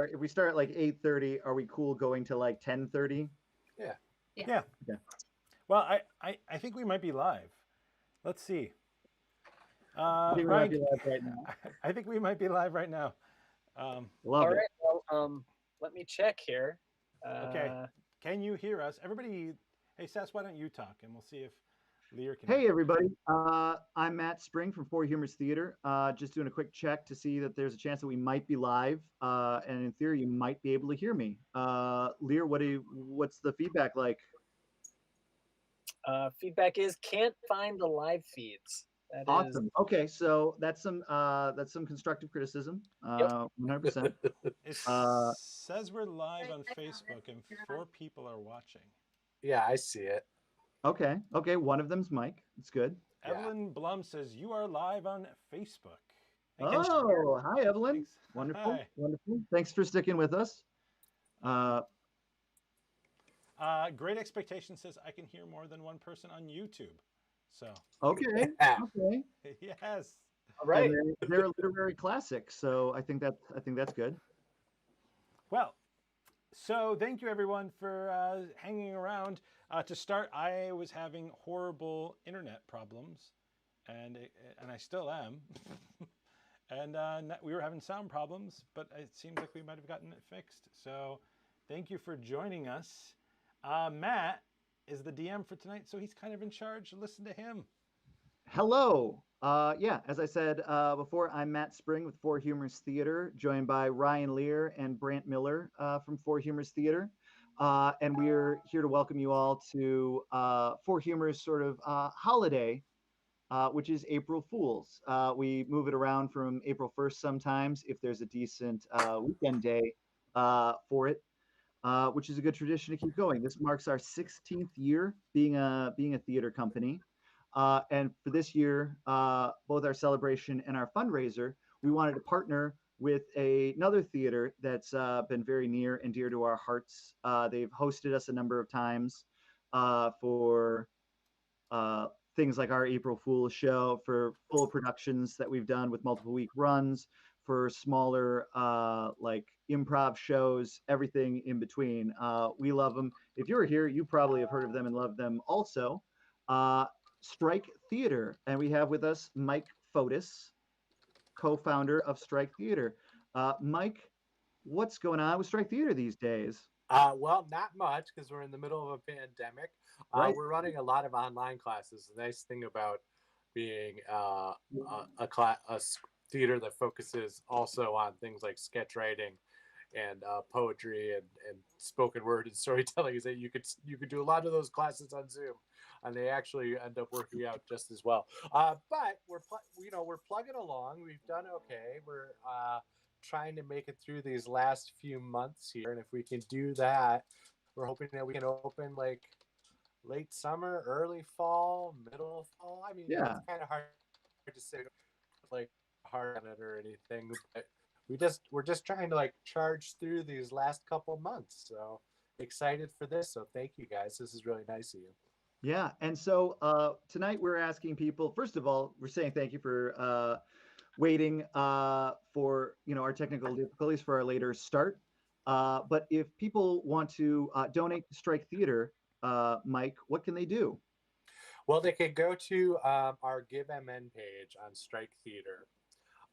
if we start at like 8:30, are we cool going to like 10:30? Yeah. Yeah. Yeah. Well, I think we might be live. Let's see. I think we might be live right now. I think we might be live right now. Love All it. right. Well, let me check here. Okay. Can you hear us? Everybody, hey, Sess, why don't you talk and we'll see if Lear can. Hey, everybody. I'm Matt Spring from Four Humors Theater. Just doing a quick check to see that there's a chance that we might be live. And in theory, you might be able to hear me. Lear, what's the feedback like? Feedback is can't find the live feeds. That Awesome. is... Okay, so that's some constructive criticism. 100%. It says we're live on Facebook and 4 people are watching. Yeah, I see it. Okay. One of them's Mike. It's good. Evelyn Blum says you are live on Facebook. Oh, hi, Evelyn. Thanks. Wonderful. Hi. Wonderful. Thanks for sticking with us. Great Expectation says I can hear more than one person on YouTube. So Okay. yes. All right. They're a literary classic, so I think that's good. Well, so thank you everyone for hanging around. To start, I was having horrible internet problems, and I still am. And we were having sound problems, but it seems like we might have gotten it fixed. So thank you for joining us. Matt is the DM for tonight, so he's kind of in charge. Listen to him. Hello. As I said before, I'm Matt Spring with Four Humors Theater, joined by Ryan Lear and Brant Miller from Four Humors Theater. And we're here to welcome you all to Four Humors sort of holiday, which is April Fools. We move it around from April 1st sometimes if there's a decent weekend day for it. Which is a good tradition to keep going. This marks our 16th year being a theater company. And for this year, both our celebration and our fundraiser, we wanted to partner with another theater that's been very near and dear to our hearts. They've hosted us a number of times for things like our April Fool's show, for full productions that we've done with multiple week runs, for smaller like improv shows, everything in between. We love them. If you were here, you probably have heard of them and love them also. Strike Theater, and we have with us Mike Fotis, co-founder of Strike Theater. Mike, what's going on with Strike Theater these days? Well, not much because we're in the middle of a pandemic. Right. We're running a lot of online classes. The nice thing about being a theater that focuses also on things like sketch writing and poetry and spoken word and storytelling is that you could do a lot of those classes on Zoom, and they actually end up working out just as well. But we're plugging along. We've done okay. We're trying to make it through these last few months here, and if we can do that, we're hoping that we can open like late summer, early fall, middle of fall. I mean, it's kind of hard to say like hard on it or anything, but we're just trying to like charge through these last couple months. So excited for this. So thank you guys. This is really nice of you. Yeah, and so tonight we're asking people. First of all, we're saying thank you for waiting for our technical difficulties for our later start. But if people want to donate to Strike Theater, Mike, what can they do? Well, they could go to our Give MN page on Strike Theater.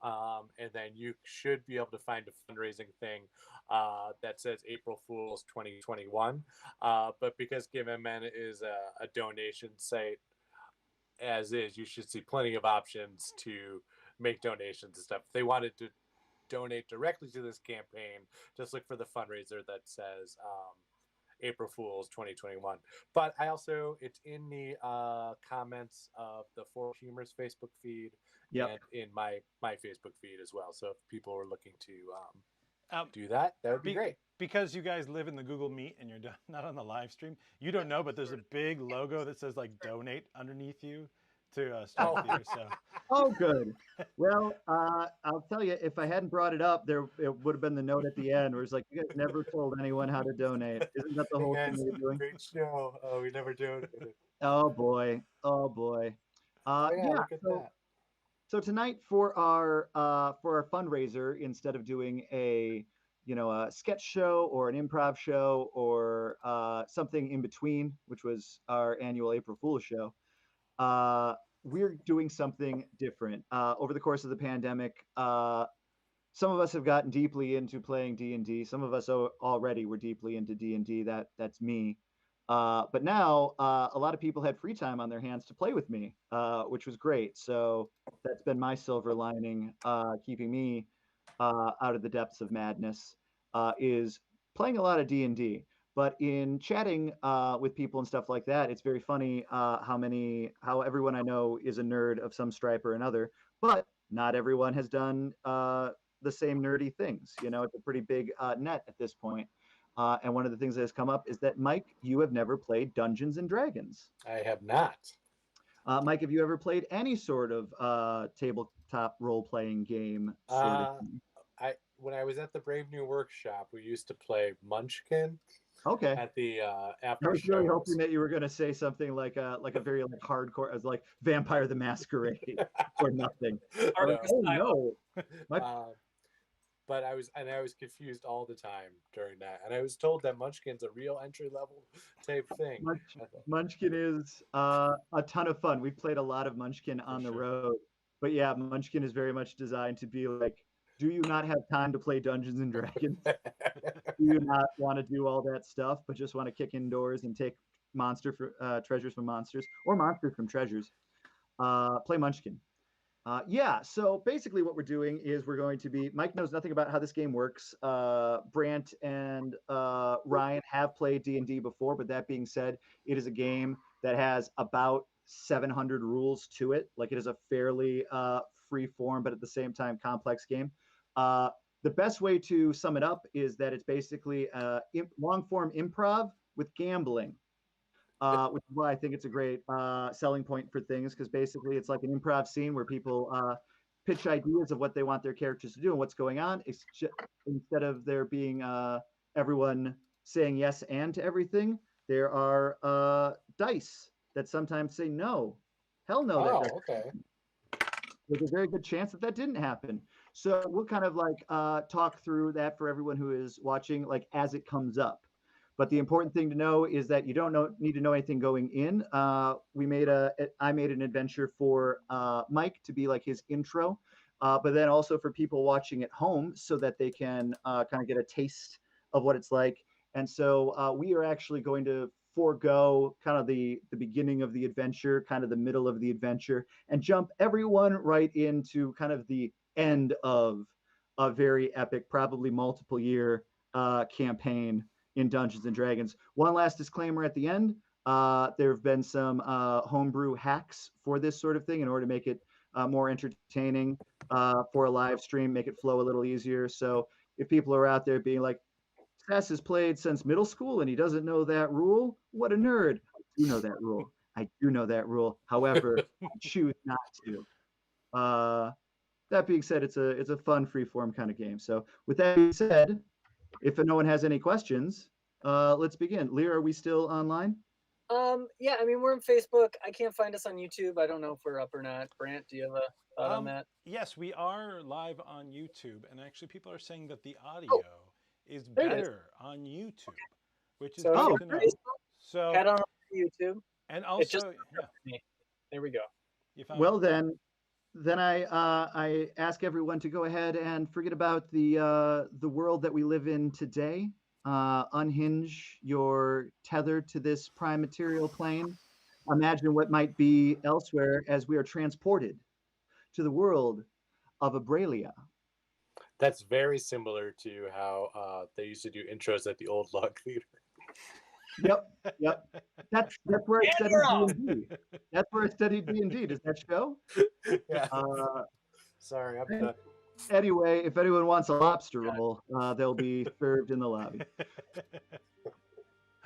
And then you should be able to find a fundraising thing that says April Fools 2021. But because GiveMN is a donation site, as is, you should see plenty of options to make donations and stuff. If they wanted to donate directly to this campaign, just look for the fundraiser that says April Fools 2021. But it's in the comments of the Four Humors Facebook feed and in my Facebook feed as well. So if people are looking to do that, that would be great. Because you guys live in the Google Meet and you're not on the live stream, you don't know, but there's a big logo that says like donate underneath you to Strike Theater. So. Oh, good. Well, I'll tell you, if I hadn't brought it up, it would have been the note at the end where it's like, you guys never told anyone how to donate. Isn't that the whole thing you're doing? Great show. Oh, we never donated. Oh boy. Look at that. So tonight for our fundraiser, instead of doing a a sketch show or an improv show or something in between, which was our annual April Fool's show. We're doing something different. Over the course of the pandemic, some of us have gotten deeply into playing D&D. Some of us already were deeply into D&D. That's me. But now a lot of people had free time on their hands to play with me, which was great. So that's been my silver lining, keeping me out of the depths of madness, is playing a lot of D&D. But in chatting with people and stuff like that, it's very funny how everyone I know is a nerd of some stripe or another, but not everyone has done the same nerdy things. It's a pretty big net at this point. And one of the things that has come up is that, Mike, you have never played Dungeons and Dragons. I have not. Mike, have you ever played any sort of tabletop role-playing game? When I was at the Brave New Workshop, we used to play Munchkin. Okay. At the I after was shows. really hoping that you were going to say something like a very hardcore, as like Vampire the Masquerade or nothing. No. But I was confused all the time during that, and I was told that Munchkin's a real entry level type thing. Munchkin is a ton of fun. We've played a lot of Munchkin on the road, but yeah, Munchkin is very much designed to be like, do you not have time to play Dungeons and Dragons? Do you not want to do all that stuff, but just want to kick indoors and take treasures from monsters or monsters from treasures? Play Munchkin. So basically what we're doing is we're going to be, Mike knows nothing about how this game works. Brant and Ryan have played D&D before, but that being said, it is a game that has about 700 rules to it. Like, it is a fairly free form, but at the same time complex game. The best way to sum it up is that it's basically long form improv with gambling. Which is why I think it's a great selling point for things, because basically it's like an improv scene where people pitch ideas of what they want their characters to do and what's going on. Instead of there being everyone saying yes and to everything, there are dice that sometimes say no. Hell no. Oh, okay. There's a very good chance that didn't happen. So we'll kind of like talk through that for everyone who is watching, like, as it comes up. But the important thing to know is that you don't need to know anything going in. I made an adventure for Mike to be like his intro, but then also for people watching at home so that they can kind of get a taste of what it's like. And so we are actually going to forego kind of the beginning of the adventure, kind of the middle of the adventure, and jump everyone right into kind of the end of a very epic, probably multiple year campaign in Dungeons and Dragons. One last disclaimer at the end. There have been some homebrew hacks for this sort of thing in order to make it more entertaining for a live stream, make it flow a little easier. So if people are out there being like, Tess has played since middle school and he doesn't know that rule, what a nerd. I do know that rule. I do know that rule. However, I choose not to. That being said, it's a fun freeform kind of game. So with that being said, if no one has any questions, let's begin. Lear, are we still online? Yeah, I mean, we're on Facebook. I can't find us on YouTube. I don't know if we're up or not. Brant, do you have a thought on that? Yes, we are live on YouTube, and actually people are saying that the audio is better on YouTube, which is good to know. So head on YouTube. And also, there we go. Well, then I ask everyone to go ahead and forget about the world that we live in today. Unhinge your tether to this prime material plane. Imagine what might be elsewhere as we are transported to the world of Abralia. That's very similar to how they used to do intros at the old log theater. Yep. That's where I studied D&D. That's where I studied D&D. Does that show? Yeah. Sorry, I'm done. Anyway, if anyone wants a lobster roll, they'll be served in the lobby.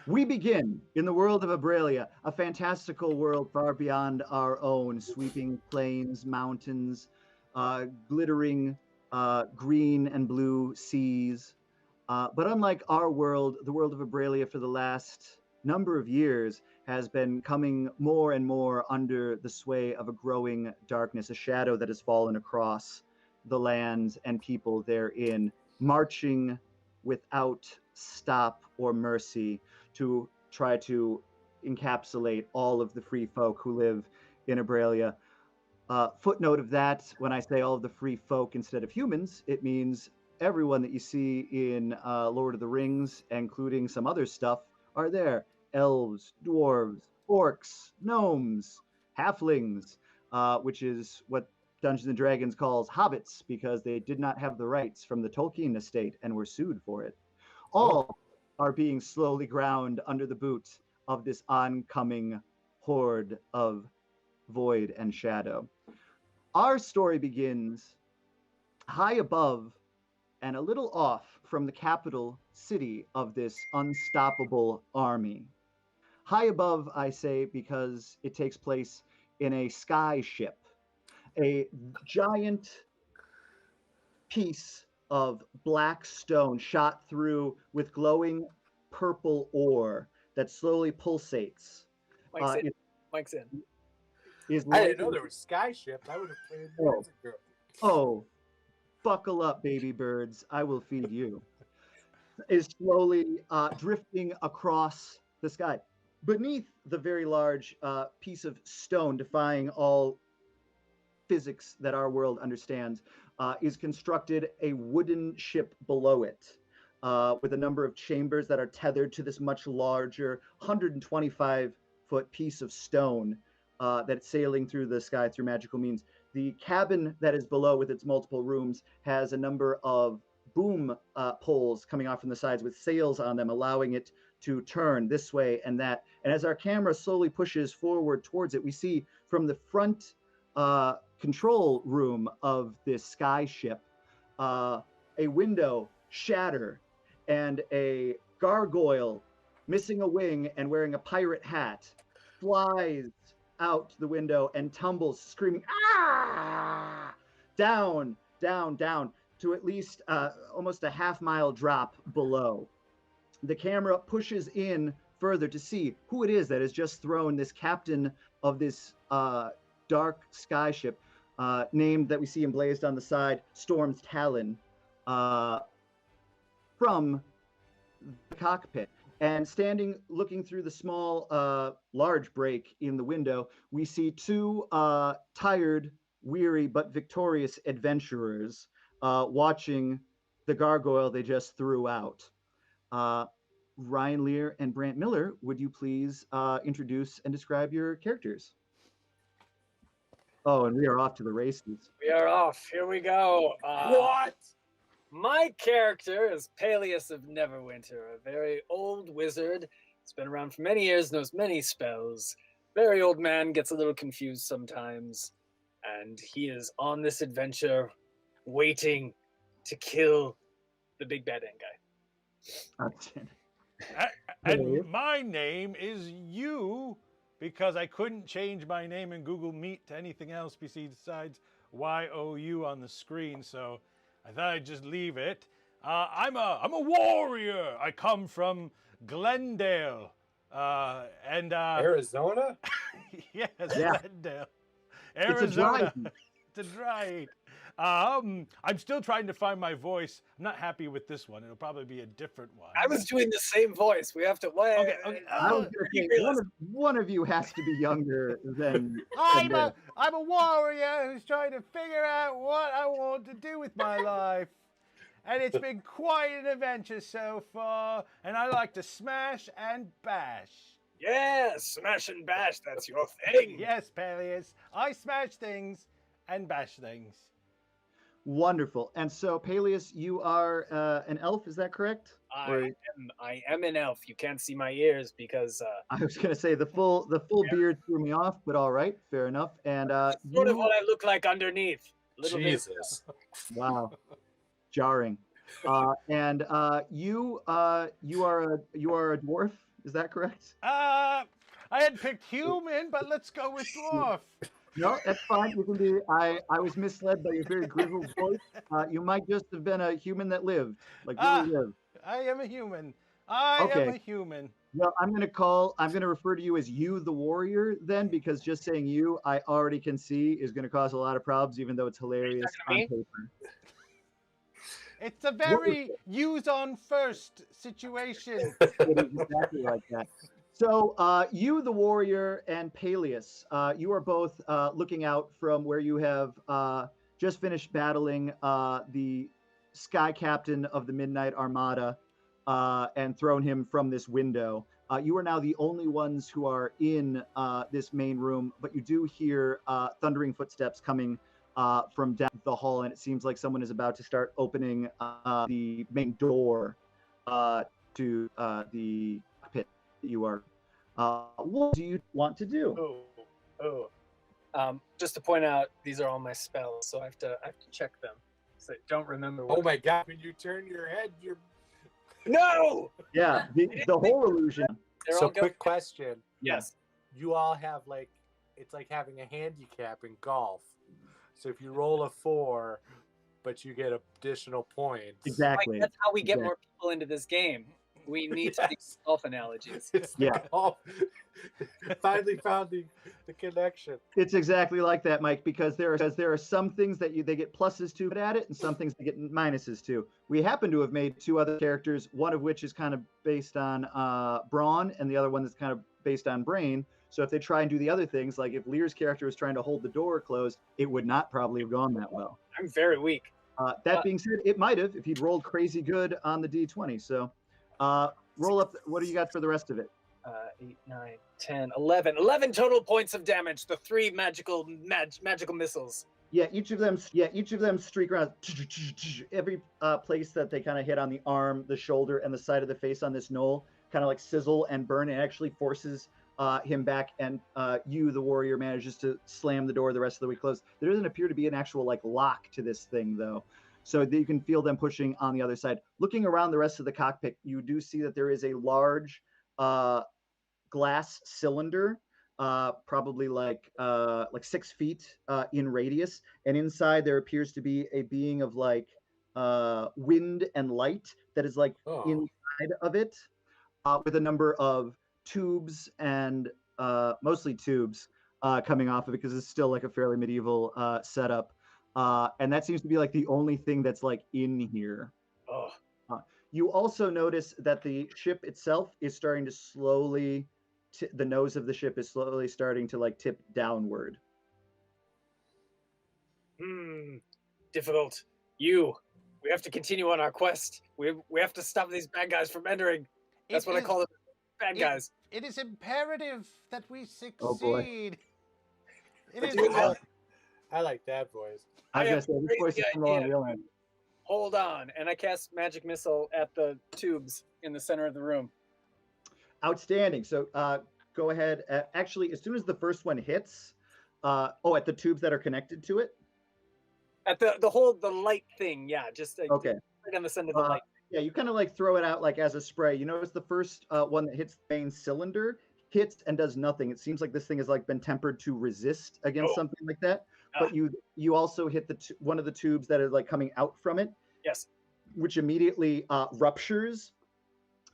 We begin in the world of Abralia, a fantastical world far beyond our own, sweeping plains, mountains, glittering green and blue seas. But unlike our world, the world of Abralia for the last number of years has been coming more and more under the sway of a growing darkness, a shadow that has fallen across the lands and people therein, marching without stop or mercy to try to encapsulate all of the free folk who live in Abralia. Footnote of that, when I say all of the free folk instead of humans, it means everyone that you see in Lord of the Rings, including some other stuff, are there. Elves, dwarves, orcs, gnomes, halflings, which is what Dungeons and Dragons calls hobbits because they did not have the rights from the Tolkien estate and were sued for it. All are being slowly ground under the boot of this oncoming horde of void and shadow. Our story begins high above and a little off from the capital city of this unstoppable army. High above, I say, because it takes place in a sky ship, a giant piece of black stone shot through with glowing purple ore that slowly pulsates. Mike's in. It Mike's in. is I didn't know lighted- there were sky ships. I would have played Oh. Music Girl. Oh, buckle up, baby birds. I will feed you. Is slowly drifting across the sky. Beneath the very large piece of stone, defying all physics that our world understands, is constructed a wooden ship below it with a number of chambers that are tethered to this much larger 125-foot piece of stone that's sailing through the sky through magical means. The cabin that is below with its multiple rooms has a number of boom poles coming off from the sides with sails on them, allowing it to turn this way and that. And as our camera slowly pushes forward towards it, we see from the front control room of this sky ship a window shatter and a gargoyle missing a wing and wearing a pirate hat flies out the window and tumbles screaming ah down to at least almost a half-mile drop below. The camera pushes in further to see who it is that has just thrown this captain of this dark sky ship, named that we see emblazed on the side, Storm's Talon, from the cockpit. And standing, looking through the small, large break in the window, we see two tired, weary, but victorious adventurers watching the gargoyle they just threw out. Ryan Lear and Brant Miller, would you please introduce and describe your characters? Oh, and we are off to the races. We are off. Here we go. What? My character is Peleus of Neverwinter, a very old wizard. He's been around for many years, knows many spells. Very old man, gets a little confused sometimes. And he is on this adventure waiting to kill the big bad end guy. Outstanding. And my name is you, because I couldn't change my name in Google Meet to anything else besides YOU on the screen, so I thought I'd just leave it. I'm a warrior. I come from Glendale, and Arizona? yes, Yeah. Glendale, It's a Arizona. dry. It's a dry. I'm still trying to find my voice. I'm not happy with this one. It'll probably be a different one. I was doing the same voice. We have to. Okay. I was gonna say, one of you has to be younger than. I'm a warrior who's trying to figure out what I want to do with my life. And it's been quite an adventure so far, and I like to smash and bash. Yeah, smash and bash. That's your thing. Yes, Peleus, I smash things and bash things. Wonderful. And so, Peleus, you are an elf, is that correct? I am an elf. You can't see my ears because I was going to say the full beard threw me off, but all right, fair enough. And sort of what I look like underneath. Little bit. Jesus. wow, jarring. And you are a dwarf, is that correct? I had picked human, but let's go with dwarf. No, that's fine. You can be. I was misled by your very grizzled voice. You might just have been a human that lived, like really lived. I am a human. I am a human. Well, I'm going to refer to you as you, the warrior, then, because just saying you, I already can see is going to cause a lot of problems, even though it's hilarious on me? paper. It's a very use on first situation. It is exactly like that. So, you, the warrior, and Peleus, you are both looking out from where you have just finished battling the Sky Captain of the Midnight Armada and thrown him from this window. You are now the only ones who are in this main room, but you do hear thundering footsteps coming from down the hall, and it seems like someone is about to start opening the main door to the pit that you are. What do you want to do? Just to point out, these are all my spells, so I have to check them. So I don't remember. Oh my god! When you turn your head, you're. No. Yeah, the whole illusion. So, quick question. Yes. You all have it's like having a handicap in golf. So if you roll a 4, but you get additional points. Exactly. That's how we get more people into this game. We need to use golf analogies. It's golf. Finally found the connection. It's exactly like that, Mike, because there are some things that they get pluses to at it, and some things they get minuses to. We happen to have made 2 other characters, one of which is kind of based on brawn, and the other one that's kind of based on brain. So if they try and do the other things, like if Lear's character was trying to hold the door closed, it would not probably have gone that well. I'm very weak. That being said, it might have if he'd rolled crazy good on the D20. So roll up. What do you got for the rest of it? 8, 9, 10, 11. 11 total points of damage. The 3 magical missiles. Yeah, each of them streak around. Every place that they kind of hit on the arm, the shoulder, and the side of the face on this knoll kind of like sizzle and burn. It actually forces him back, and you, the warrior, manages to slam the door the rest of the way closed. There doesn't appear to be an actual lock to this thing, though, so that you can feel them pushing on the other side. Looking around the rest of the cockpit, you do see that there is a large glass cylinder, probably like 6 feet in radius, and inside there appears to be a being of wind and light that is inside of it, with a number of tubes and mostly tubes coming off of it, because it's still a fairly medieval setup, and that seems to be the only thing that's in here. You also notice that the ship itself is starting to slowly the nose of the ship is slowly starting to tip downward. Difficult. We have to continue on our quest. We have to stop these bad guys from entering. That's what I call it. Bad guys. It is imperative that we succeed. Oh boy. It is. I like that voice. I was gonna say this voice is from the real end. Hold on, and I cast magic missile at the tubes in the center of the room. Outstanding. So go ahead. Actually, as soon as the first one hits, at the tubes that are connected to it. At the light thing, yeah, just okay. Right on the center of the light. Yeah, you kind of throw it out as a spray. You notice the first one that hits the main cylinder hits and does nothing. It seems like this thing has been tempered to resist against something like that. But you also hit one of the tubes that is coming out from it. Yes. Which immediately ruptures,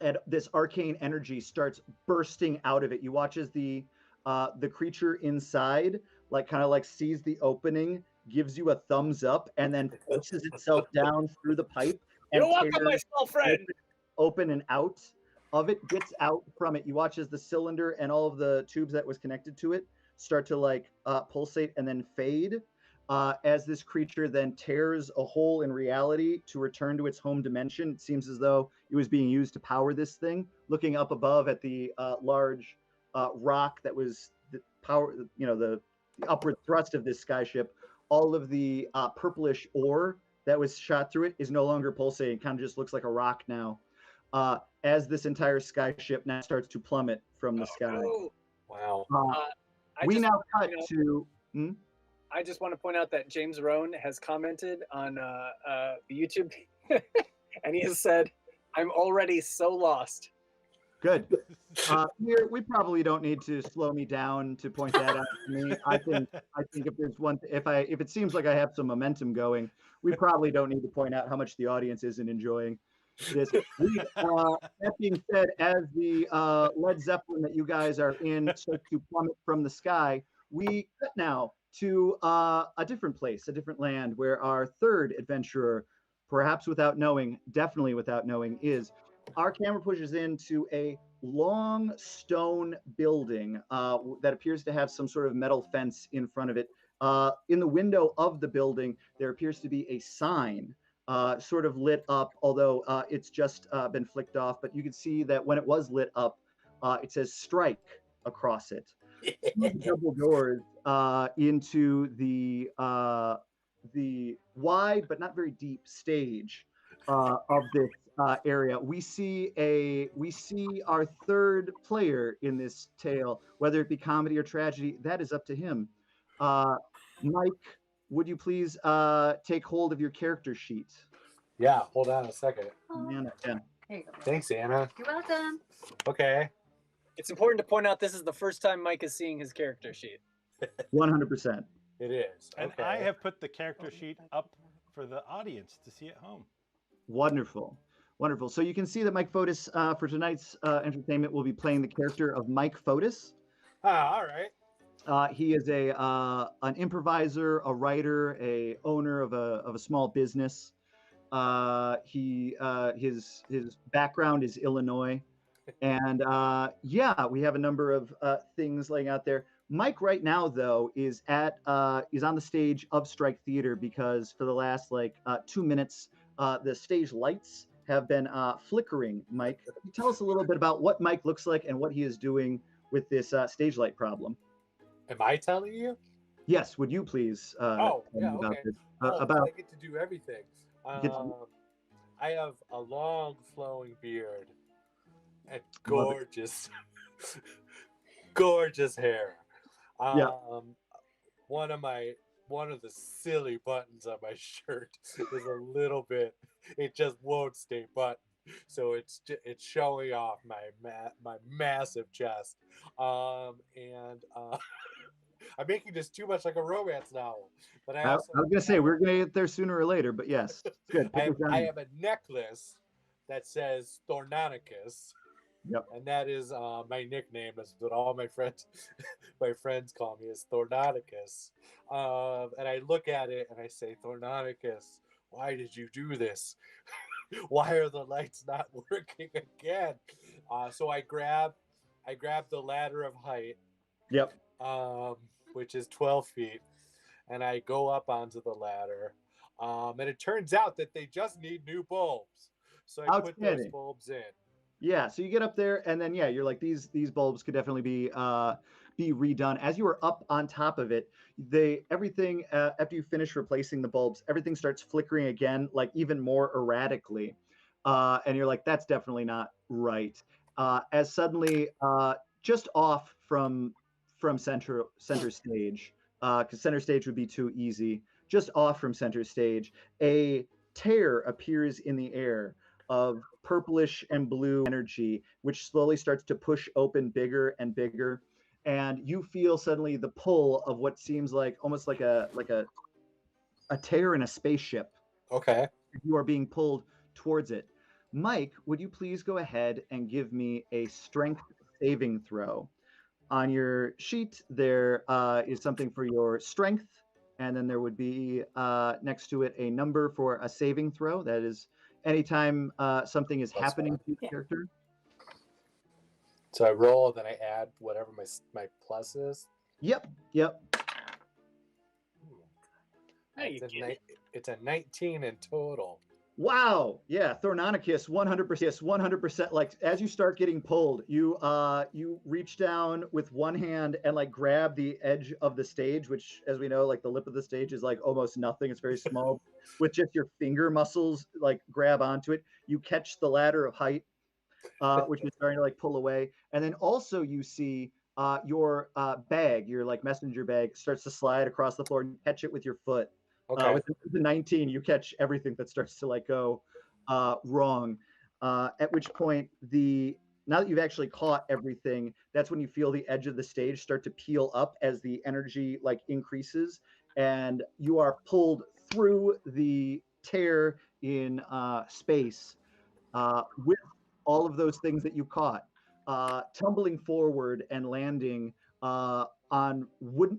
and this arcane energy starts bursting out of it. You watch as the creature inside sees the opening, gives you a thumbs up, and then forces itself down through the pipe. You're welcome, my small friend. Open and out of it, gets out from it. You watch as the cylinder and all of the tubes that was connected to it start to pulsate and then fade, as this creature then tears a hole in reality to return to its home dimension. It seems as though it was being used to power this thing. Looking up above at the large rock that was the power, the upward thrust of this skyship, all of the purplish ore that was shot through it is no longer pulsating. Kind of just looks like a rock now, as this entire skyship now starts to plummet from the sky. No. Wow. We now cut to. I just want to point out that James Rohn has commented on the YouTube, and he has said, "I'm already so lost." Good. Here, we probably don't need to slow me down to point that out to me. I think if there's one, if it seems like I have some momentum going, we probably don't need to point out how much the audience isn't enjoying this. That being said, as the Led Zeppelin that you guys are in starts to plummet from the sky, we cut now to a different place, a different land, where our third adventurer, perhaps without knowing, definitely without knowing, is our camera pushes into a long stone building that appears to have some sort of metal fence in front of it. In the window of the building, there appears to be a sign sort of lit up, although it's just been flicked off. But you can see that when it was lit up, it says Strike across it. Double doors into the wide but not very deep stage of this area. We see our third player in this tale, whether it be comedy or tragedy. That is up to him. Mike, would you please take hold of your character sheet? Yeah, hold on a second. Anna, yeah. There you go. Thanks, Anna. You're welcome. Okay. It's important to point out this is the first time Mike is seeing his character sheet. 100%. It is. And Okay. I have put the character sheet up for the audience to see at home. Wonderful. Wonderful. So you can see that Mike Fotis for tonight's entertainment will be playing the character of Mike Fotis. All right. He is an improviser, a writer, a owner of a small business. His background is Illinois, and yeah, we have a number of things laying out there. Mike right now though is on the stage of Strike Theater because for the last 2 minutes the stage lights have been flickering. Mike, can you tell us a little bit about what Mike looks like and what he is doing with this stage light problem? Am I telling you? Yes, would you please tell me about okay. this? I About get to do everything. Get to- I have a long flowing beard and Love it. gorgeous, gorgeous hair. Yeah. One of the silly buttons on my shirt is a little bit. It just won't stay buttoned, so it's showing off my massive chest. I'm making this too much like a romance novel. But I was going to say we're going to get there sooner or later, but yes, good. I have a necklace that says Thornonicus. Yep. And that is my nickname. That's what all my friends call me, is Thornonicus. And I look at it and I say, Thornonicus, why did you do this? Why are the lights not working again? So I grab the ladder of height. Yep. Which is 12 feet, and I go up onto the ladder. And it turns out that they just need new bulbs. So I put those bulbs in. Yeah, so you get up there, and then yeah, you're like these bulbs could definitely be redone. As you are up on top of it, everything after you finish replacing the bulbs, everything starts flickering again, like even more erratically, and you're like, that's definitely not right. As suddenly, just off from center stage, because center stage would be too easy. Just off from center stage, a tear appears in the air of purplish and blue energy, which slowly starts to push open bigger and bigger, and you feel suddenly the pull of what seems like almost like a tear in a spaceship. Okay. You are being pulled towards it. Mike, would you please go ahead and give me a strength saving throw? On your sheet, there is something for your strength, and then there would be next to it a number for a saving throw. That is anytime something is happening to the character. So I roll, then I add whatever my plus is. Yep. It's a 19 in total. Wow. Yeah, Thornonicus, 100%. Like as you start getting pulled, you reach down with one hand and like grab the edge of the stage, which, as we know, like the lip of the stage is like almost nothing. It's very small. With just your finger muscles, like grab onto it. You catch the ladder of height, which is starting to like pull away, and then also you see your bag, your like messenger bag, starts to slide across the floor, and you catch it with your foot. Okay. With the 19, you catch everything that starts to like go wrong. At which point, now that you've actually caught everything, that's when you feel the edge of the stage start to peel up as the energy like increases, and you are pulled through the tear in space with all of those things that you caught, tumbling forward and landing on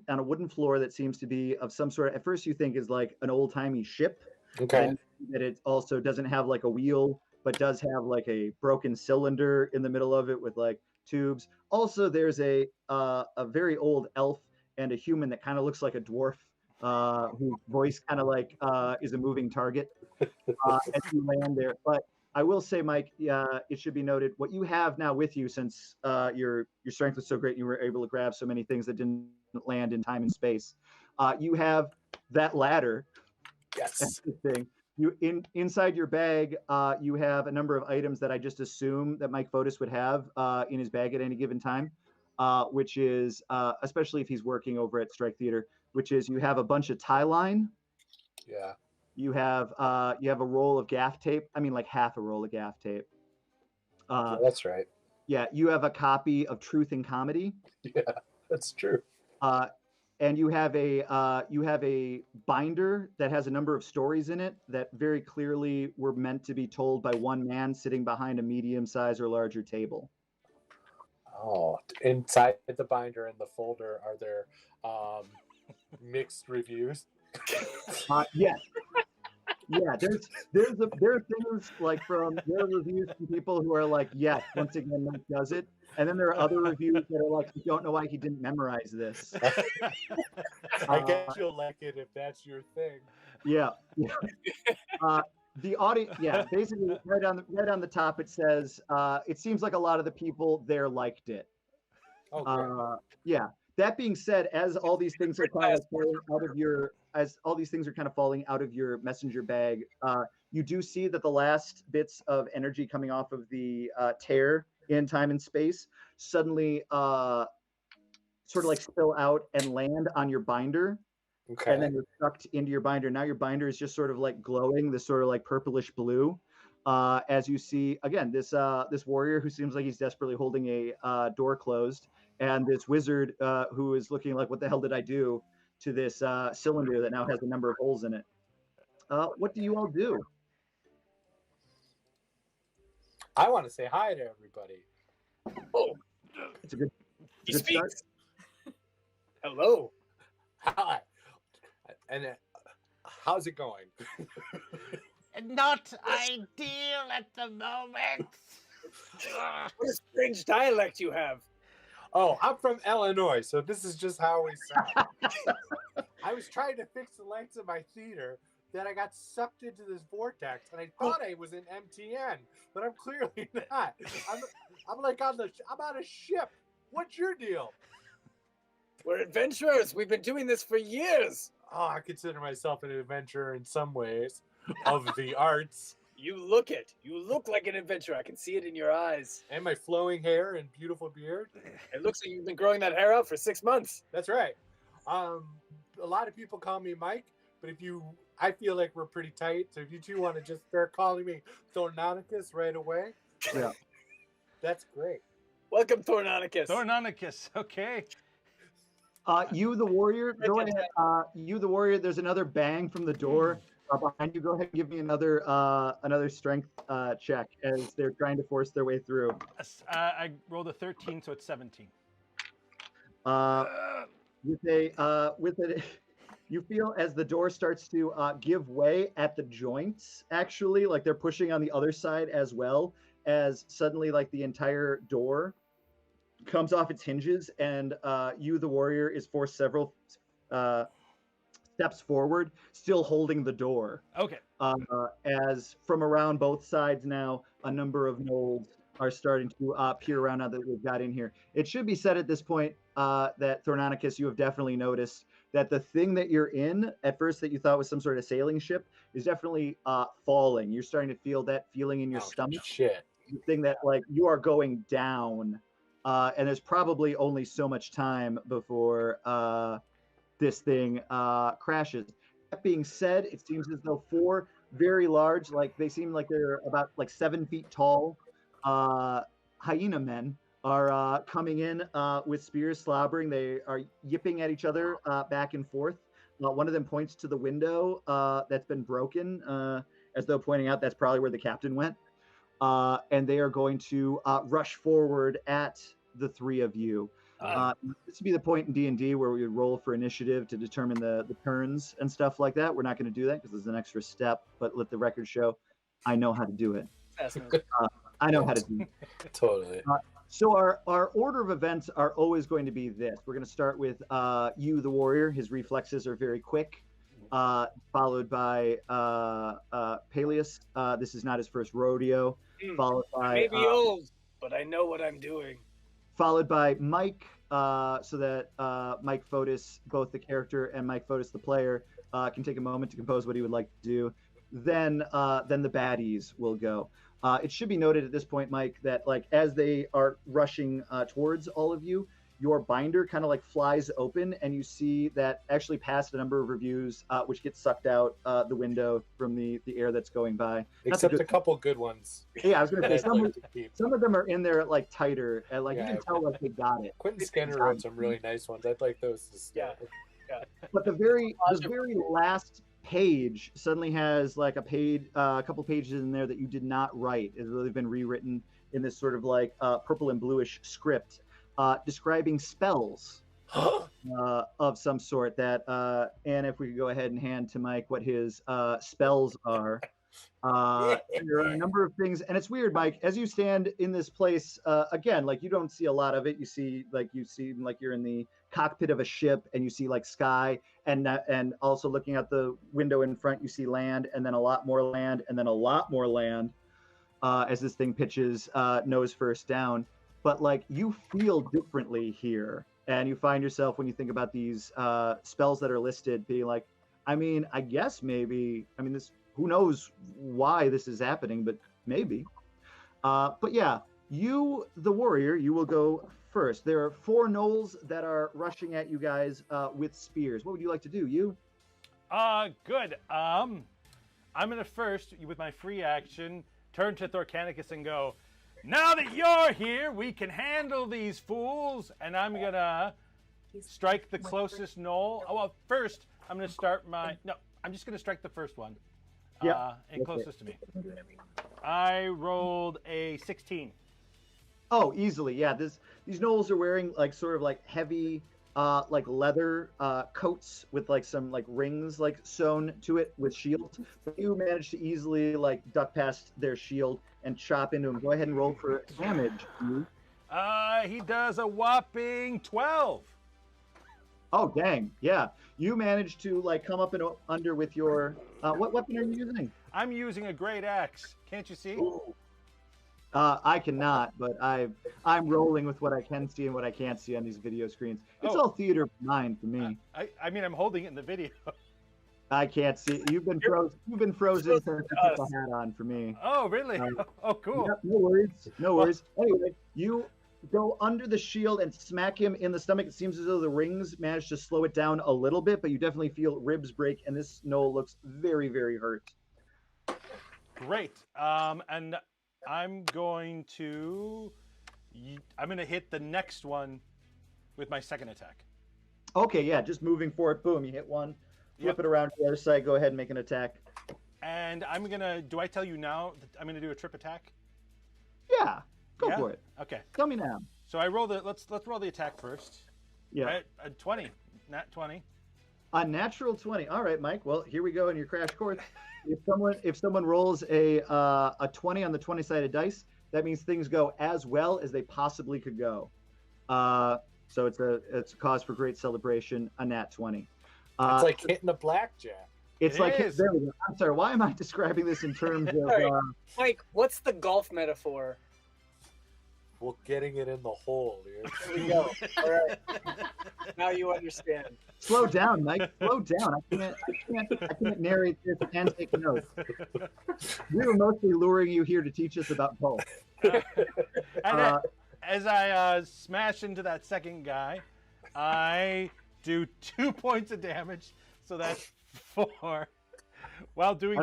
a wooden floor that seems to be of some sort. At first, you think is like an old timey ship. Okay. And that it also doesn't have like a wheel, but does have like a broken cylinder in the middle of it with like tubes. Also, there's a very old elf and a human that kind of looks like a dwarf, whose voice kind of like is a moving target as you land there. But I will say, Mike, it should be noted what you have now with you, since your strength was so great, you were able to grab so many things that didn't land in time and space. You have that ladder. Yes. Thing. Inside your bag, you have a number of items that I just assume that Mike Fotis would have in his bag at any given time, which is especially if he's working over at Strike Theater, which is you have a bunch of tie line. Yeah. You have a roll of gaff tape. I mean, like half a roll of gaff tape. Yeah, that's right. Yeah, you have a copy of Truth and Comedy. Yeah, that's true. And you have a binder that has a number of stories in it that very clearly were meant to be told by one man sitting behind a medium-sized or larger table. Oh, inside the binder and the folder, are there mixed reviews? Yes. Yeah, there are things like there are reviews from people who are like, yes, once again, Mike does it. And then there are other reviews that are like, I don't know why he didn't memorize this. I guess you'll like it if that's your thing. Yeah. The audio, basically right on the top it says, it seems like a lot of the people there liked it. Oh, great. Yeah. That being said, as all these things are kind of falling out of your messenger bag, you do see that the last bits of energy coming off of the tear in time and space suddenly sort of like spill out and land on your binder. Okay. And then you're sucked into your binder. Now your binder is just sort of like glowing, this sort of like purplish blue. As you see, again, this warrior who seems like he's desperately holding a door closed, and this wizard who is looking like, what the hell did I do to this cylinder that now has a number of holes in it. What do you all do? I want to say hi to everybody. Oh, It's a good start. Hello. Hi. And how's it going? Not ideal at the moment. What a strange dialect you have. Oh, I'm from Illinois, so this is just how we sound. I was trying to fix the lights in my theater, then I got sucked into this vortex, and I thought I was in MTN, but I'm clearly not. I'm like I'm on a ship. What's your deal? We're adventurers. We've been doing this for years. Oh, I consider myself an adventurer in some ways of the arts. You look it. You look like an adventurer. I can see it in your eyes. And my flowing hair and beautiful beard. It looks like you've been growing that hair out for 6 months. That's right. A lot of people call me Mike, but I feel like we're pretty tight. So if you two want to just start calling me Thornonicus right away, Yeah, that's great. Welcome, Thornonicus. Thornonicus, okay. You, the warrior, go ahead. You, the warrior, there's another bang from the door behind you. Go ahead and give me another strength check as they're trying to force their way through. I rolled a 13, so it's 17. With it, you feel as the door starts to give way at the joints, actually, like they're pushing on the other side as well, as suddenly like the entire door comes off its hinges, and you, the warrior, is forced several steps forward, still holding the door. Okay. As from around both sides now, a number of gnolls are starting to peer around now that we've got in here. It should be said at this point that Thornonicus, you have definitely noticed that the thing that you're in at first that you thought was some sort of sailing ship is definitely falling. You're starting to feel that feeling in your stomach. Shit. The thing that like you are going down, and there's probably only so much time before this thing crashes. That being said, it seems as though 4 very large, like they seem like they're about like 7 feet tall, hyena men are coming in with spears slobbering. They are yipping at each other back and forth. One of them points to the window that's been broken, as though pointing out that's probably where the captain went. And they are going to rush forward at the 3 of you. This would be the point in D&D where we would roll for initiative to determine the turns and stuff like that. We're not going to do that because there's an extra step, but let the record show I know how to do it. I know how to do it. Totally. So our order of events are always going to be this. We're going to start with you, the warrior. His reflexes are very quick, followed by Peleus. This is not his first rodeo. Followed by I may be old, but I know what I'm doing. Followed by Mike, so that Mike Fotis, both the character and Mike Fotis, the player, can take a moment to compose what he would like to do. Then the baddies will go. It should be noted at this point, Mike, that like as they are rushing towards all of you, your binder kind of like flies open, and you see that actually past a number of reviews, which get sucked out the window from the air that's going by. Except a couple good ones. Yeah, I was gonna say I'd like to keep. some of them are in there like tighter, and like you can tell like they got it. Quentin Skinner wrote some really nice ones. I'd like those to stay. Yeah. But the very last page suddenly has like a couple pages in there that you did not write. It's really been rewritten in this sort of like purple and bluish script, describing spells of some sort. That and if we could go ahead and hand to Mike what his spells are. There are a number of things, and it's weird, Mike, as you stand in this place, again, like you don't see a lot of it. You see like you're in the cockpit of a ship, and you see like sky, and also looking out the window in front, you see land, and then a lot more land, and then a lot more land, as this thing pitches nose first down. But like you feel differently here, and you find yourself, when you think about these spells that are listed, being like, I guess maybe, this, who knows why this is happening, but maybe. But yeah, you, the warrior, you will go first. There are 4 gnolls that are rushing at you guys with spears. What would you like to do? You? Good. I'm going to first, with my free action, turn to Thorcanicus and go, now that you're here, we can handle these fools. And I'm going to strike the closest gnoll. Oh, well, first, I'm going to start I'm just going to strike the first one. And closest to me. I rolled a 16. Oh, easily, yeah. These gnolls are wearing like sort of like heavy, like leather coats with like some like rings like sewn to it with shields. But you managed to easily like duck past their shield and chop into him. Go ahead and roll for damage. He does a whopping 12. Oh, dang. Yeah. You managed to like come up and under with your, what weapon are you using? I'm using a great axe. Can't you see? Ooh. I cannot, but I'm rolling with what I can see and what I can't see on these video screens. It's all theater of mind for me. I'm holding it in the video. I can't see. You've been frozen since you put the hat on for me. Oh, really? Oh, cool. Yep, no worries. Anyway, you go under the shield and smack him in the stomach. It seems as though the rings managed to slow it down a little bit, but you definitely feel ribs break, and this gnoll looks very, very hurt. Great. And I'm going to hit the next one with my second attack. Okay, yeah, just moving forward. Boom, you hit one. Flip it around to the other side. Go ahead and make an attack. And do I tell you now that I'm going to do a trip attack? Yeah, go for it. Okay. Tell me now. So I roll let's roll the attack first. Yeah. A 20, nat 20. A natural 20. All right, Mike. Well, here we go in your crash course. If someone rolls a 20 on the 20-sided dice, that means things go as well as they possibly could go. So it's a cause for great celebration. A nat 20. It's like hitting a blackjack. It's like there we go. I'm sorry. Why am I describing this in terms of? Right. Mike, what's the golf metaphor? Well, getting it in the hole, dude. There we go. All right. Now you understand. Slow down, Mike. Slow down. I can't narrate this and take notes. We were mostly luring you here to teach us about golf. As I smash into that second guy, I do 2 points of damage, so that's 4. While doing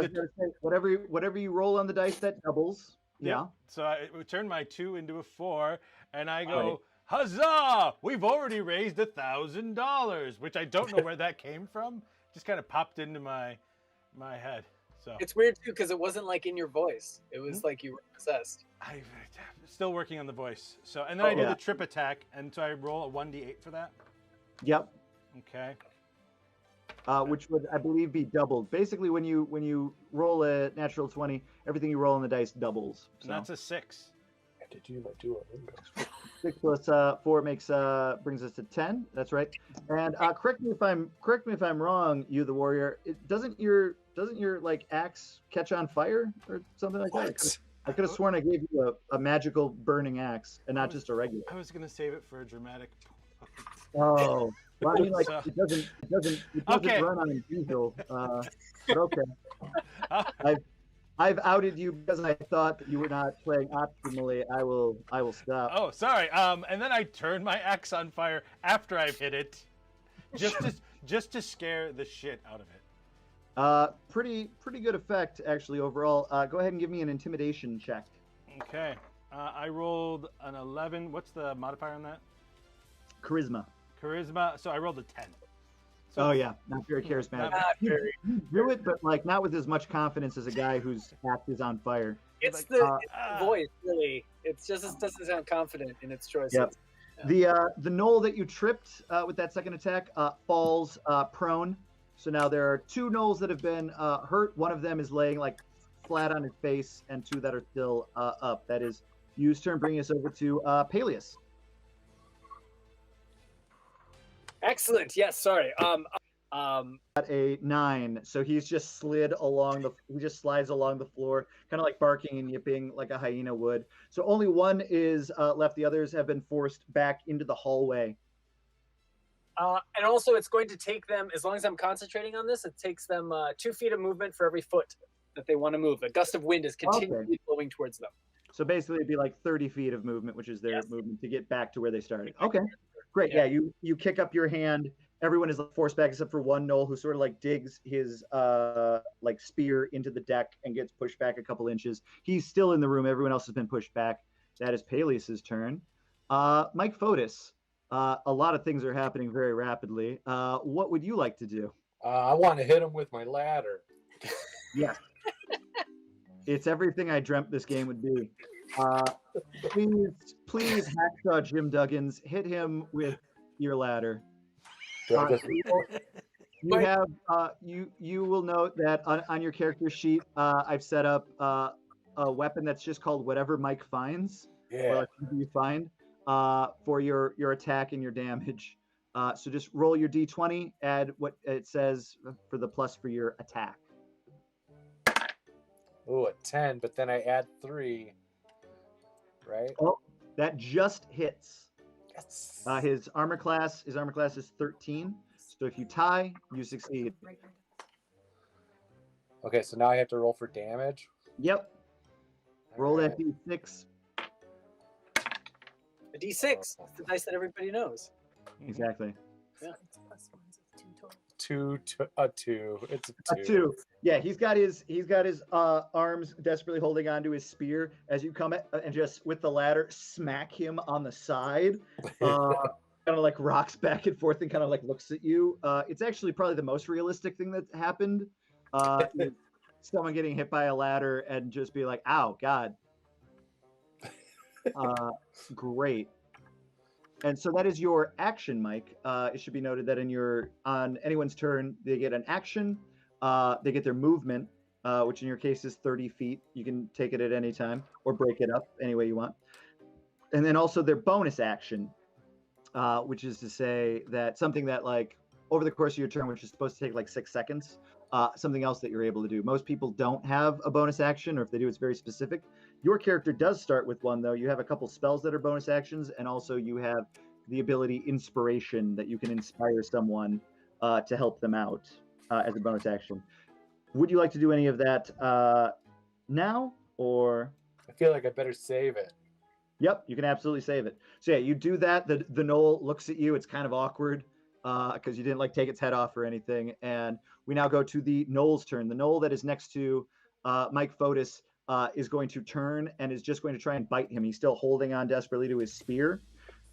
whatever you roll on the dice, that doubles. Yeah. So I turn my 2 into a 4, and I go, huzzah! We've already raised $1,000, which I don't know where that came from. Just kind of popped into my head. So It's weird too because it wasn't like in your voice. It was like you were possessed. I'm still working on the voice. So and then I do yeah. the trip attack, and so I roll a 1d8 for that. Yep. Okay. Which would, I believe, be doubled. Basically, when you roll a natural 20, everything you roll on the dice doubles. And that's a 6. Did you do it? 6 plus 4 makes brings us to 10. That's right. And correct me if I'm wrong, you the warrior. Doesn't your like axe catch on fire or something like that? I could have sworn I gave you a magical burning axe and not just a regular. I was gonna save it for a dramatic. Oh, well, I mean, like So- it doesn't Okay. run on diesel. But okay. I've outed you because I thought that you were not playing optimally. I will stop. Oh, sorry. And then I turn my axe on fire after I've hit it, just to scare the shit out of it. Pretty good effect actually overall. Go ahead and give me an intimidation check. Okay. I rolled an 11. What's the modifier on that? Charisma. Charisma. So I rolled a 10. Oh yeah, not very charismatic. Not very. You do it, but like not with as much confidence as a guy whose axe is on fire. It's Like, the voice, really. It's just it doesn't sound confident in its choices. Yep. The knoll that you tripped with that second attack falls prone. So now there are 2 knolls that have been hurt. One of them is laying like flat on his face, and 2 that are still up. That is Yu's turn, bringing us over to Peleus. Excellent. Yes. Sorry. At a 9, so he just slides along the floor, kind of like barking and yipping like a hyena would. So only one is left. The others have been forced back into the hallway. And also, it's going to take them, as long as I'm concentrating on this, it takes them 2 feet of movement for every foot that they want to move. A gust of wind is continually blowing towards them. So basically, it'd be like 30 feet of movement, which is their Yes. movement to get back to where they started. Okay, great. Yeah, you kick up your hand. Everyone is forced back except for one knoll who sort of like digs his like spear into the deck and gets pushed back a couple inches. He's still in the room. Everyone else has been pushed back. That is Peleus's turn. Mike Fotis. A lot of things are happening very rapidly. What would you like to do? I want to hit him with my ladder. Yes. It's everything I dreamt this game would be. Please, Hacksaw Jim Duggins, hit him with your ladder. Do I just- You have you will note that on your character sheet, I've set up a weapon that's just called whatever Mike finds, or yeah. like you find, for your attack and your damage. So just roll your d20, add what it says for the plus for your attack. Ooh, a 10, but then I add 3. Right? Oh, that just hits. Yes. His armor class is 13. So if you tie, you succeed. Okay, so now I have to roll for damage. Yep. Roll that Alright. d6. A D6. It's the dice that everybody knows. Exactly. A 2. It's a 2. A 2. Yeah, he's got his arms desperately holding onto his spear as you come at, and just with the ladder smack him on the side. Kind of like rocks back and forth and kind of like looks at you. It's actually probably the most realistic thing that happened. Someone getting hit by a ladder and just be like, "Ow, God." Great. And so that is your action, Mike. It should be noted that on anyone's turn, they get an action. They get their movement, which in your case is 30 feet. You can take it at any time or break it up any way you want. And then also their bonus action, which is to say that something that like over the course of your turn, which is supposed to take like 6 seconds, something else that you're able to do. Most people don't have a bonus action, or if they do, it's very specific. Your character does start with one, though. You have a couple spells that are bonus actions, and also you have the ability Inspiration that you can inspire someone to help them out as a bonus action. Would you like to do any of that now, or? I feel like I better save it. Yep, you can absolutely save it. So yeah, you do that. The knoll looks at you. It's kind of awkward because you didn't like take its head off or anything. And we now go to the knoll's turn. The knoll that is next to Mike Fotis is going to turn and is just going to try and bite him. He's still holding on desperately to his spear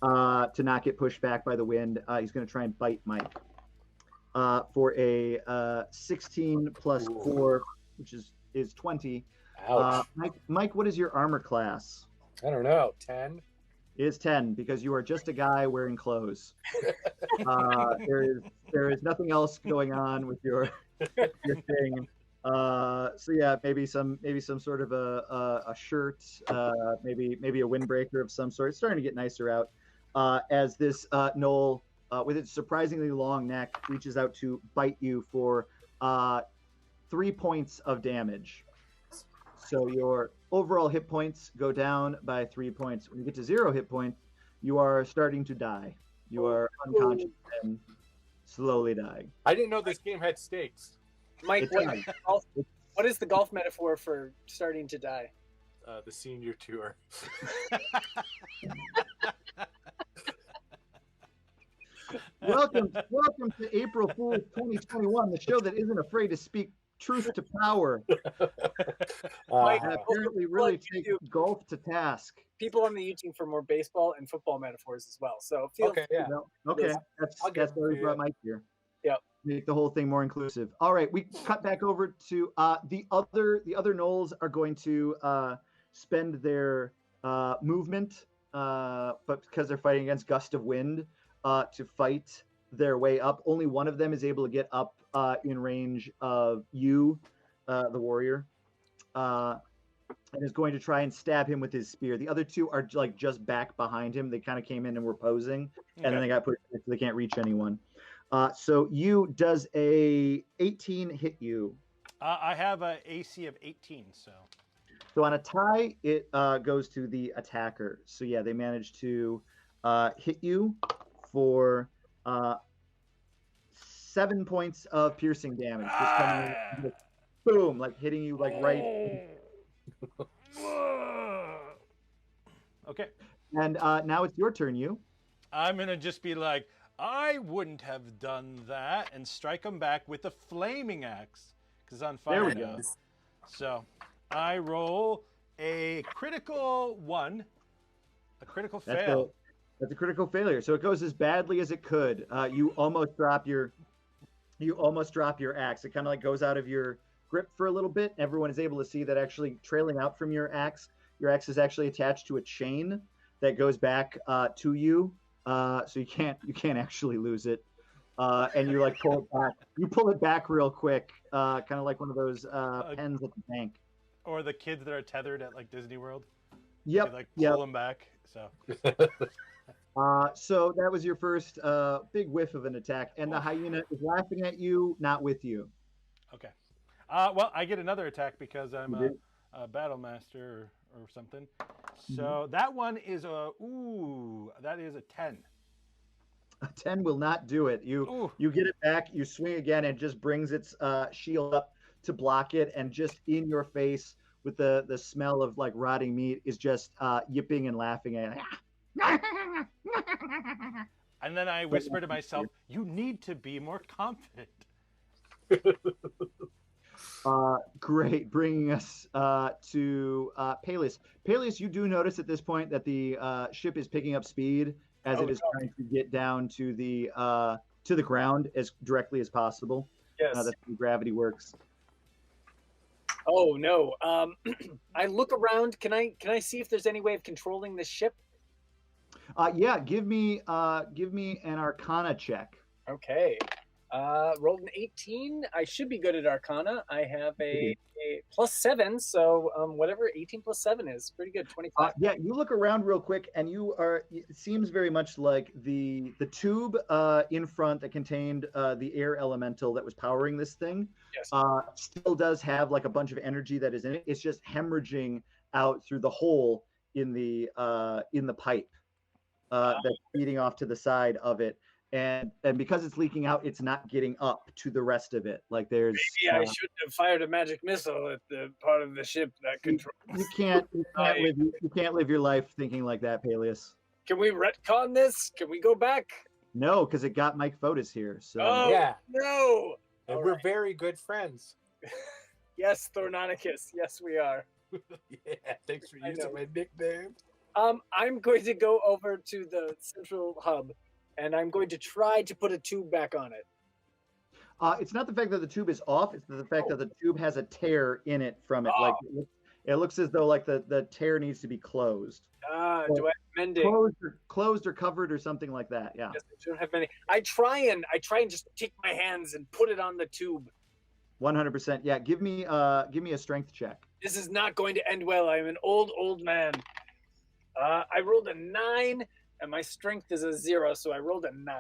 to not get pushed back by the wind. He's going to try and bite Mike for a 16 plus 4 which is 20. Ouch. Mike, what is your armor class? I don't know. 10? It is 10 because you are just a guy wearing clothes. There is nothing else going on with your thing. So yeah, maybe some sort of a shirt, maybe a windbreaker of some sort. It's starting to get nicer out. As this gnoll, with its surprisingly long neck, reaches out to bite you for 3 points of damage. So your overall hit points go down by 3 points. When you get to 0 hit points, you are starting to die. You are unconscious and slowly dying. I didn't know this game had stakes. Mike, what is the golf metaphor for starting to die? The senior tour. Welcome to April Fool's 2021, the show that isn't afraid to speak truth to power. And apparently really take golf to task. People on the YouTube for more baseball and football metaphors as well. So feel Okay, yeah. Okay, that's why we brought Mike here. Yep. Make the whole thing more inclusive. All right, we cut back over to the other gnolls are going to spend their movement, but because they're fighting against gust of wind, to fight their way up. Only one of them is able to get up in range of you, the warrior, and is going to try and stab him with his spear. The other two are like just back behind him. They kind of came in and were posing, and then they got pushed, so they can't reach anyone. So you, does a 18 hit you? I have a AC of 18, so. So on a tie, it goes to the attacker. So yeah, they managed to hit you for 7 points of piercing damage. Just coming in, boom, like hitting you like right. Okay. And now it's your turn, you. I'm gonna just be like, I wouldn't have done that, and strike him back with a flaming axe, because it's on fire. There we now. go. So I roll a critical 1, a critical fail. That's a critical failure. So it goes as badly as it could. You almost drop your axe. It kind of like goes out of your grip for a little bit. Everyone is able to see that actually trailing out from your axe is actually attached to a chain that goes back to you. So you can't actually lose it. And you like pull it back. You pull it back real quick, kind of like one of those pens at the bank. Or the kids that are tethered at like Disney World. Yep. You, like pull them back. So. So that was your first big whiff of an attack, and the hyena is laughing at you, not with you. Okay. Well, I get another attack because I'm a battle master or something. So that one is that is a 10. A 10 will not do it. You get it back, you swing again, and it just brings its shield up to block it, and just in your face with the smell of like rotting meat is just yipping and laughing at it. And then I whisper to myself, you need to be more confident. Great. Bringing us to Peleus. Peleus, you do notice at this point that the ship is picking up speed as it is trying to get down to the ground as directly as possible. Yes. That's how gravity works. Oh no. I look around. Can I see if there's any way of controlling this ship? Yeah, give me an Arcana check. Okay. Rolled an 18. I should be good at Arcana. I have a +7, so whatever 18 + 7 is, pretty good. 25. Yeah, you look around real quick, and it seems very much like the tube in front that contained the air elemental that was powering this thing. Yes. Still does have like a bunch of energy that is in it. It's just hemorrhaging out through the hole in the pipe that's feeding off to the side of it. And because it's leaking out, it's not getting up to the rest of it. Like there's maybe I shouldn't have fired a magic missile at the part of the ship that controls. You can't live your life thinking like that, Peleus. Can we retcon this? Can we go back? No, because it got Mike Fotis here. So Yeah. No. And we're very good friends. Yes, Thornonicus. Yes, we are. Yeah, thanks for using my nickname. I'm going to go over to the central hub, and I'm going to try to put a tube back on it. It's not the fact that the tube is off; it's the fact that the tube has a tear in it from it. Like it looks as though like the tear needs to be closed. Do I have mending? Closed or covered or something like that. Yeah. Yes, I don't have many. I try and just take my hands and put it on the tube. 100%. Yeah. Give me a strength check. This is not going to end well. I'm an old man. I rolled a 9. And my strength is a 0, so I rolled a 9.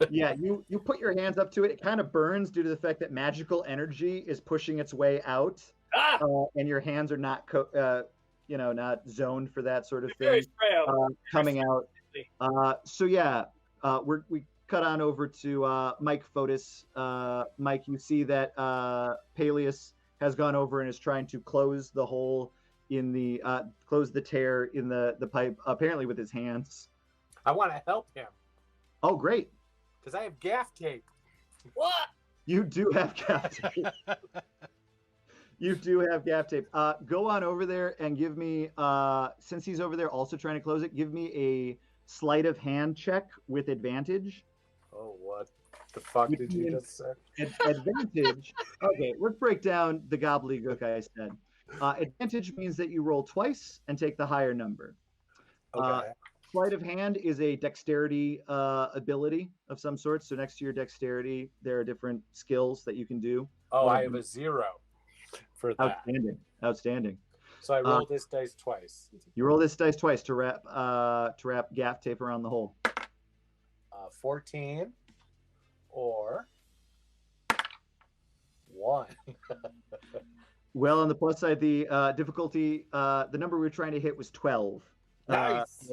Yeah, you put your hands up to it. It kind of burns due to the fact that magical energy is pushing its way out, and your hands are not, not zoned for that sort of thing coming out. So yeah, we cut on over to Mike Fotis. Mike, you see that Peleus has gone over and is trying to close the hole in the close the tear in the pipe, apparently with his hands. I want to help him. Oh, great. Because I have gaff tape. What? You do have gaff tape. You do have gaff tape. Go on over there and give me, since he's over there also trying to close it, give me a sleight of hand check with advantage. Oh, what the fuck did you just say? Advantage. Okay, let's break down the gobbledygook I said. Advantage means that you roll twice and take the higher number. Okay. Sleight of hand is a dexterity ability of some sort. So next to your dexterity, there are different skills that you can do. Oh, I have a 0 for that. Outstanding. So I roll this dice twice. You roll this dice twice to wrap gaff tape around the hole. 14 or 1. Well, on the plus side, the difficulty, the number we were trying to hit was 12. Nice.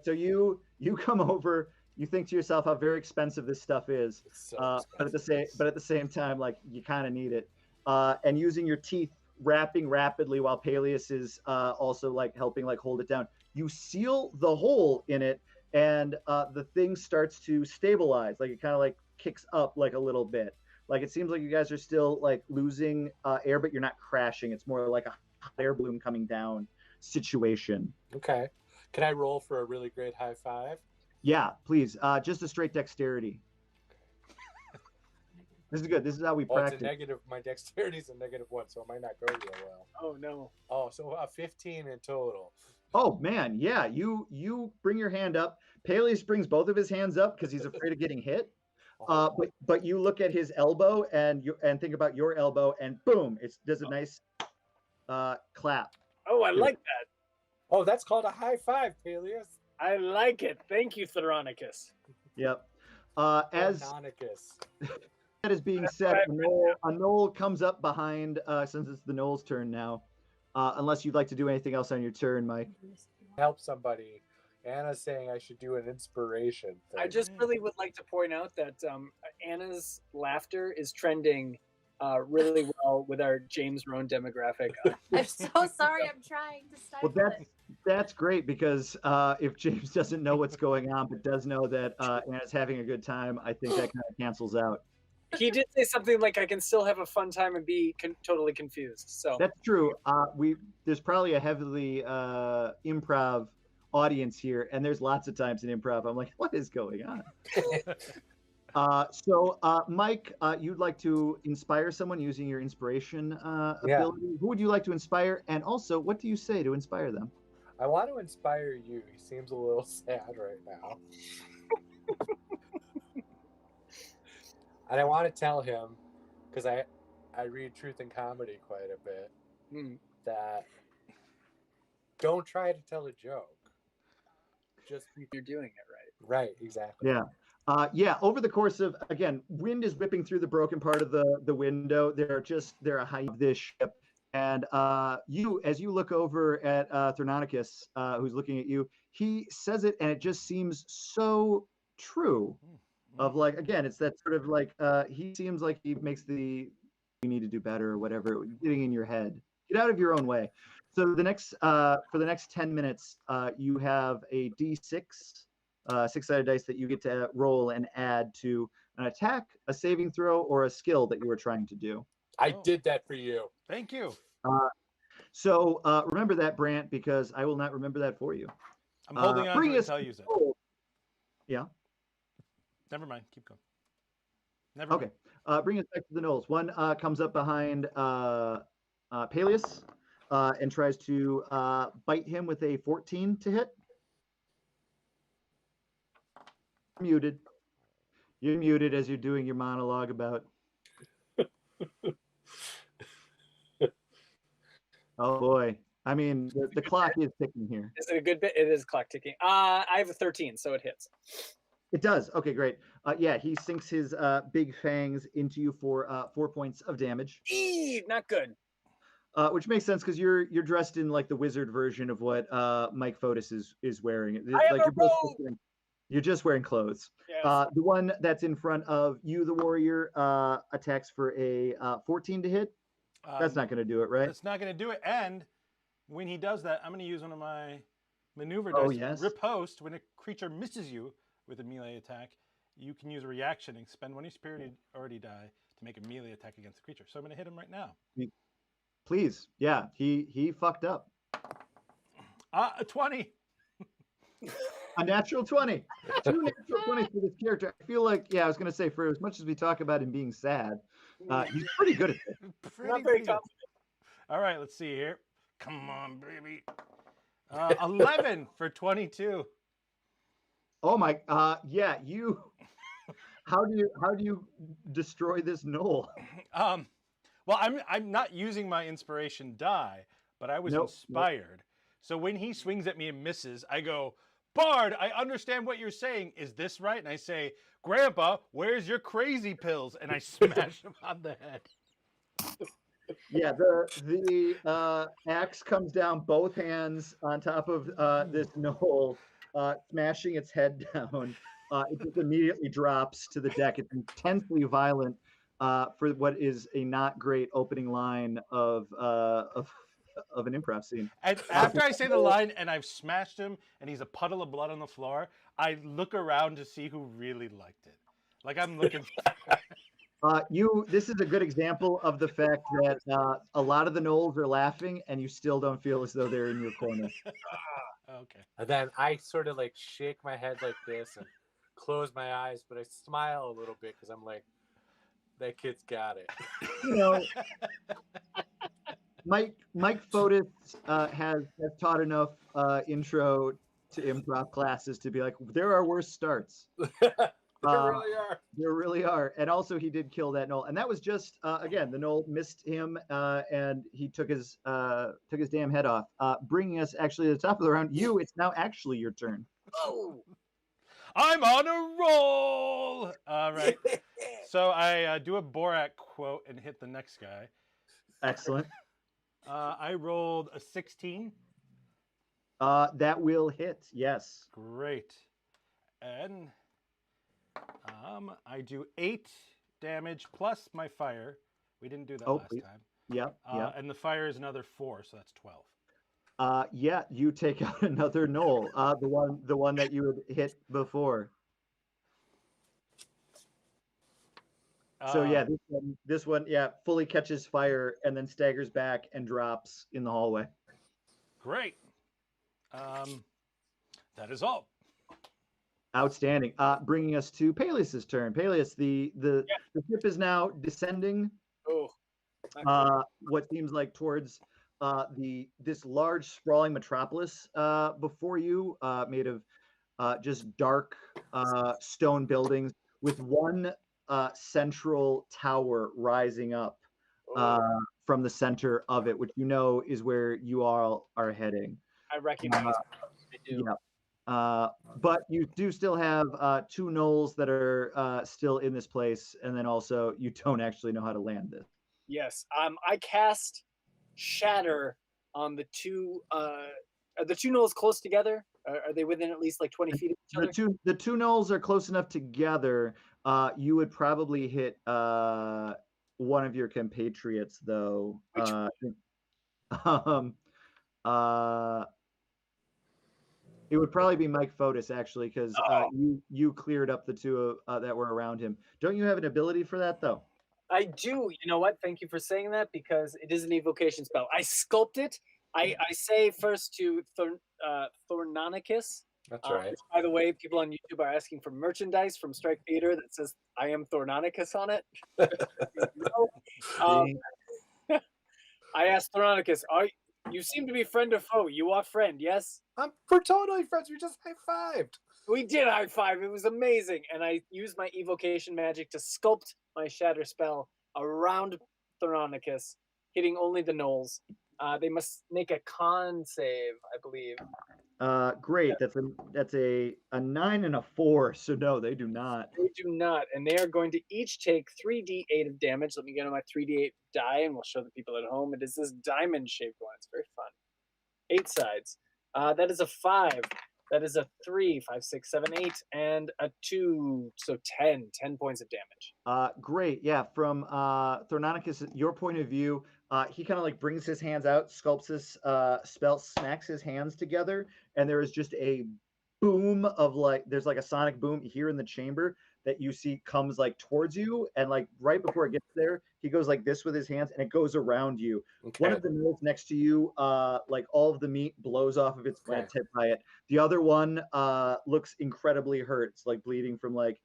So you come over, you think to yourself how very expensive this stuff is, but at the same time, like you kind of need it, and using your teeth, wrapping rapidly while Peleus is also like helping like hold it down. You seal the hole in it, and the thing starts to stabilize. Like it kind of like kicks up like a little bit. Like it seems like you guys are still like losing air, but you're not crashing. It's more like a hot air balloon coming down situation. Okay. Can I roll for a really great high five? Yeah, please. Just a straight dexterity. This is good. This is how we practice. It's a negative. My dexterity is a -1, so it might not go real well. Oh no. Oh, so 15 in total. Oh man, yeah. You bring your hand up. Peleus brings both of his hands up because he's afraid of getting hit. But you look at his elbow and think about your elbow, and boom, it does a nice clap. Oh, I like that. Oh, that's called a high five, Peleus. I like it. Thank you, Theronicus. Yep. As that is being said, a knoll comes up behind, since it's the knoll's turn now. Unless you'd like to do anything else on your turn, Mike. Help somebody. Anna's saying I should do an inspiration thing. I just really would like to point out that Anna's laughter is trending really well with our James Roan demographic. I'm so sorry. I'm trying to stifle it. That's great because if James doesn't know what's going on but does know that Anna's having a good time, I think that kind of cancels out. He did say something like, "I can still have a fun time and be totally confused." So that's true. There's probably a heavily improv audience here, and there's lots of times in improv I'm like, what is going on? So Mike, you'd like to inspire someone using your inspiration ability. Who would you like to inspire, and also what do you say to inspire them? I want to inspire you. He seems a little sad right now. And I want to tell him, because I read Truth and Comedy quite a bit, that don't try to tell a joke. Just you're doing it right. Right, exactly. Yeah. Over the course of, again, wind is whipping through the broken part of the window. They're a height of this ship. And as you look over at Thrononicus, who's looking at you, he says it, and it just seems so true. Of like, again, it's that sort of like, he seems like he makes you need to do better or whatever, getting in your head. Get out of your own way. So for the next 10 minutes, you have a D6, 6-sided dice that you get to roll and add to an attack, a saving throw, or a skill that you were trying to do. I did that for you. Thank you. So remember that, Brant, because I will not remember that for you. I'm holding on to it until I use it. Yeah. Never mind. Keep going. Never Okay. Bring us back to the Knolls. One comes up behind Peleus and tries to bite him with a 14 to hit. Muted. You're muted as you're doing your monologue about. Oh boy. I mean, the clock is ticking here. Is it a good bit? It is clock ticking. I have a 13, so it hits. It does. Okay, great. Yeah, he sinks his big fangs into you for 4 points of damage. Not good. Which makes sense because you're dressed in like the wizard version of what Mike Fotis is wearing. Like you're just wearing clothes. Yes. The one that's in front of you, the warrior, attacks for a 14 to hit. That's not going to do it, right? That's not going to do it. And when he does that, I'm going to use one of my maneuver Oh, dice. yes. Riposte. When a creature misses you with a melee attack, you can use a reaction and spend one of your spirit already die to make a melee attack against the creature. So I'm going to hit him right now. Please. Yeah, he fucked up. A 20. A natural 20. 2 natural 20s for this character. I feel like, I was going to say, for as much as we talk about him being sad, he's pretty good at it. Not very confident. All right, let's see here. Come on, baby. 11 for 22. Oh my, yeah, you. How do you destroy this knoll? Well, I'm not using my inspiration die, but I was inspired. So when he swings at me and misses, I go, Bard, I understand what you're saying. Is this right? And I say, Grandpa, where's your crazy pills? And I smash him on the head. Yeah, the axe comes down both hands on top of this knoll, smashing its head down. It just immediately drops to the deck. It's intensely violent for what is a not great opening line of an improv scene. And after I say the line and I've smashed him and he's a puddle of blood on the floor, I look around to see who really liked it. Like I'm looking. This is a good example of the fact that a lot of the Knolls are laughing and you still don't feel as though they're in your corner. Okay. And then I sort of like shake my head like this and close my eyes, but I smile a little bit because I'm like, that kid's got it. You know, Mike Fotis has taught enough intro to improv classes to be like, there are worse starts. There really are. And also he did kill that Knoll. And that was just, again, the Knoll missed him and he took his damn head off, bringing us actually to the top of the round. It's now actually your turn. Oh, I'm on a roll. All right. So I do a Borat quote and hit the next guy. Excellent. I rolled a 16. That will hit. Yes. Great. And I do 8 damage plus my fire. We didn't do that last time. Yep. And the fire is another 4, so that's 12. Yeah, you take out another Knoll. The one that you had hit before. So yeah, this one, fully catches fire and then staggers back and drops in the hallway. Great. That is all. Outstanding. Bringing us to Peleus's turn. Peleus, the ship is now descending. What seems like towards this large sprawling metropolis before you, made of just dark stone buildings with one central tower rising up from the center of it, which is where you all are heading. I recognize. I do. Yeah. But you do still have 2 Knolls that are still in this place, and then also you don't actually know how to land this. Yes. I cast Shatter on the two. Are the 2 Knolls close together? Are they within at least like 20 feet of each other? The two Knolls are close enough together. You would probably hit one of your compatriots, though. It would probably be Mike Fotis, actually, because you cleared up the 2 that were around him. Don't you have an ability for that, though? I do. You know what? Thank you for saying that, because it is an evocation spell. I sculpt it. I say first to Thornonicus, That's right. By the way, people on YouTube are asking for merchandise from Strike Theater that says "I am Thornonicus" on it. um, I asked Thornonicus, you seem to be friend or foe? You are friend, yes? We're totally friends. We just high-fived. We did high five. It was amazing. And I used my evocation magic to sculpt my shatter spell around Thornonicus, hitting only the gnolls. They must make a con save, I believe. Great. That's a 9 and a 4. So no, they do not. They do not, and they are going to each take 3d8 of damage. Let me get on my 3d8 die, and we'll show the people at home. It is this diamond-shaped one. It's very fun. 8 sides. That is a 5. That is a 3, 5, 6, 7, 8, and a 2. So 10 points of damage. Great. Yeah. From Thornonicus, your point of view, he kind of like brings his hands out, sculpts his spell, smacks his hands together, and there is just a boom of like, there's like a sonic boom here in the chamber that you see comes like towards you, and like right before it gets there, he goes like this with his hands, and it goes around you. Okay. One of the gnolls next to you, like all of the meat blows off of its plant hit by it. The other one looks incredibly hurt. It's like bleeding from like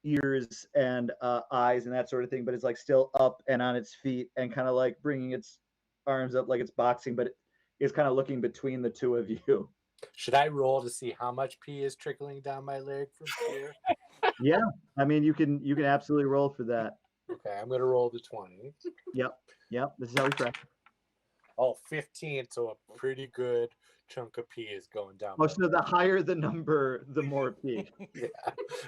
ears and eyes and that sort of thing, but it's like still up and on its feet and kind of like bringing its arms up like it's boxing, but it's kind of looking between the two of you. Should I roll to see how much pee is trickling down my leg from here? Yeah, I mean you can absolutely roll for that. Okay, I'm gonna roll the 20. Yep. This is how we track. Oh, 15, so a pretty good chunk of pee is going down. Oh, so the higher the number, the more pee. Yeah.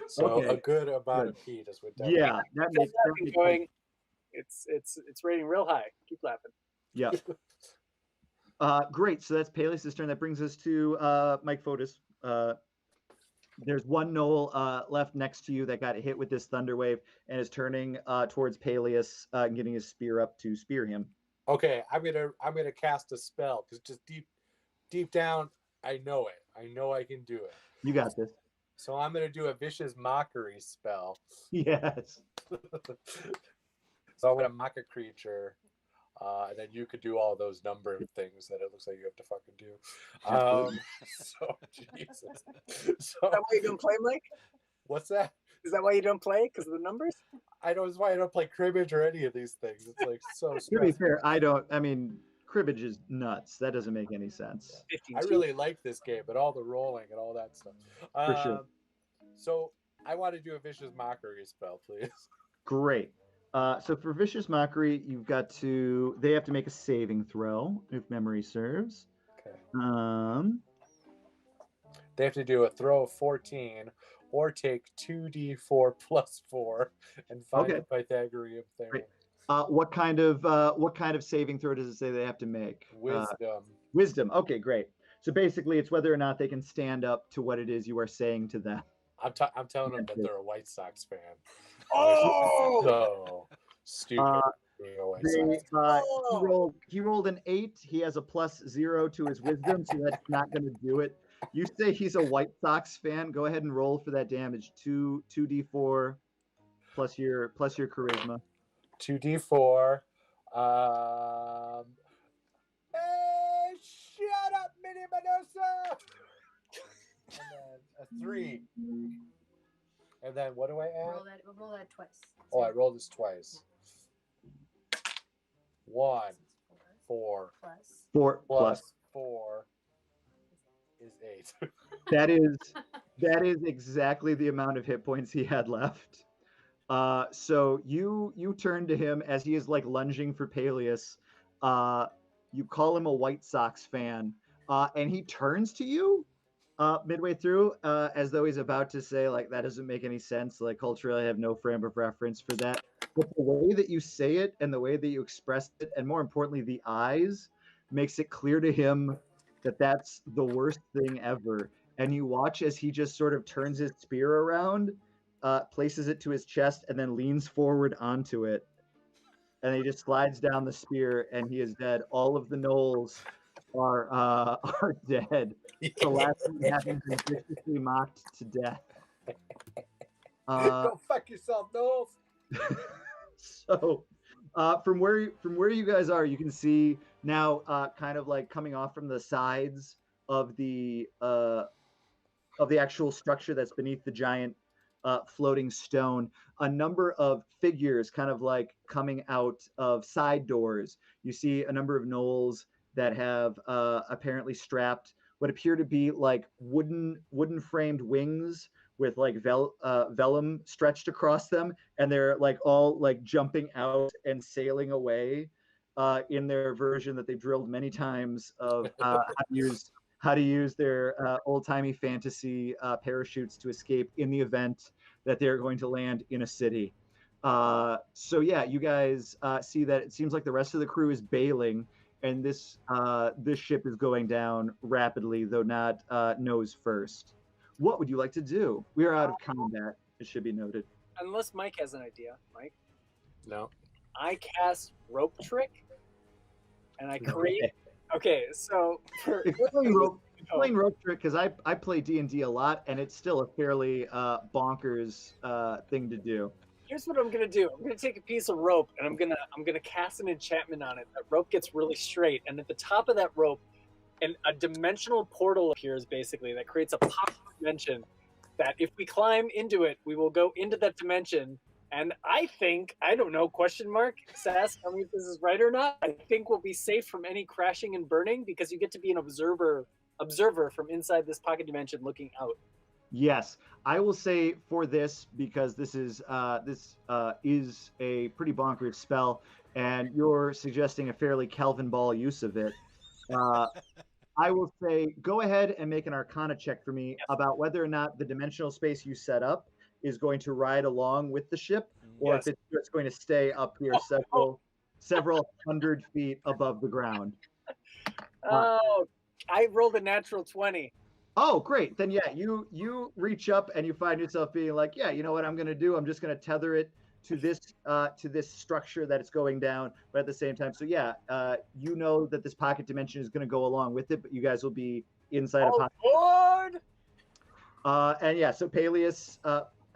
So Okay. a good amount of pee just went down. Yeah, that makes going. It's rating real high. Keep laughing. Yeah. Great. So that's Peleus' turn. That brings us to Mike Fotis. There's one gnoll left next to you that got hit with this thunder wave and is turning towards Peleus and getting his spear up to spear him. Okay, I'm gonna cast a spell because just deep down, I know it. I know I can do it. You got this. So I'm gonna do a vicious mockery spell. Yes. So I'm gonna mock a creature, and then you could do all those number of things that it looks like you have to fucking do. So Jesus. Is that why you don't play, Mike? What's that? Is that why you don't play? Because of the numbers? That's why I don't play cribbage or any of these things. It's like so To be stressful. fair, I mean, cribbage is nuts. That doesn't make any sense. I really like this game, but all the rolling and all that stuff. For sure. So I want to do a vicious mockery spell, please. Great. So for vicious mockery, they have to make a saving throw, if memory serves. Okay. They have to do a throw of 14 or take 2d4 plus 4 and find the Pythagorean theorem. What kind of saving throw does it say they have to make? Wisdom. Wisdom. Okay, great. So basically, it's whether or not they can stand up to what it is you are saying to them. I'm telling them that they're a White Sox fan. Oh! So stupid. Being a White Sox. He rolled an 8. He has a +0 to his wisdom, so that's not going to do it. You say he's a White Sox fan. Go ahead and roll for that damage. 2d4 plus your charisma. 2d4. Hey, shut up, Mini Medusa! And then a 3. And then what do I add? Roll that twice. Oh, I rolled this twice. 1, 4. Plus. 4 plus 4 is 8. That is exactly the amount of hit points he had left. So you turn to him as he is like lunging for Peleus. You call him a White Sox fan, and he turns to you midway through, as though he's about to say like that doesn't make any sense. Like culturally, I have no frame of reference for that. But the way that you say it and the way that you express it, and more importantly, the eyes, makes it clear to him that that's the worst thing ever. And you watch as he just sort of turns his spear around, places it to his chest, and then leans forward onto it. And he just slides down the spear, and he is dead. All of the gnolls are dead. The last one having been viciously mocked to death. Go fuck yourself, Knowles. So, from where you guys are, you can see now, kind of like coming off from the sides of the the actual structure that's beneath the giant floating stone, a number of figures kind of like coming out of side doors. You see a number of gnolls that have apparently strapped what appear to be like wooden framed wings with like vellum stretched across them, and they're like all like jumping out and sailing away in their version that they've drilled many times of how to use their old-timey fantasy parachutes to escape in the event that they're going to land in a city. So yeah, you guys see that it seems like the rest of the crew is bailing, and this ship is going down rapidly, though not nose first. What would you like to do? We are out of combat, it should be noted. Unless Mike has an idea. Mike? No. I cast rope trick, and I create. Okay, so for Explain rope trick, because I play D&D a lot, and it's still a fairly bonkers thing to do. Here's what I'm gonna do. I'm gonna take a piece of rope, and I'm gonna cast an enchantment on it. That rope gets really straight, and at the top of that rope, a dimensional portal appears, basically, that creates a pocket dimension. That if we climb into it, we will go into that dimension. And I think, I don't know, question mark, Sass, tell me if this is right or not. I think we'll be safe from any crashing and burning because you get to be an observer from inside this pocket dimension looking out. Yes, I will say for this, because this is a pretty bonkers spell, and you're suggesting a fairly Calvin Ball use of it. I will say go ahead and make an Arcana check for me about whether or not the dimensional space you set up is going to ride along with the ship, or if it's just going to stay up here several hundred feet above the ground. Oh, I rolled a natural 20. Oh, great. Then yeah, you reach up and you find yourself being like, yeah, you know what I'm going to do? I'm just going to tether it to this structure that it's going down, but at the same time, so yeah, you know that this pocket dimension is going to go along with it, but you guys will be inside a pocket. Lord! And yeah, so Peleus,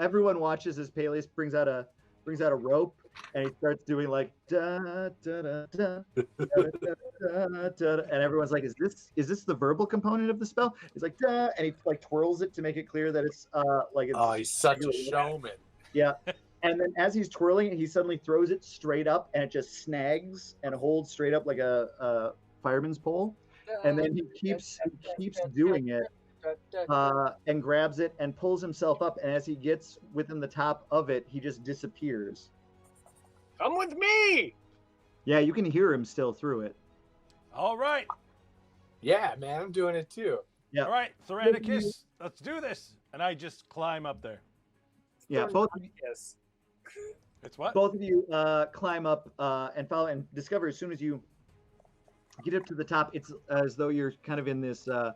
everyone watches as Peleus brings out a rope, and he starts doing like da da da da da da da, and everyone's like, is this the verbal component of the spell? He's like da, and he like twirls it to make it clear that it's like it's. Oh, he's such a showman. Yeah. And then as he's twirling it, he suddenly throws it straight up, and it just snags and holds straight up like a fireman's pole. And then he keeps doing it, and grabs it and pulls himself up. And as he gets within the top of it, he just disappears. Come with me! Yeah, you can hear him still through it. All right. Yeah, man, I'm doing it too. Yeah. All right, Theranicus, let's do this. And I just climb up there. Yeah, both of you. Yes. It's what? Both of you climb up and follow and discover as soon as you get up to the top, it's as though you're kind of in this, Willy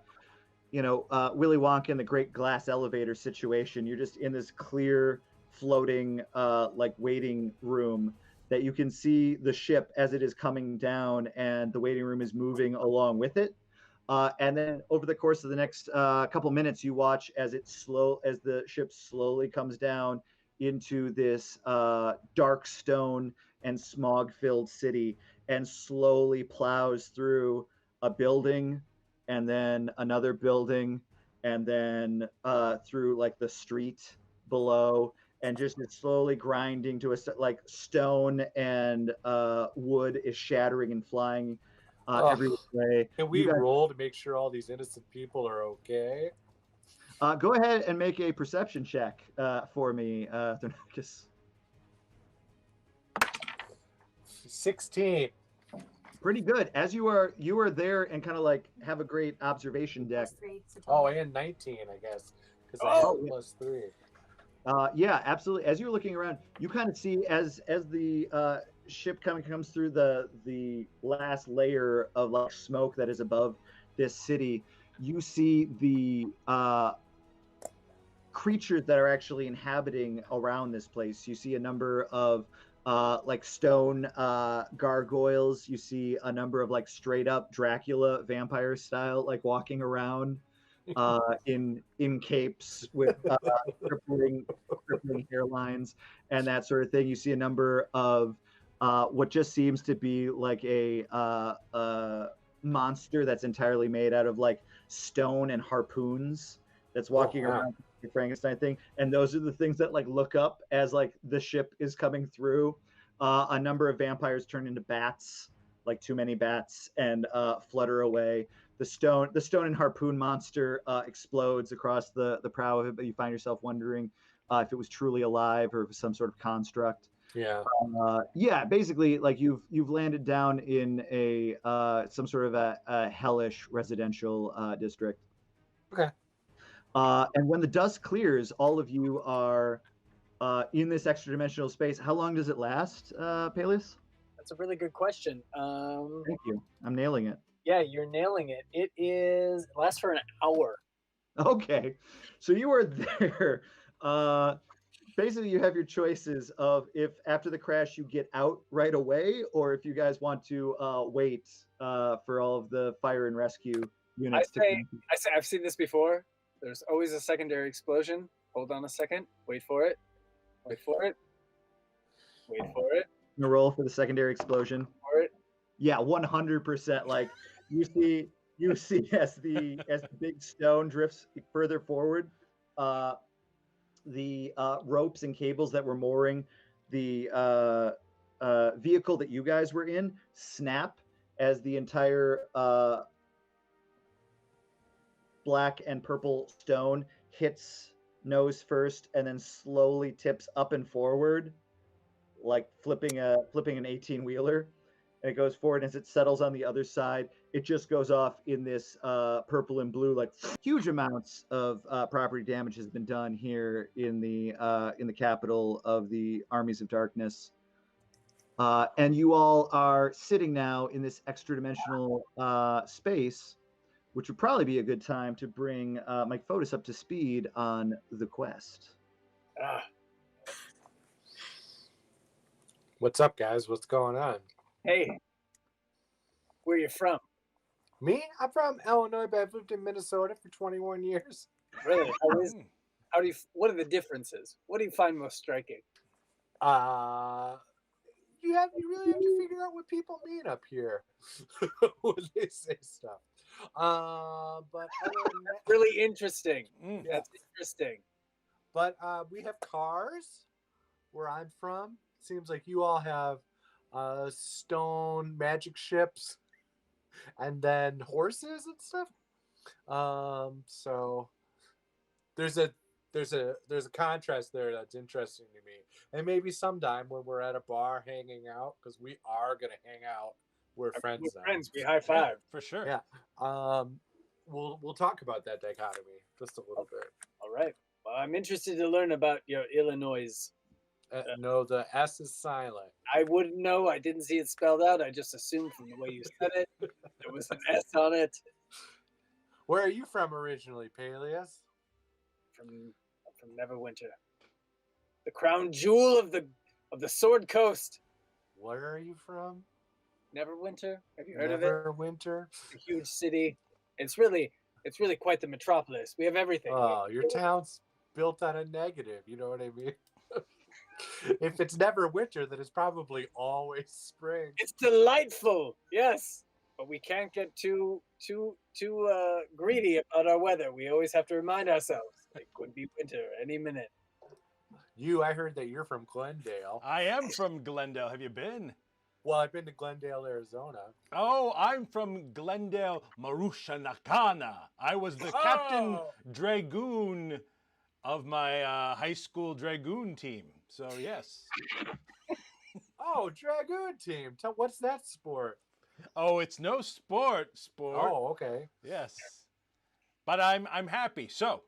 Wonka and the Great Glass Elevator situation. You're just in this clear, floating, like waiting room that you can see the ship as it is coming down, and the waiting room is moving along with it. And then over the course of the next couple minutes, you watch as the ship slowly comes down into this dark stone and smog-filled city, and slowly plows through a building, and then another building, and then through like the street below, and just it's slowly grinding to like stone and wood is shattering and flying every way. Can we roll to make sure all these innocent people are okay? Go ahead and make a perception check for me, Thornakis. 16. Pretty good. As you are there and kind of like have a great observation deck. Oh, and 19, I guess, because I have plus 3. Yeah, absolutely. As you're looking around, you kind of see as the ship comes through the last layer of like smoke that is above this city, you see the creatures that are actually inhabiting around this place. You see a number of like stone gargoyles. You see a number of like straight up Dracula vampire style, like walking around in capes with crippling hairlines and that sort of thing. You see a number of what just seems to be like a monster that's entirely made out of like stone and harpoons that's walking wow. around the Frankenstein thing, and those are the things that like look up as like the ship is coming through. A number of vampires turn into bats, like too many bats, and flutter away. The stone and harpoon monster explodes across the prow of it, but you find yourself wondering if it was truly alive or if it was some sort of construct. Yeah. Yeah, basically, like you've landed down in a some sort of a hellish residential district. Okay. And when the dust clears, all of you are in this extra dimensional space. How long does it last, Peleus? That's a really good question. Thank you. I'm nailing it. Yeah, you're nailing it. It lasts for an hour. Okay, so you are there. Basically, you have your choices of if after the crash you get out right away, or if you guys want to wait for all of the fire and rescue units to come. I say I've seen this before. There's always a secondary explosion. Hold on a second. Wait for it. Wait for it. Wait for it. The roll for the secondary explosion. For it. Yeah, 100%. Like you see as the big stone drifts further forward, the ropes and cables that were mooring the vehicle that you guys were in snap as the entire black and purple stone hits nose first and then slowly tips up and forward, like flipping an 18-wheeler. And it goes forward. As it settles on the other side, it just goes off in this purple and blue. Like huge amounts of property damage has been done here in the capital of the Armies of Darkness. And you all are sitting now in this extra dimensional space, which would probably be a good time to bring Mike Fotis up to speed on the quest. What's up, guys? What's going on? Hey, where you from? Me? I'm from Illinois, but I've lived in Minnesota for 21 years. Really? What are the differences? What do you find most striking? You really have to figure out what people mean up here when they say stuff. But other than that, Really interesting. Yeah. That's interesting. But we have cars where I'm from. Seems like you all have stone magic ships and then horses and stuff. So there's a contrast there that's interesting to me. And maybe sometime when we're at a bar hanging out, because we are gonna hang out. We're friends now. Friends, we high five. For sure. Yeah. We'll talk about that dichotomy just a little bit. All right. Well, I'm interested to learn about your Illinois. No, the S is silent. I wouldn't know. I didn't see it spelled out. I just assumed from the way you said it, there was an S on it. Where are you from originally, Peleus? From Neverwinter, the crown jewel of the Sword Coast. Where are you from? Neverwinter. Have you heard of it? Neverwinter. A huge city. It's really quite the metropolis. We have everything. Oh, your town's built on a negative. You know what I mean? If it's never winter, then it's probably always spring. It's delightful, yes, but we can't get too greedy about our weather. We always have to remind ourselves it could be winter any minute. I heard that you're from Glendale. I am from Glendale. Have you been? Well, I've been to Glendale, Arizona. Oh, I'm from Glendale, Marusha Nakana. I was the captain dragoon of my high school dragoon team. So, yes. Oh, dragoon team. What's that sport? Oh, it's no sport. Oh, okay. Yes. But I'm happy. So,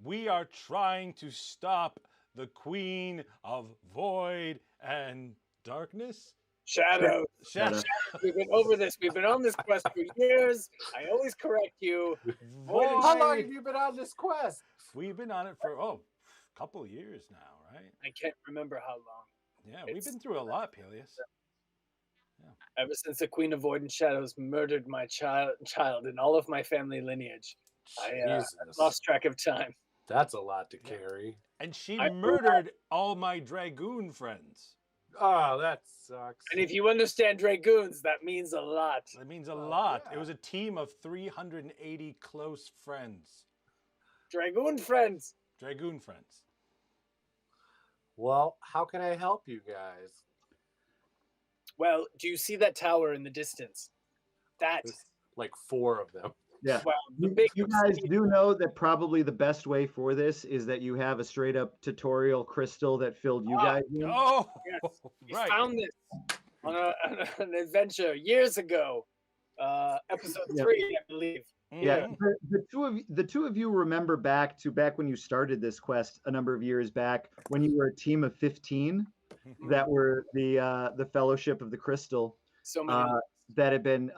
we are trying to stop the Queen of Void and Darkness. Shadow. We've been over this. We've been on this quest for years. I always correct you. Void. How long have you been on this quest? We've been on it for a couple of years now, right? I can't remember how long. Yeah, we've been through a lot, Peleus. Yeah. Ever since the Queen of Void and Shadows murdered my child and all of my family lineage, I lost track of time. That's a lot to carry. And she murdered all my dragoon friends. Oh, that sucks. And if you understand dragoons, that means a lot. That means a lot. Yeah. It was a team of 380 close friends. Dragoon friends. Dragoon friends. Well, how can I help you guys? Well, do you see that tower in the distance? That, There's like 4 of them. Yeah. well, the big You guys do know that probably the best way for this is that you have a straight up tutorial crystal that filled you guys in. Oh, Yes. We right. found this on an adventure years ago. Episode 3, I believe. Yeah, Mhm. the two of you remember back when you started this quest a number of years back when you were a team of 15 that were the Fellowship of the Crystal So many. that had been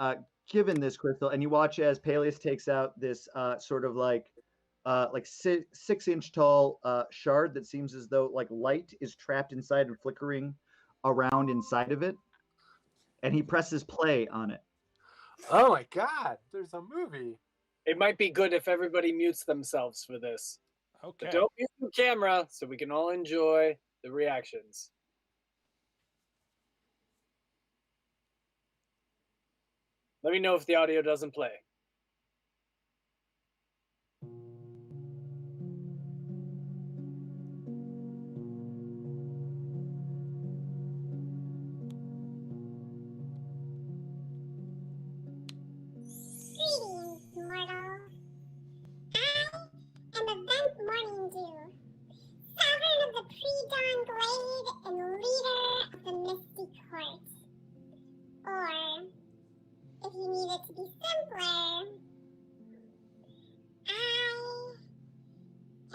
given this crystal, and you watch as Peleus takes out this sort of like 6-inch tall shard that seems as though like light is trapped inside and flickering around inside of it, and he presses play on it. Oh my god, there's a movie. It might be good if everybody mutes themselves for this. Okay. But don't mute the camera so we can all enjoy the reactions. Let me know if the audio doesn't play. Greetings, mortal. I am Event Morning Dew, sovereign of the pre-dawn glade and leader of the Misty Court. Or, if you need it to be simpler, I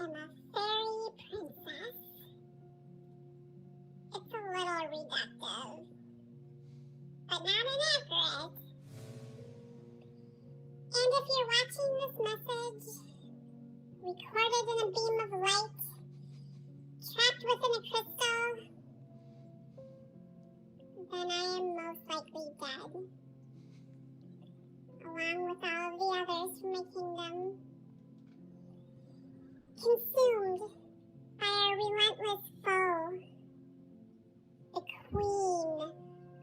am a fairy princess. It's a little reductive, but not inaccurate. And if you're watching this message, recorded in a beam of light, trapped within a crystal, then I am most likely dead. Along with all of the others from my kingdom. Consumed by a relentless foe. The queen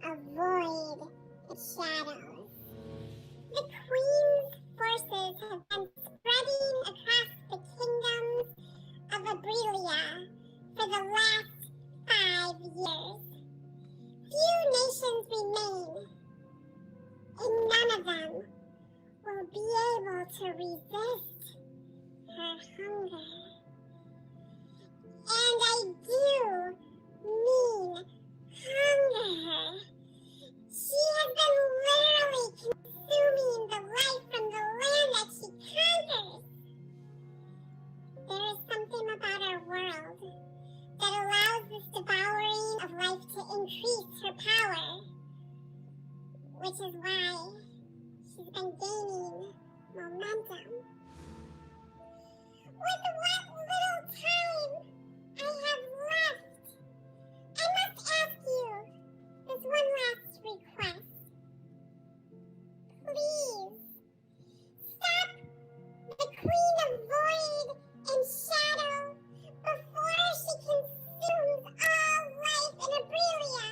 of void and shadows. The queen's forces have been spreading across the kingdoms of Abrilia for the last 5 years. Few nations remain, and none of them will be able to resist her hunger. And I do mean hunger. She has been literally consuming the life from the land that she conquers. There is something about our world that allows this devouring of life to increase her power, which is why she's been gaining momentum. With what little time I have left, I must ask you this one last request. Please, stop the Queen of Void and Shadow before she consumes all life in Abrilia.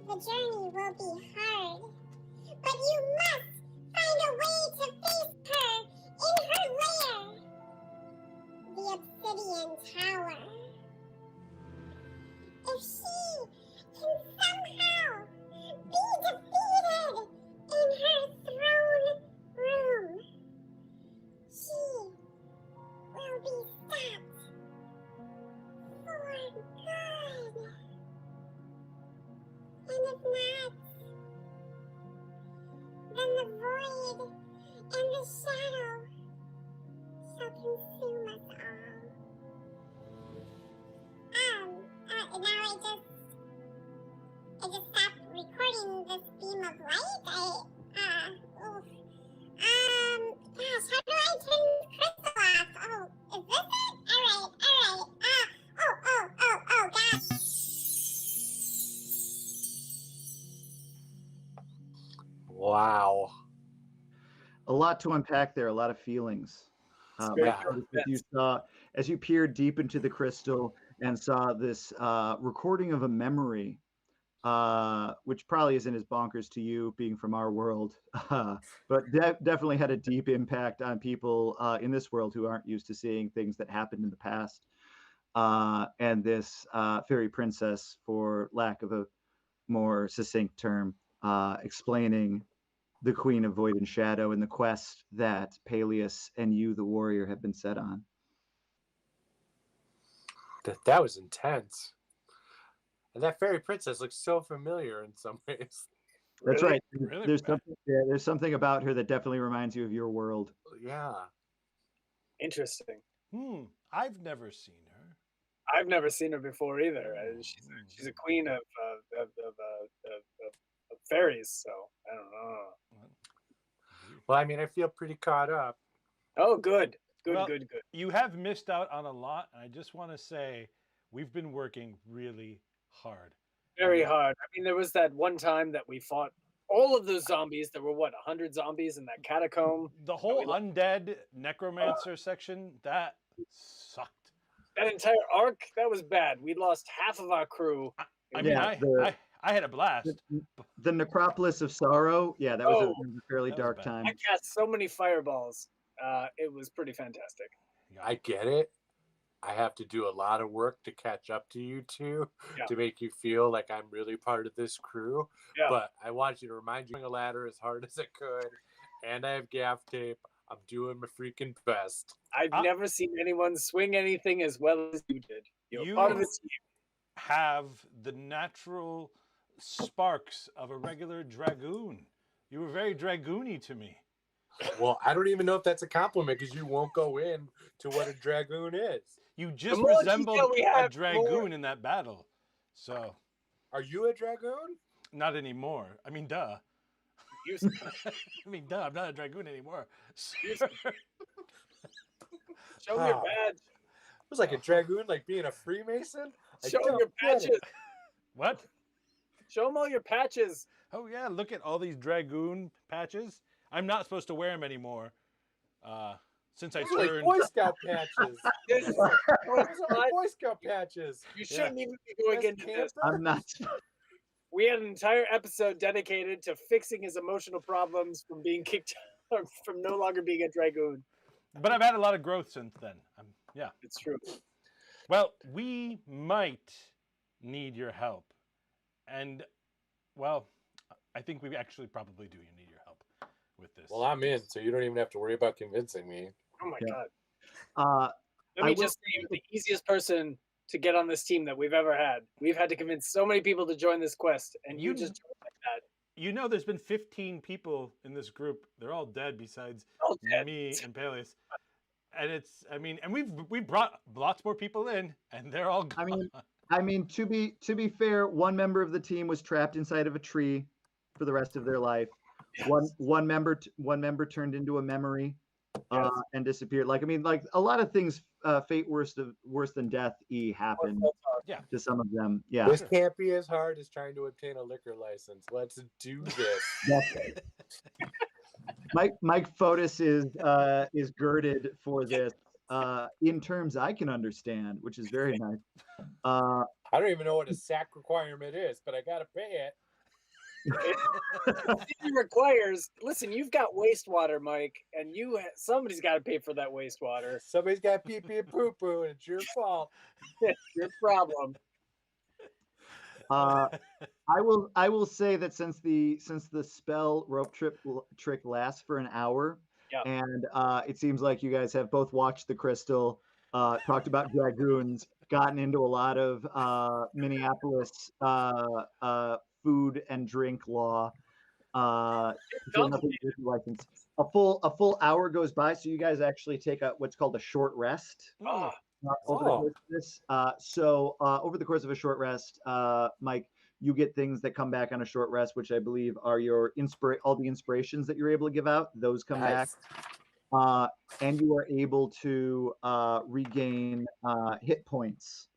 The journey will be hard, but you must find a way to face her in her lair, the Obsidian Tower. If she can somehow be defeated in her throne room, she will be stopped for good. And if not, then the void and the shadow shall consume us all. Now I just stopped recording this beam of light. Gosh, how do I turn the crystal off? Oh, is this it? Alright. Oh, gosh. Wow. A lot to unpack there, a lot of feelings. Yeah. You saw as you peered deep into the crystal and saw this recording of a memory which probably isn't as bonkers to you being from our world, but definitely had a deep impact on people in this world who aren't used to seeing things that happened in the past. And this fairy princess, for lack of a more succinct term, explaining the Queen of Void and Shadow and the quest that Peleus and you, the warrior, have been set on. That was intense. And that fairy princess looks so familiar in some ways. That's Really? right. Really? There's something about her that definitely reminds you of your world. Yeah. Interesting. I've never seen her. I've never seen her before either. She's a queen of fairies, so I don't know. Well, I mean, I feel pretty caught up. Oh, good. Well, Good. You have missed out on a lot, and I just want to say we've been working really hard. Very hard. I mean, there was that one time that we fought all of those zombies. There were, what, 100 zombies in that catacomb? The whole undead necromancer section, that sucked. That entire arc, that was bad. We lost half of our crew. I mean, I had a blast. The Necropolis of Sorrow. Yeah, that was a fairly that was dark bad. time. I cast so many fireballs. It was pretty fantastic. I get it. I have to do a lot of work to catch up to you two to make you feel like I'm really part of this crew. Yeah. But I want you to remind you, a ladder as hard as I could, and I have gaff tape. I'm doing my freaking best. I've never seen anyone swing anything as well as you did. You're part of the team. Have the natural sparks of a regular dragoon. You were very dragoony to me. Well, I don't even know if that's a compliment because you won't go in to what a dragoon is. You just more resembled detail we a have, dragoon in that battle. So, Are you a dragoon? not anymore. I mean, duh. Used to. I mean, duh. I'm not a dragoon anymore. Show me your badge. It was like a dragoon, like being a Freemason. Show them your patches. What? Show them all your patches. Oh yeah, look at all these dragoon patches. I'm not supposed to wear them anymore. Since I Those are like turned. Boy Scout patches. This is- Those are like Boy Scout patches. You shouldn't even be going As into this. I'm not. We had an entire episode dedicated to fixing his emotional problems from being kicked out, from no longer being a dragoon. But I've had a lot of growth since then. Yeah. It's true. Well, we might need your help. And, well, I think we actually probably do need your help with this. Well, I'm in, so you don't even have to worry about convincing me. Oh my Yeah. God. Let me I just say, you're the easiest person to get on this team that we've ever had. We've had to convince so many people to join this quest, and you just joined like that. You know, there's been 15 people in this group. They're all dead besides All dead. me and Peleus. And it's, I mean, and we've brought lots more people in, and they're all gone. I mean, to be fair, one member of the team was trapped inside of a tree for the rest of their life. Yes. One member turned into a memory Yes. and disappeared. Like, I mean, like a lot of things, fate worse than death happened to some of them. Yeah. This can't be as hard as trying to obtain a liquor license. Let's do this. Mike Fotis is girded for this in terms I can understand, which is very nice. I don't even know what a SAC requirement is, but I gotta pay it. It requires. Listen, you've got wastewater, Mike, and somebody's got to pay for that wastewater. Somebody's got pee pee and poo poo, and it's your fault. It's your problem. I will say that since the spell rope trick lasts for an hour, and it seems like you guys have both watched The Crystal, talked about dragoons, gotten into a lot of Minneapolis food and drink law. License. A full hour goes by, so you guys actually take what's called a short rest. Over the course of this. Over the course of a short rest, Mike, you get things that come back on a short rest, which I believe are your all the inspirations that you're able to give out. Those come back. And you are able to regain hit points,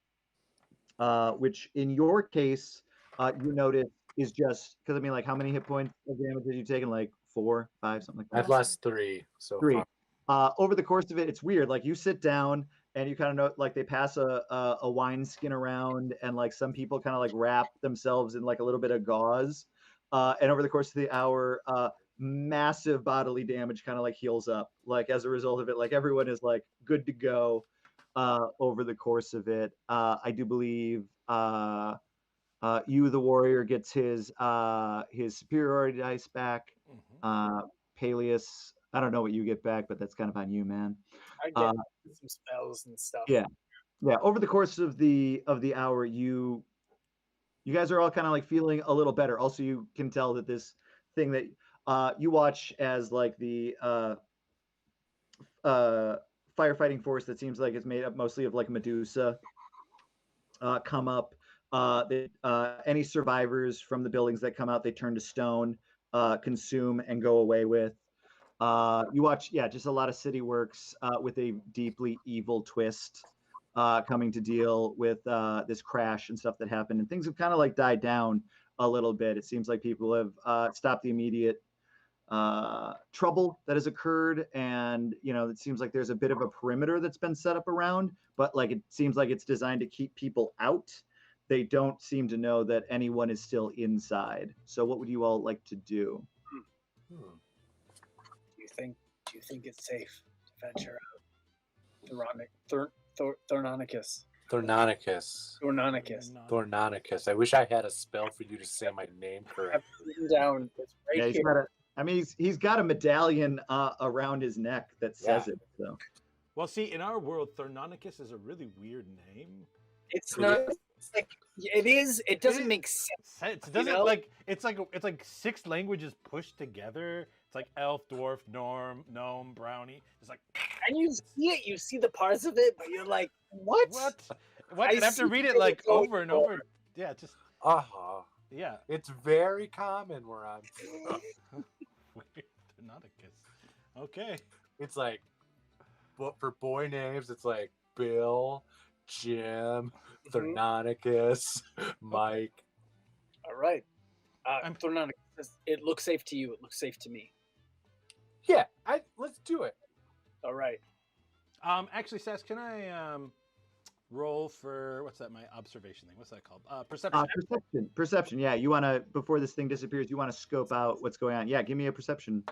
which in your case, you notice is just because I mean, like, how many hit points of damage have you taken? Like 4, 5, something like that. I've lost 3. So 3. over the course of it, it's weird. Like you sit down and you kind of know, like they pass a wine skin around, and like some people kind of like wrap themselves in like a little bit of gauze. And over the course of the hour, massive bodily damage kind of like heals up. Like as a result of it, like everyone is like good to go over the course of it. I do believe you, the warrior, gets his superiority dice back. Peleus, I don't know what you get back, but that's kind of on you, man. I get some spells and stuff. Yeah. Over the course of the hour, you guys are all kind of like feeling a little better. Also, you can tell that this thing that you watch as like the firefighting force that seems like it's made up mostly of like Medusa come up. Any survivors from the buildings that come out, they turn to stone, consume, and go away with. You watch, just a lot of city works with a deeply evil twist coming to deal with this crash and stuff that happened. And things have kind of like died down a little bit. It seems like people have stopped the immediate trouble that has occurred, and it seems like there's a bit of a perimeter that's been set up around, but like it seems like it's designed to keep people out. They don't seem to know that anyone is still inside. So what would you all like to do? Do you think it's safe to venture out? Thornonicus. I wish I had a spell for you to say my name correctly. I've written down. It's right here. He's got a medallion around his neck that says it. So, well, see, in our world, Thornonicus is a really weird name. It's not. It's like it is. It doesn't make sense. It doesn't like it's like 6 languages pushed together. It's like elf, dwarf, gnome, brownie. It's like, and you see it. You see the parts of it, but you're like, what? I have to read it like over and over. Yeah, just. Yeah. It's very common where I'm. Thornonicus. Okay. It's like, but for boy names, it's like Bill, Jim, Thornonicus, Mike. All right. Thornonicus. It looks safe to you. It looks safe to me. Yeah, let's do it. All right. Actually, Sass, can I roll for my observation thing? What's that called? Perception. Perception. Yeah, you want to, before this thing disappears, you want to scope out what's going on. Yeah, give me a perception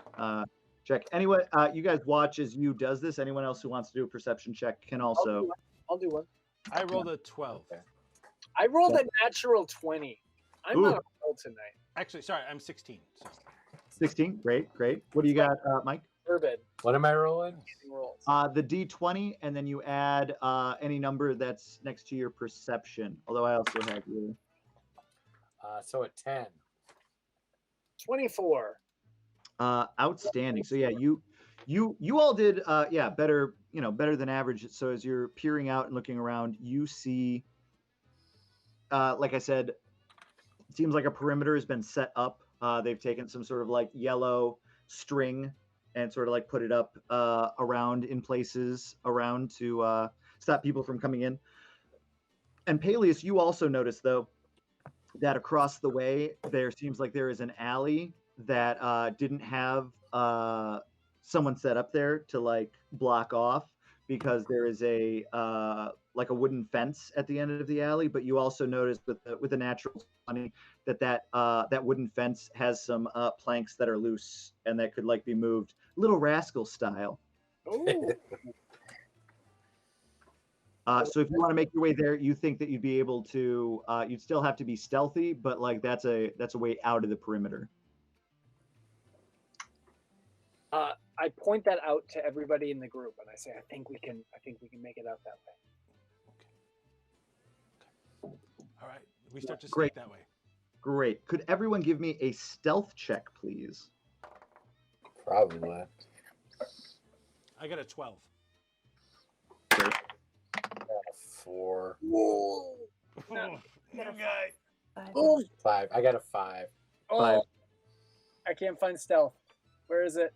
check. Anyway, you guys watch as you does this. Anyone else who wants to do a perception check can also. I'll do one. I rolled a 12. Okay. I rolled a natural 20. I'm not a roll tonight. Actually, sorry, I'm 16. 16. Great. What do you got, Mike? Urban. What am I rolling? The D20, and then you add any number that's next to your perception. Although I also have you. So a 10. 24. Outstanding. So yeah, you all did better, better than average. So as you're peering out and looking around, you see, like I said, it seems like a perimeter has been set up. They've taken some sort of like yellow string and sort of like put it up around in places around to stop people from coming in. And Peleus, you also notice though that across the way there seems like there is an alley that didn't have someone set up there to like block off, because there is a like a wooden fence at the end of the alley. But you also notice with the natural 20 that wooden fence has some planks that are loose and that could like be moved, Little Rascal style. So if you want to make your way there, you think that you'd be able to. You'd still have to be stealthy, but like that's a way out of the perimeter. I point that out to everybody in the group, and I say, I think we can make it out that way. Okay. All right, we start to sneak that way. Great. Could everyone give me a stealth check, please? Probably. I got a 12. I got a 4. Whoa! You guy. 5. I got a 5. Oh, 5. I can't find stealth. Where is it?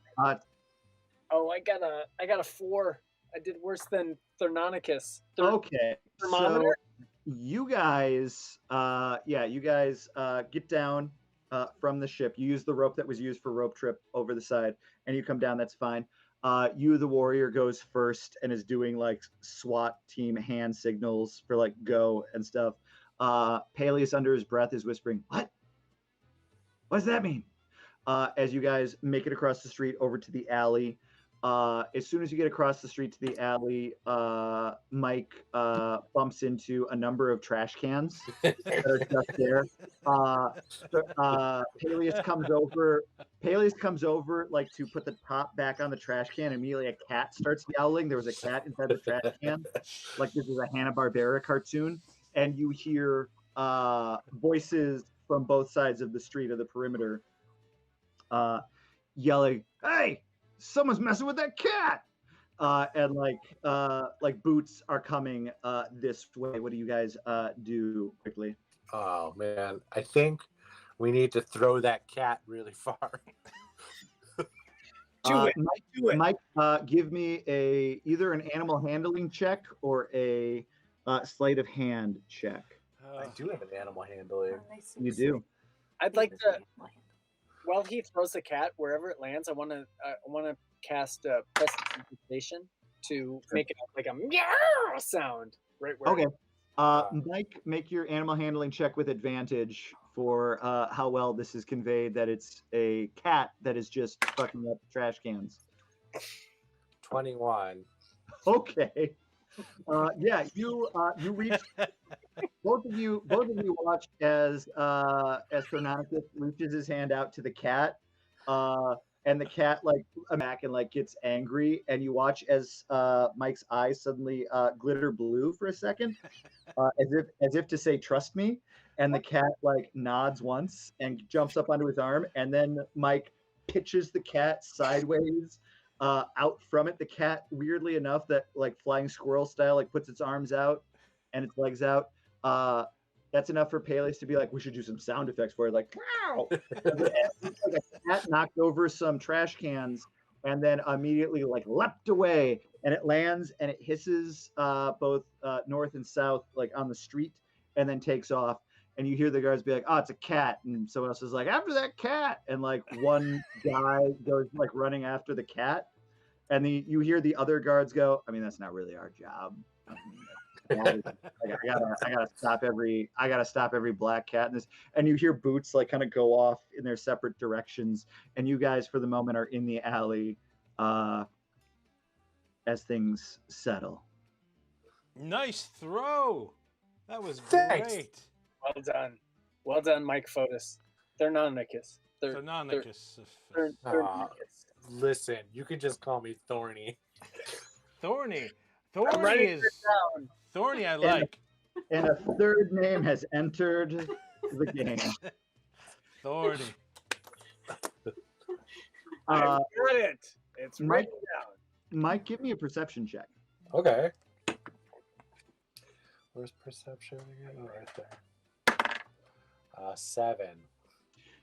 Oh, I got a 4. I did worse than Thornonicus. Okay. Thermometer? So you guys, get down from the ship. You use the rope that was used for rope trip over the side, and you come down. That's fine. You, the warrior, goes first and is doing like SWAT team hand signals for like go and stuff. Peleus, under his breath, is whispering, "What? What does that mean?" As you guys make it across the street over to the alley. As soon as you get across the street to the alley, Mike bumps into a number of trash cans that are just there. Peleus comes over. Peleus comes over like to put the top back on the trash can. Immediately, a cat starts yowling. There was a cat inside the trash can, like this is a Hanna-Barbera cartoon, and you hear voices from both sides of the street of the perimeter, yelling, "Hey! Someone's messing with that cat!" And like boots are coming this way. What do you guys do quickly? Oh man, I think we need to throw that cat really far. Do it. Mike, Do it. Mike, give me either an animal handling check or a sleight of hand check. I do have an animal handling. You do. I'd like to. While he throws the cat wherever it lands, I want to cast prestidigitation to make it like a meow sound right where. Okay. Mike, make your animal handling check with advantage for how well this is conveyed that it's a cat that is just fucking up trash cans. 21. Okay. Yeah, you reach. Both of you watch as Chrononicus reaches his hand out to the cat, and the cat like back and like gets angry, and you watch as Mike's eyes suddenly glitter blue for a second, as if to say "trust me," and the cat like nods once and jumps up onto his arm, and then Mike pitches the cat sideways out from it. The cat, weirdly enough, that like flying squirrel style, like puts its arms out and its legs out. That's enough for Peleus to be like, we should do some sound effects for it, like wow. Like a cat knocked over some trash cans and then immediately like leapt away, and it lands and it hisses both north and south, like on the street, and then takes off. And you hear the guards be like, "Oh, it's a cat," and someone else is like, "After that cat," and like one guy goes like running after the cat, and you hear the other guards go, "I mean, that's not really our job. Like, I gotta stop every black cat in this." And you hear boots like kind of go off in their separate directions, and you guys for the moment are in the alley as things settle. Nice throw. That was Thanks. great. Well done, Mike Fotis. Thornonicus. Thornonicus. Listen, you can just call me Thorny. Thorny. I'm Thorny writing is it down. Thorny. I like. And a third name has entered the game. Thorny. I got it. It's Mike- written down. Mike, give me a perception check. Okay. Where's perception again? Oh, right there. 7.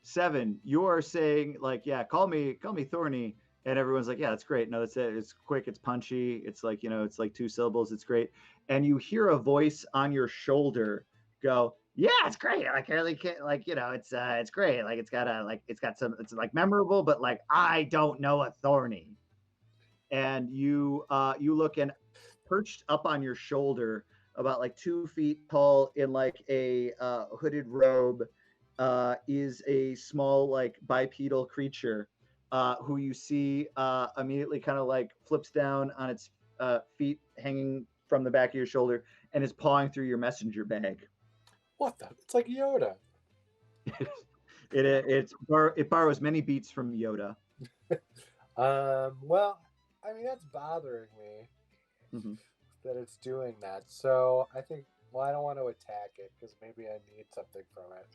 7. You are saying like, yeah, call me Thorny, and everyone's like, yeah, that's great. No, that's it. It's quick. It's punchy. It's like, you know, it's like 2 syllables. It's great. And you hear a voice on your shoulder go, "Yeah, it's great. Like I really can't, like, you know, it's great. Like it's like memorable, but like I don't know a Thorny." And you look, and perched up on your shoulder, about like 2 feet tall in like a hooded robe, is a small like bipedal creature who you see immediately kind of like flips down on its feet hanging from the back of your shoulder and is pawing through your messenger bag. What the? It's like Yoda. It borrows many beats from Yoda. Well, I mean, that's bothering me. Mhm. That it's doing that. So I think, well, I don't want to attack it because maybe I need something from it.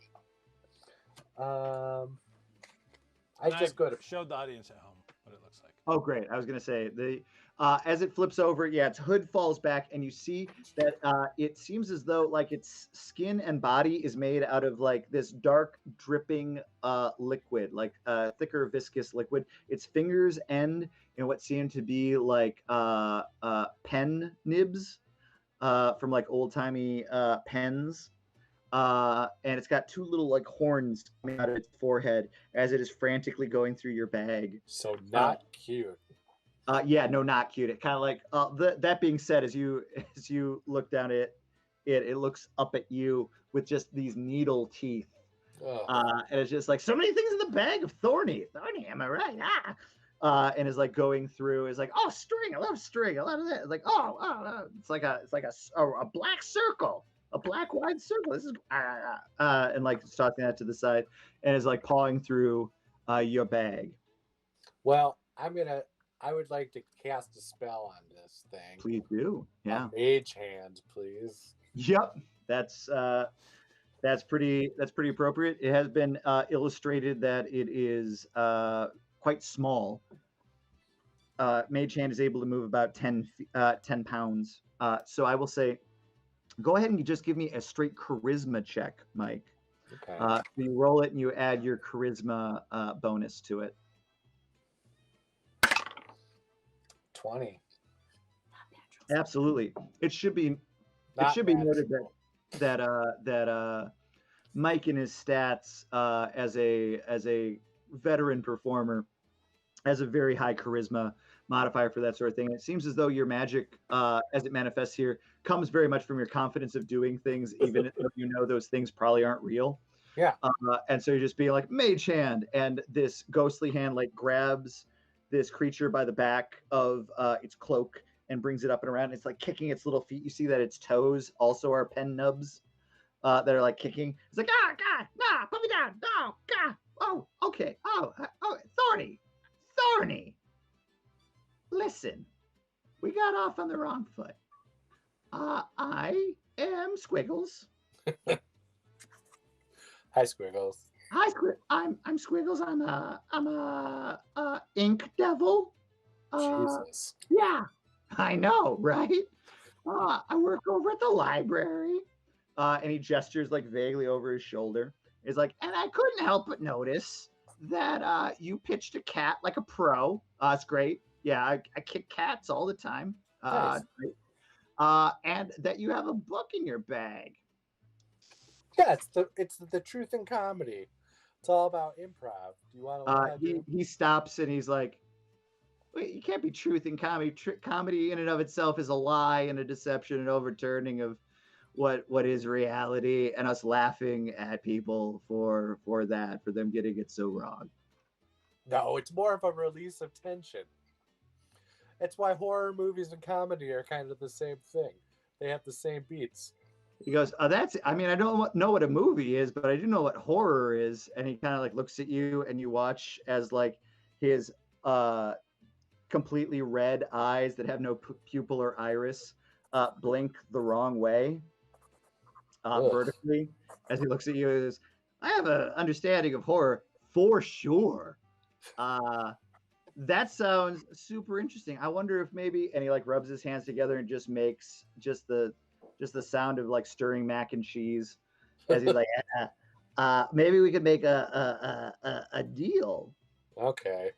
I just go to showed the audience at home what it looks like. Oh, great. I was going to say, as it flips over, yeah, its hood falls back, and you see that it seems as though like its skin and body is made out of like this dark dripping liquid, like thicker viscous liquid. Its fingers end in what seem to be like pen nibs from like old timey pens. And it's got 2 little like horns coming out of its forehead as it is frantically going through your bag. So not cute. Yeah, no, not cute. It kind of like that being said, as you look down at it looks up at you with just these needle teeth. Ugh. And it's just like so many things in the bag of Thorny. Thorny, am I right? And is like going through. Is like, oh, string. I love string. I love that. It's like, it's like a black circle, a black wide circle. This is and like tossing that to the side, and is like pawing through your bag. Well, I would like to cast a spell on this thing. Please do. Yeah. Mage hand, please. Yep. That's pretty appropriate. It has been illustrated that it is quite small. Mage hand is able to move about 10 pounds. So I will say, go ahead and just give me a straight charisma check, Mike. Okay. You roll it and you add your charisma bonus to it. 20. Absolutely. It should be noted that Mike in his stats as a veteran performer has a very high charisma modifier for that sort of thing. It seems as though your magic, as it manifests here, comes very much from your confidence of doing things, even if you know those things probably aren't real. Yeah. And so you're just being like, mage hand, and this ghostly hand like grabs this creature by the back of its cloak and brings it up and around. It's like kicking its little feet. You see that its toes also are pen nubs that are like kicking. It's like, God, nah, put me down. No, God. Oh, okay. Oh, Thorny. Listen, we got off on the wrong foot. I am Squiggles. Hi, Squiggles. Hi, I'm Squiggles. I'm a ink devil. Jesus. Yeah, I know, right? I work over at the library. And he gestures like vaguely over his shoulder. He's like, and I couldn't help but notice that you pitched a cat like a pro. It's great. Yeah, I kick cats all the time. Nice. Great. And that you have a book in your bag. Yeah, it's the truth in comedy. It's all about improv. Do you want to learn He stops and he's like, wait, you can't be truth in comedy. Comedy in and of itself is a lie and a deception and overturning of what is reality, and us laughing at people for them getting it so wrong. No, it's more of a release of tension. It's why horror movies and comedy are kind of the same thing. They have the same beats. He goes, I don't know what a movie is, but I do know what horror is. And he kind of like looks at you, and you watch as like his completely red eyes that have no pupil or iris blink the wrong way vertically as he looks at you. He says, I have an understanding of horror for sure. That sounds super interesting. I wonder if maybe, and he like rubs his hands together and just makes just the sound of like stirring mac and cheese as he's like, maybe we could make a deal. Okay.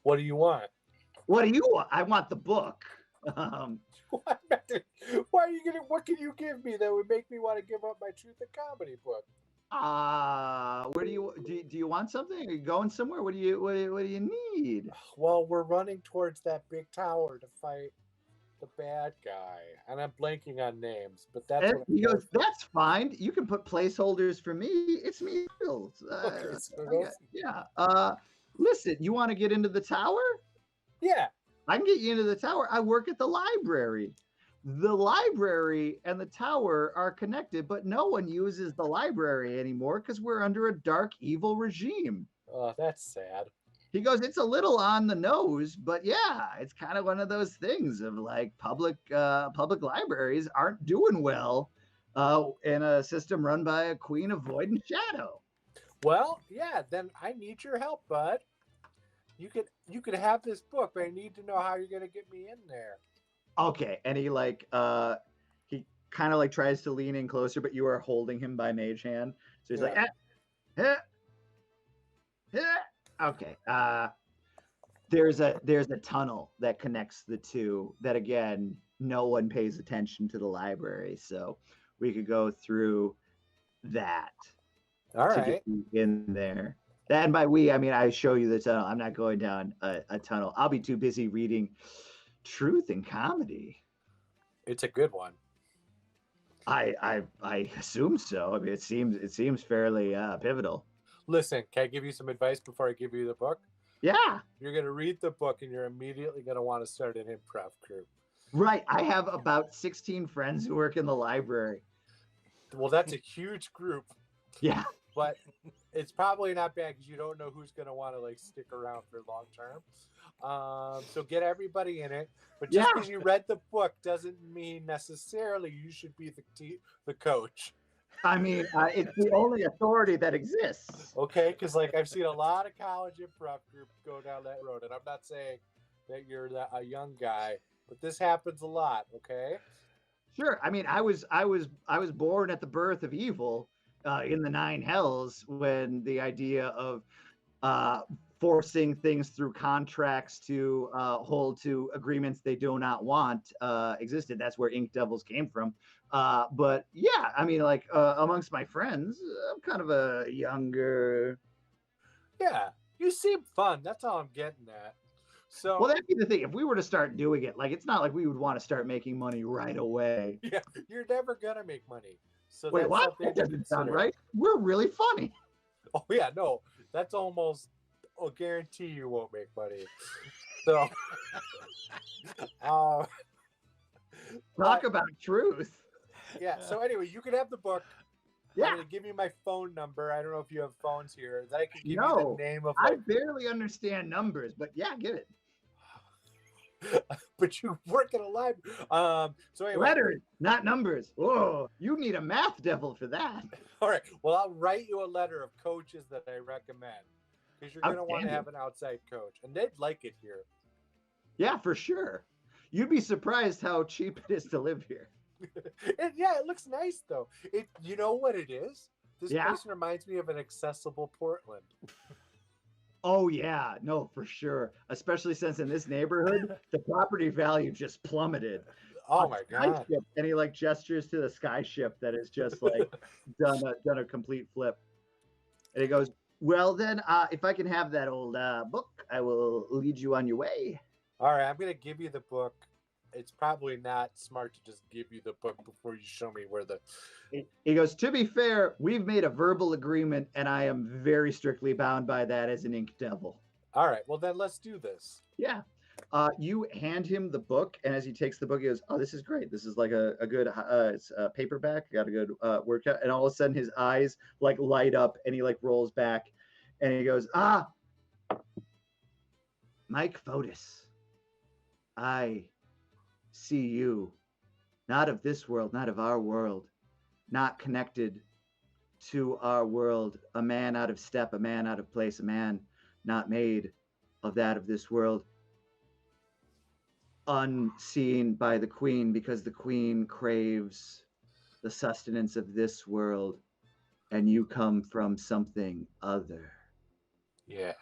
What do you want? What do you want? I want the book. What can you give me that would make me want to give up my truth and comedy book? Where do you want something? Are you going somewhere? What do you need? Well, we're running towards that big tower to fight the bad guy, and I'm blanking on names, but that's what he goes. That's fine. You can put placeholders for me. It's me, Squiggles. Okay, Squiggles. Yeah. Listen, you want to get into the tower? Yeah. I can get you into the tower. I work at the library. The library and the tower are connected, but no one uses the library anymore because we're under a dark, evil regime. Oh, that's sad. He goes, it's a little on the nose, but yeah, it's kind of one of those things of like public libraries aren't doing well in a system run by a queen of void and shadow. Well, yeah, then I need your help, bud. You could have this book, but I need to know how you're gonna get me in there. Okay, and he like he kind of like tries to lean in closer, but you are holding him by mage hand, so he's like, okay. There's a tunnel that connects the two. That again, no one pays attention to the library, so we could go through that. All to right. get you in there. And by we, I mean I show you the tunnel. I'm not going down a tunnel. I'll be too busy reading Truth and Comedy. It's a good one. I assume so. I mean, it seems fairly pivotal. Listen, can I give you some advice before I give you the book? Yeah. You're going to read the book and you're immediately going to want to start an improv group. Right. I have about 16 friends who work in the library. Well, that's a huge group. Yeah. But it's probably not bad because you don't know who's going to want to like stick around for long term. So get everybody in it. But just because you read the book doesn't mean necessarily you should be the coach. I mean, it's the only authority that exists. Okay, because like I've seen a lot of college improv groups go down that road, and I'm not saying that you're a young guy, but this happens a lot. Okay. Sure. I mean, I was born at the birth of evil. In the nine hells, when the idea of forcing things through contracts to hold to agreements they do not want existed. That's where Ink Devils came from. But yeah, I mean, like amongst my friends, I'm kind of a younger. Yeah, you seem fun. That's all I'm getting at. So, well, that'd be the thing. If we were to start doing it, like, it's not like we would want to start making money right away. Yeah, you're never gonna make money. So wait, what? That doesn't sound right. We're really funny. Oh yeah, no, that's almost a guarantee you won't make money. So, talk about truth. Yeah. So anyway, you can have the book. Yeah. I'm gonna give you my phone number. I don't know if you have phones here. That I can give you the name of. I barely understand numbers, but yeah, give it. But you work at a library. So anyway, letters, not numbers. Oh, you need a math devil for that. All right. Well, I'll write you a letter of coaches that I recommend because you're going to want to have an outside coach, and they'd like it here. Yeah, for sure. You'd be surprised how cheap it is to live here. Yeah, it looks nice though. You know what it is? This place reminds me of an accessible Portland. Oh yeah, no, for sure. Especially since in this neighborhood, the property value just plummeted. Oh my god! And he like gestures to the sky ship that is just like done a complete flip. And he goes, "Well then, if I can have that old book, I will lead you on your way." All right, I'm gonna give you the book. It's probably not smart to just give you the book before you show me where the. He goes, "To be fair, we've made a verbal agreement, and I am very strictly bound by that as an Ink Devil." All right, well then let's do this. Yeah. You hand him the book, and as he takes the book, he goes, "Oh, this is great. This is like a good it's a paperback. Got a good workout." And all of a sudden, his eyes like light up, and he like rolls back, and he goes, Mike Fotis, I see you, not of this world, not of our world, not connected to our world, a man out of step, a man out of place, a man not made of that of this world, unseen by the queen, because the queen craves the sustenance of this world, and you come from something other. Yeah.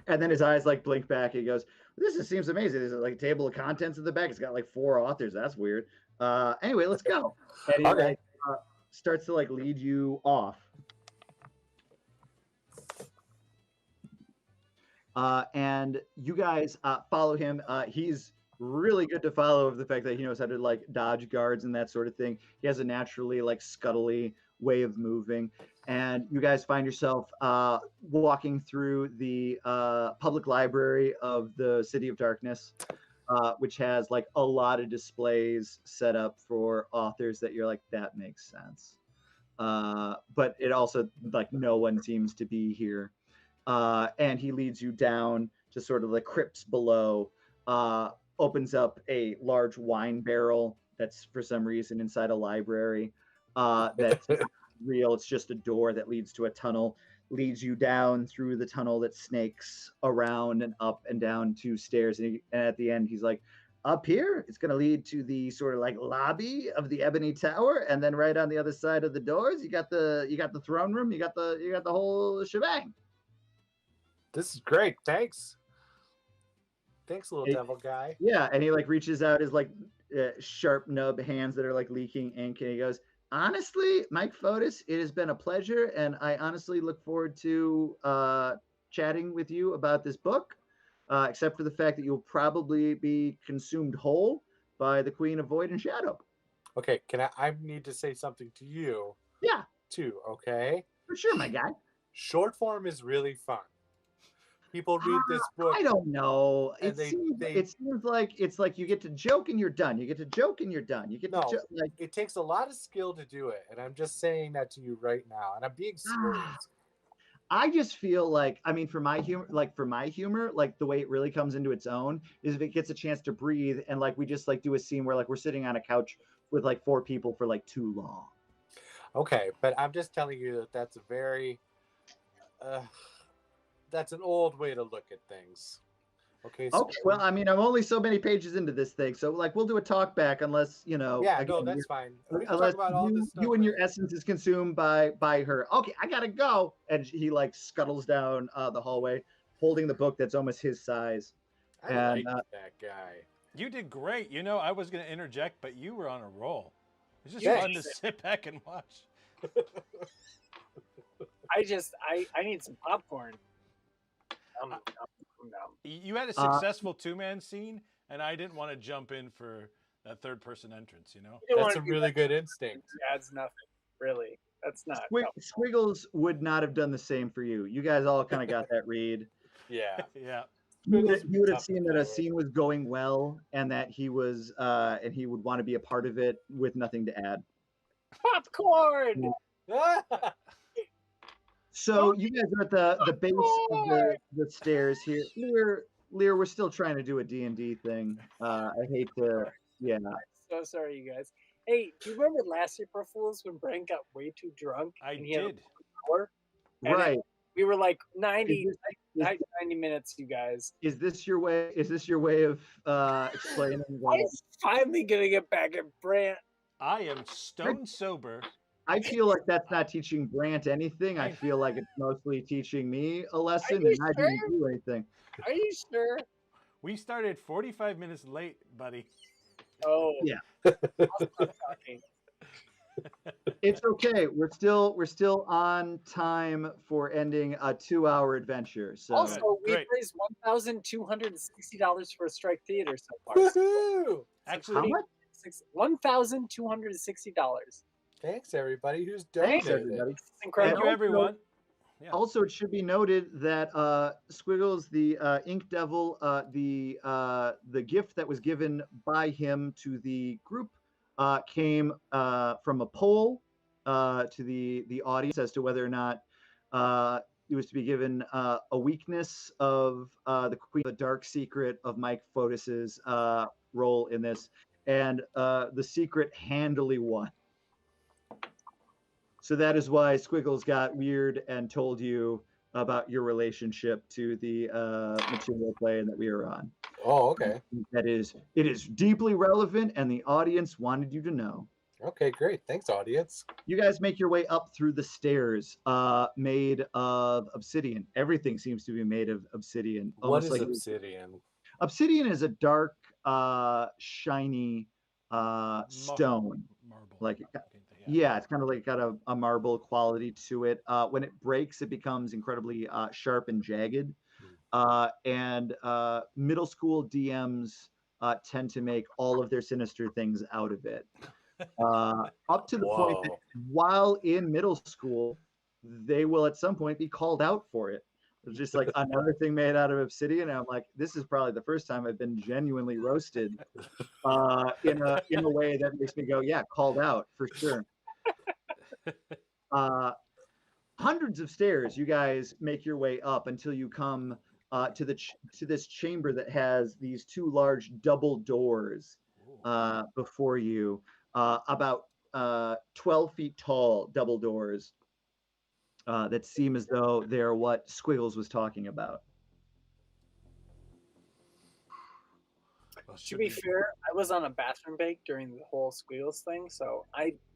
And then his eyes like blink back. He goes, "This seems amazing. There's like a table of contents in the back. It's got like 4 authors. That's weird. Anyway, let's go." And he like, starts to like lead you off. And you guys follow him. He's really good to follow of the fact that he knows how to like dodge guards and that sort of thing. He has a naturally like scuttly way of moving. And you guys find yourself walking through the public library of the City of Darkness, which has like a lot of displays set up for authors that you're like, that makes sense. But it also like no one seems to be here. And he leads you down to sort of the crypts below, opens up a large wine barrel that's for some reason inside a library. That's real. It's just a door that leads to a tunnel, leads you down through the tunnel that snakes around and up and down 2 stairs. And at the end, he's like, "Up here, it's going to lead to the sort of like lobby of the Ebony Tower, and then right on the other side of the doors, you got the throne room, you got the whole shebang." This is great. Thanks, little devil guy. Yeah, and he like reaches out his like sharp nub hands that are like leaking ink, and he goes, honestly, Mike Fotis, it has been a pleasure, and I honestly look forward to chatting with you about this book, except for the fact that you'll probably be consumed whole by the Queen of Void and Shadow. Okay, I need to say something to you Yeah, too, okay? for sure, my guy. Short form is really fun. People read this book. I don't know. And It seems like it's like you get to joke and you're done. You get to joke and you're done. You get to joke. Like, it takes a lot of skill to do it, and I'm just saying that to you right now, and I'm being serious. I just feel like, I mean, for my humor, like the way it really comes into its own is if it gets a chance to breathe, and like we just like do a scene where like we're sitting on a couch with like 4 people for like too long. Okay, but I'm just telling you that that's a very that's an old way to look at things. Okay. So Okay. Well, I mean, I'm only so many pages into this thing, so like we'll do a talk back unless you know. Yeah, again, no, that's fine. We can unless talk about all this stuff. You and your essence is consumed by her. Okay, I gotta go, and he like scuttles down the hallway, holding the book that's almost his size. I like that guy. You did great. You know, I was going to interject, but you were on a roll. It's just Yeah. fun to sit back and watch. I need some popcorn. No. You had a successful two-man scene, and I didn't want to jump in for that third-person entrance, you know? That's a really good instinct. That's nothing, really. That's not. Squiggles would not have done the same for you. You guys all kind of got that read. Yeah. You would have seen that a scene was going well, and that he was, and he would want to be a part of it with nothing to add. Popcorn. So you guys are at the base of the stairs here. Lear, we're still trying to do a D&D thing. I hate to, yeah. I'm so sorry, you guys. Hey, do you remember last April Fools when Brent got way too drunk? I and he had did. Right. We were like 90 minutes, you guys. Is this your way of explaining I'm that? finally gonna get back at Brant. I am stone sober. I feel like that's not teaching Brant anything. I feel like it's mostly teaching me a lesson, and I didn't do anything. Are you sure? We started 45 minutes late, buddy. Oh. Yeah. I'll stop talking. It's okay. We're still on time for ending a 2-hour adventure. So Also, we've Great. raised $1,260 for Strike Theater so far. Woohoo! Actually, how much? $1,260. Thanks everybody who's Thanks, donated. everybody. It's thank incredible. you, everyone. Yeah. Also, it should be noted that Squiggles, the Ink Devil, the gift that was given by him to the group came from a poll to the audience as to whether or not it was to be given a weakness of the Queen, the dark secret of Mike Fotis's role in this, and the secret handily won. So that is why Squiggles got weird and told you about your relationship to the material plane that we are on. Oh, okay. It is deeply relevant, and the audience wanted you to know. Okay, great. Thanks, audience. You guys make your way up through the stairs, made of obsidian. Everything seems to be made of obsidian. What is obsidian? Obsidian is a dark, shiny stone. Marble. Like yeah, it's kind of like got a marble quality to it. When it breaks, it becomes incredibly sharp and jagged. And middle school DMs tend to make all of their sinister things out of it. Up to the point that while in middle school, they will at some point be called out for it. It's just like another thing made out of obsidian. And I'm like, this is probably the first time I've been genuinely roasted in a way that makes me go, yeah, called out for sure. Hundreds of stairs, you guys make your way up until you come to this chamber that has these 2 large double doors before you, about 12 feet tall double doors that seem as though they're what Squiggles was talking about. To be fair, I was on a bathroom break during the whole Squiggles thing,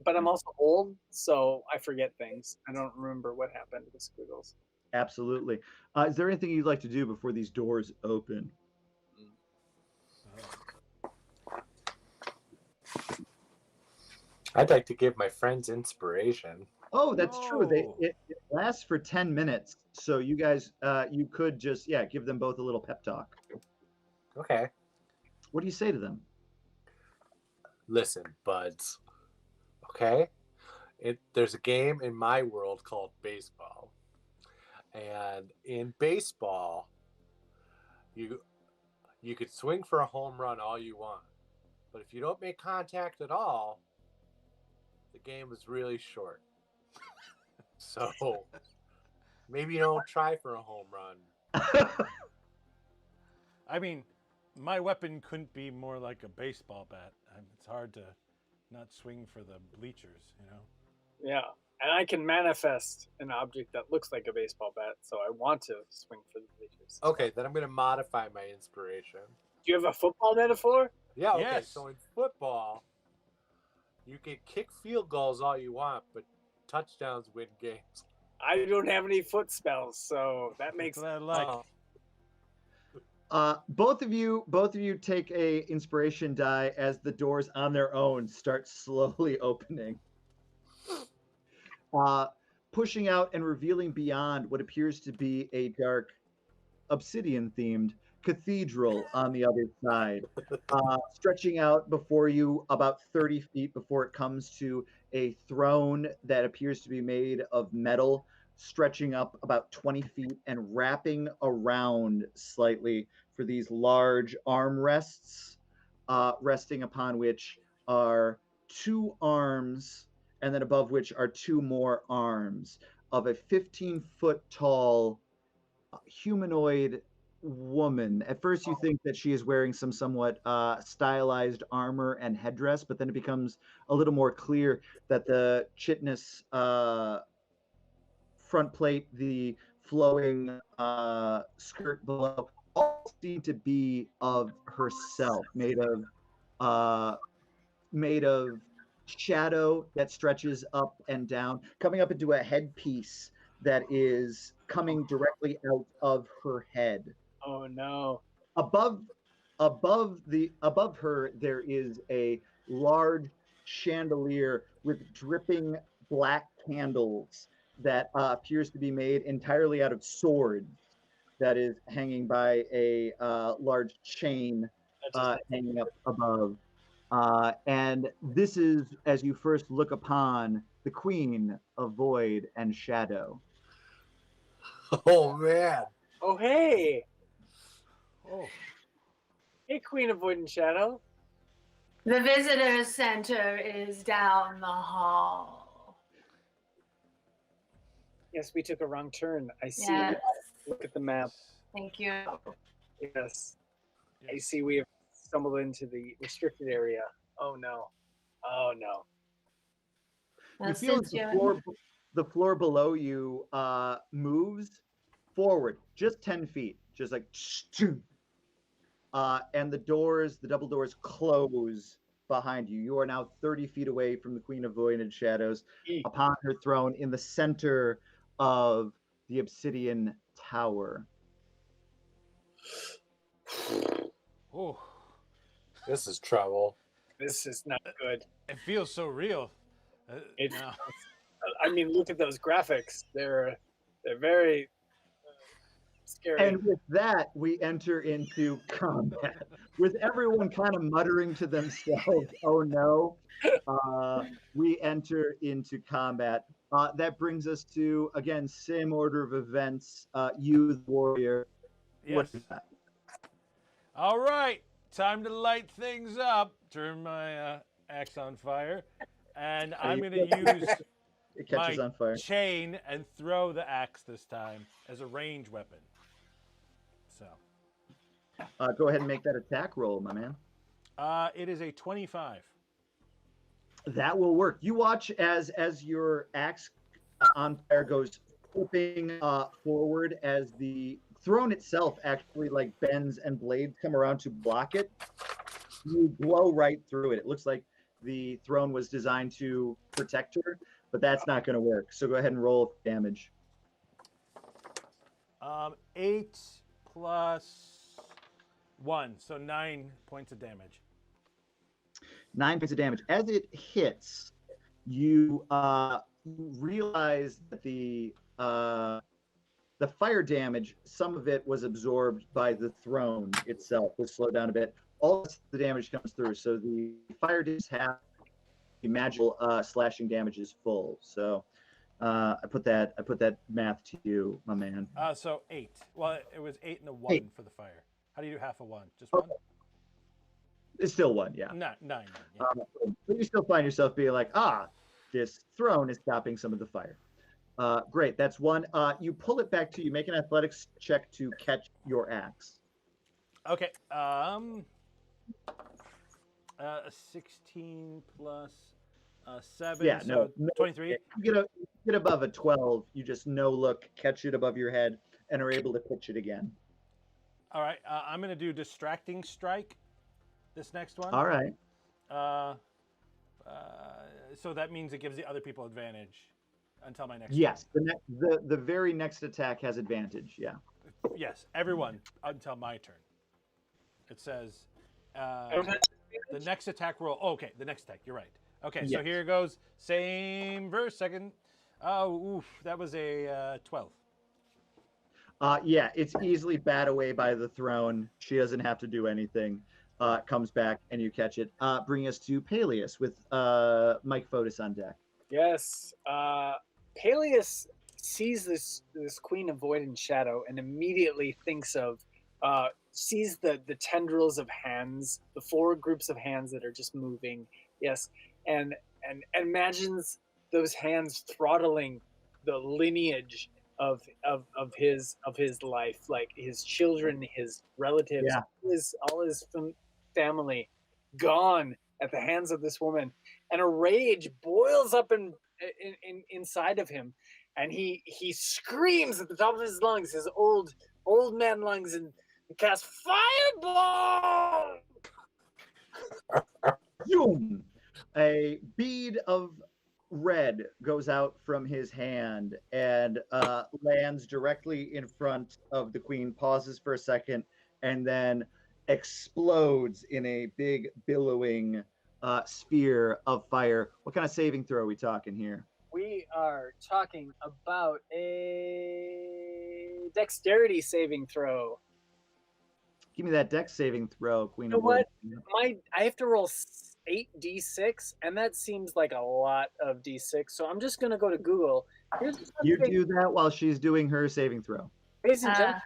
but I'm also old, so I forget things. I don't remember what happened with Squiggles. Absolutely. Is there anything you'd like to do before these doors open? I'd like to give my friends inspiration. Oh, that's true. Oh. It lasts for 10 minutes. So you guys, you could just, give them both a little pep talk. Okay. What do you say to them? Listen, buds. Okay? There's a game in my world called baseball. And in baseball, you could swing for a home run all you want. But if you don't make contact at all, the game is really short. So maybe you don't try for a home run. I mean, my weapon couldn't be more like a baseball bat. It's hard to not swing for the bleachers, you know? Yeah. And I can manifest an object that looks like a baseball bat, so I want to swing for the bleachers. Okay, then I'm going to modify my inspiration. Do you have a football metaphor? Yeah, okay. Yes. So in football, you can kick field goals all you want, but touchdowns win games. I don't have any foot spells, so that makes That's what I like. Both of you take a inspiration die as the doors on their own start slowly opening. Pushing out and revealing beyond what appears to be a dark, obsidian-themed cathedral on the other side, stretching out before you about 30 feet before it comes to a throne that appears to be made of metal, stretching up about 20 feet and wrapping around slightly for these large armrests, resting upon which are two arms, and then above which are two more arms of a 15-foot tall humanoid woman. At first, you think that she is wearing some somewhat stylized armor and headdress, but then it becomes a little more clear that the chitinous front plate, the flowing skirt below, all seem to be of herself, made of shadow that stretches up and down, coming up into a headpiece that is coming directly out of her head. Oh no. Above her there is a large chandelier with dripping black candles that appears to be made entirely out of swords that is hanging by a large chain hanging up above. And this is, as you first look upon, the Queen of Void and Shadow. Oh, man. Oh hey. Oh. Hey, Queen of Void and Shadow. The visitor center is down the hall. Yes, we took a wrong turn. I see. Yes. Look at the map. Thank you. Yes. I see we have stumbled into the restricted area. Oh no. Oh no. Well, You feel as the floor below you moves forward just 10 feet, just like, and the double doors close behind you. You are now 30 feet away from the Queen of Void and Shadows upon her throne in the center of the Obsidian Tower. Oh. This is trouble. This is not good. It feels so real. It's, now. I mean, look at those graphics. They're very scary. And with that, we enter into combat. With everyone kind of muttering to themselves, oh no, we enter into combat. That brings us to, again, same order of events. You, the warrior. Yes. What is that? All right, time to light things up. Turn my axe on fire, and I'm going to use It catches my on fire. chain and throw the axe this time as a range weapon. So, Go ahead and make that attack roll, my man. it is a 25. That will work. You watch as your axe on fire goes flipping forward as the throne itself actually like bends and blades come around to block it. You blow right through it. It looks like the throne was designed to protect her, but that's not going to work. So go ahead and roll damage. 8 plus 1, so 9 points of damage. 9 points of damage. As it hits, you realize that the fire damage, some of it was absorbed by the throne itself, was slowed down a bit. All the damage comes through, so the fire does have the magical slashing damage is full. So I put that math to you, my man. So 8. Well, it was 8 and a 1 8. for the fire. How do you do half a 1? Just Oh, 1? It's still 1, yeah. 9. Yeah. But you still find yourself being like, this throne is stopping some of the fire. Great, that's 1. You pull it back to you. Make an athletics check to catch your axe. Okay. 16 plus 7. Yeah, so no, 23. You get above a 12. You just no look, catch it above your head, and are able to pitch it again. All right. I'm going to do distracting strike. This next one. All right. So that means it gives the other people advantage until my next. Yes, the very next attack has advantage. Yeah. Yes, everyone until my turn. It says the next attack roll. Oh, okay, the next attack. You're right. Okay, so Yes. here goes. Same verse. Second. Oh, oof, that was a 12. Yeah, it's easily bat away by the throne. She doesn't have to do anything. Comes back and you catch it. Bring us to Peleus with Mike Fotis on deck. Yes. Peleus sees this Queen of Void and Shadow and immediately thinks of sees the tendrils of hands, the 4 groups of hands that are just moving. Yes, and imagines those hands throttling the lineage of his life, like his children, his relatives, Yeah. all his family gone at the hands of this woman, and a rage boils up inside of him, and he screams at the top of his lungs, his old man lungs, and casts fireball. Boom! A bead of red goes out from his hand and lands directly in front of the queen, pauses for a second, and then explodes in a big billowing sphere of fire. What kind of saving throw are we talking here? We are talking about a dexterity saving throw. Give me that dex saving throw, Queen You know of Wood. what? I have to roll 8d6, and that seems like a lot of d6. So I'm just gonna go to Google. Here's You do that while she's doing her saving throw. Ladies and gentlemen.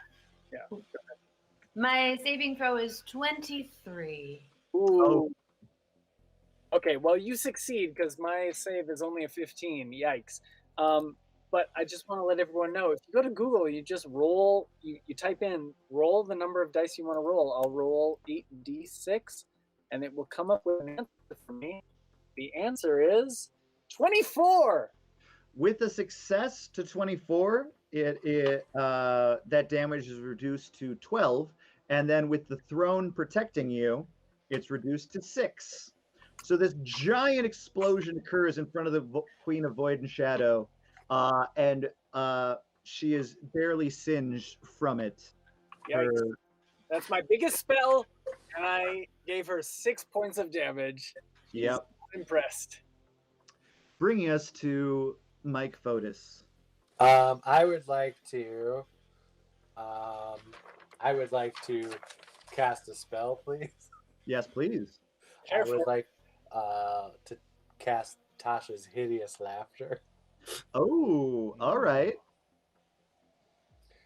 My saving throw is 23. Ooh. Oh. Okay, well you succeed because my save is only a 15. Yikes. But I just want to let everyone know, if you go to Google, you just roll, you type in, roll the number of dice you want to roll. I'll roll 8d6, and it will come up with an answer for me. The answer is 24. With a success to 24, that damage is reduced to 12, and then with the throne protecting you, it's reduced to 6. So this giant explosion occurs in front of the Queen of Void and Shadow, and she is barely singed from it. Yikes. That's my biggest spell, and I gave her 6 points of damage. Yep. I'm impressed. Bringing us to Mike Fotis. I would like to cast a spell, please. Yes, please. I would like to cast Tasha's hideous laughter. Oh, all right.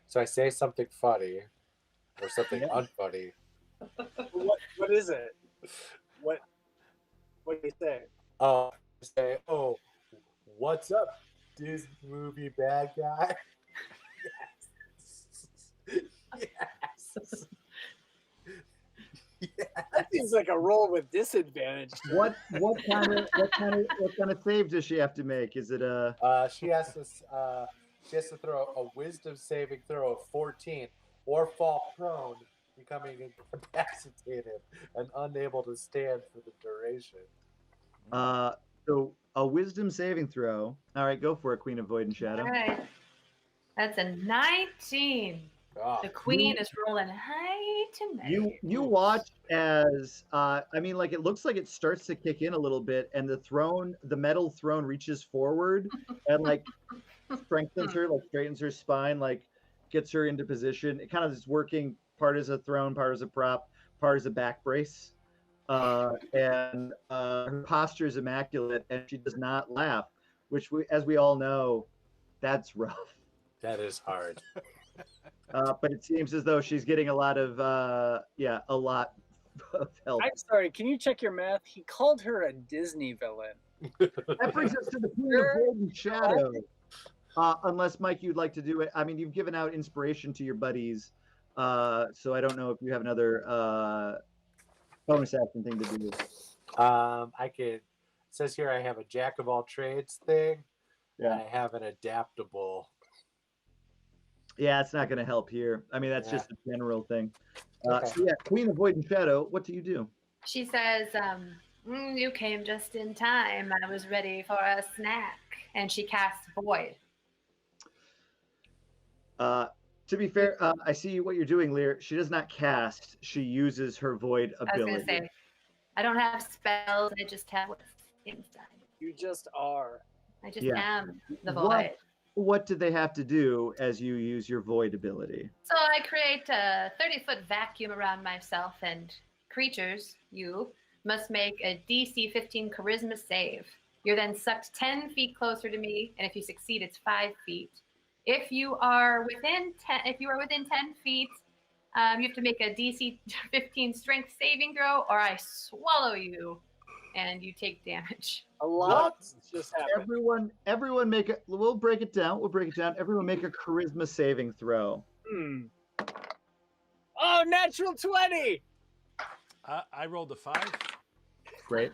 So I say something funny or something unfunny. What is it? What do you say? I say, "Oh, what's up, Disney movie bad guy?" Yes. That seems like a roll with disadvantage. What kind of save does she have to make? Is it a? She has to throw a wisdom saving throw of 14 or fall prone, becoming incapacitated and unable to stand for the duration. So a wisdom saving throw. All right, go for it, Queen of Void and Shadow. All right. That's a 19. Oh, The queen is rolling high tonight. You watch as I mean, like it looks like it starts to kick in a little bit, and the metal throne reaches forward and like strengthens her, like straightens her spine, like gets her into position. It kind of is working part as a throne, part as a prop, part as a back brace. And her posture is immaculate, and she does not laugh, which as we all know, that's rough. that is hard. But it seems as though she's getting a lot of help. I'm sorry, can you check your math? He called her a Disney villain. That brings us to the Queen of Golden Shadow. Unless Mike, you'd like to do it. I mean, you've given out inspiration to your buddies, so I don't know if you have another bonus action thing to do. I could. It says here I have a jack of all trades thing. Yeah. And I have an adaptable. Yeah, it's not going to help here. I mean, that's Yeah. just a general thing. Okay. So yeah, Queen of Void and Shadow. What do you do? She says, you came just in time. I was ready for a snack. And she casts Void. To be fair, I see what you're doing, Lear. She does not cast. She uses her Void I was ability. going to say, I don't have spells. I just have what's inside. You just are. I just Yeah. am the What- Void. What do they have to do as you use your Void ability? So I create a 30-foot vacuum around myself, and creatures, you, must make a DC 15 Charisma save. You're then sucked 10 feet closer to me, and if you succeed, it's 5 feet. If you are within 10 feet, you have to make a DC 15 Strength saving throw, or I swallow you, and you take damage. A lot just happened. Everyone make it. We'll break it down. Everyone make a Charisma saving throw. Oh, natural 20! I rolled a 5. Great.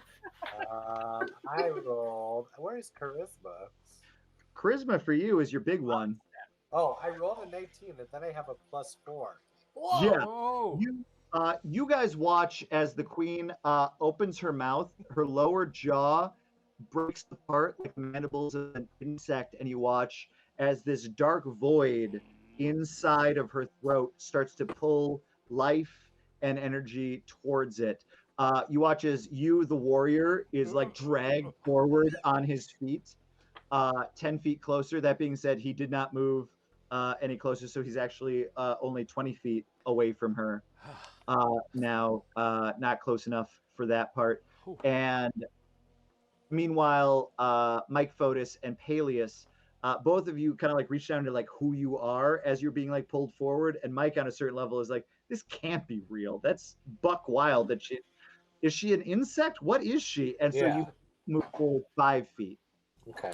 I rolled. Where's charisma? Charisma for you is your big one. Oh, I rolled a 19, and then I have a +4. Whoa! Yeah. Oh, You guys watch as the queen opens her mouth, her lower jaw breaks apart like the mandibles of an insect, and you watch as this dark void inside of her throat starts to pull life and energy towards it. You watch as the warrior, is like dragged forward on his feet, 10 feet closer. That being said, he did not move any closer, so he's actually only 20 feet away from her. Now, not close enough for that part. And meanwhile, Mike Fotis and Peleus, both of you kind of like reach down to like who you are as you're being like pulled forward. And Mike on a certain level is like, this can't be real. That's buck wild. Is she an insect? What is she? And so you move forward 5 feet. Okay.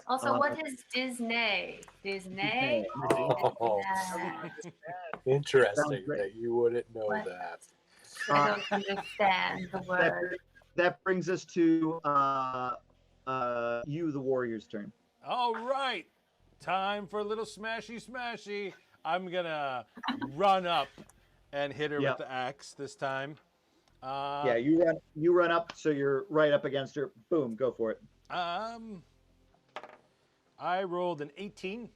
Also, what is Disney? Disney? Oh, interesting great. that you wouldn't know What? that. I don't understand the word. That brings us to the warrior's turn. all right. Time for a little smashy. I'm gonna run up and hit her Yep. with the axe this time. Yeah, you run up, so you're right up against her. Boom, go for it. I rolled an 18.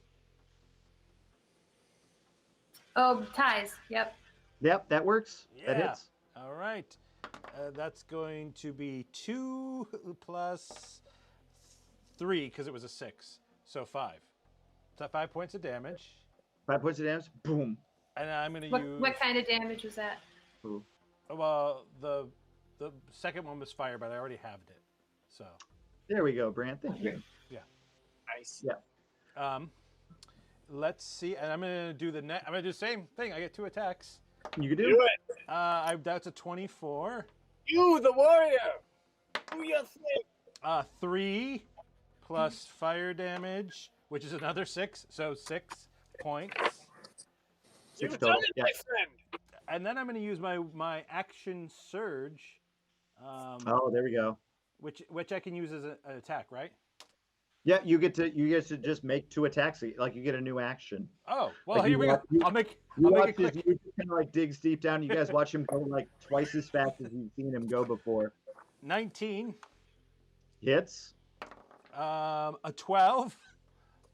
Oh, ties. Yep. Yep, that works. That Yeah. hits. All right. That's going to be 2 plus 3 because it was a 6. So 5. So 5 points of damage. 5 points of damage. Boom. And I'm going to use. What kind of damage was that? Well, the second one was fire, but I already halved it. So. There we go, Brant. Thank you. Nice. Yeah. Let's see. And I'm going to do I'm going to do the same thing. I get 2 attacks. You can do Do it. it. That's a 24. You, the warrior. Do your thing. 3 plus fire damage, which is another 6. So 6 points. You've 6 done total. it, Yeah. my friend. And then I'm going to use my action surge, Oh, there we go. which I can use as an attack, right? Yeah, you get to just make 2 attacks. Like you get a new action. Oh, well, Like here we go. I'll make it quick. You kind of like digs deep down. You guys watch him go like twice as fast as you've seen him go before. 19, Hits. a 12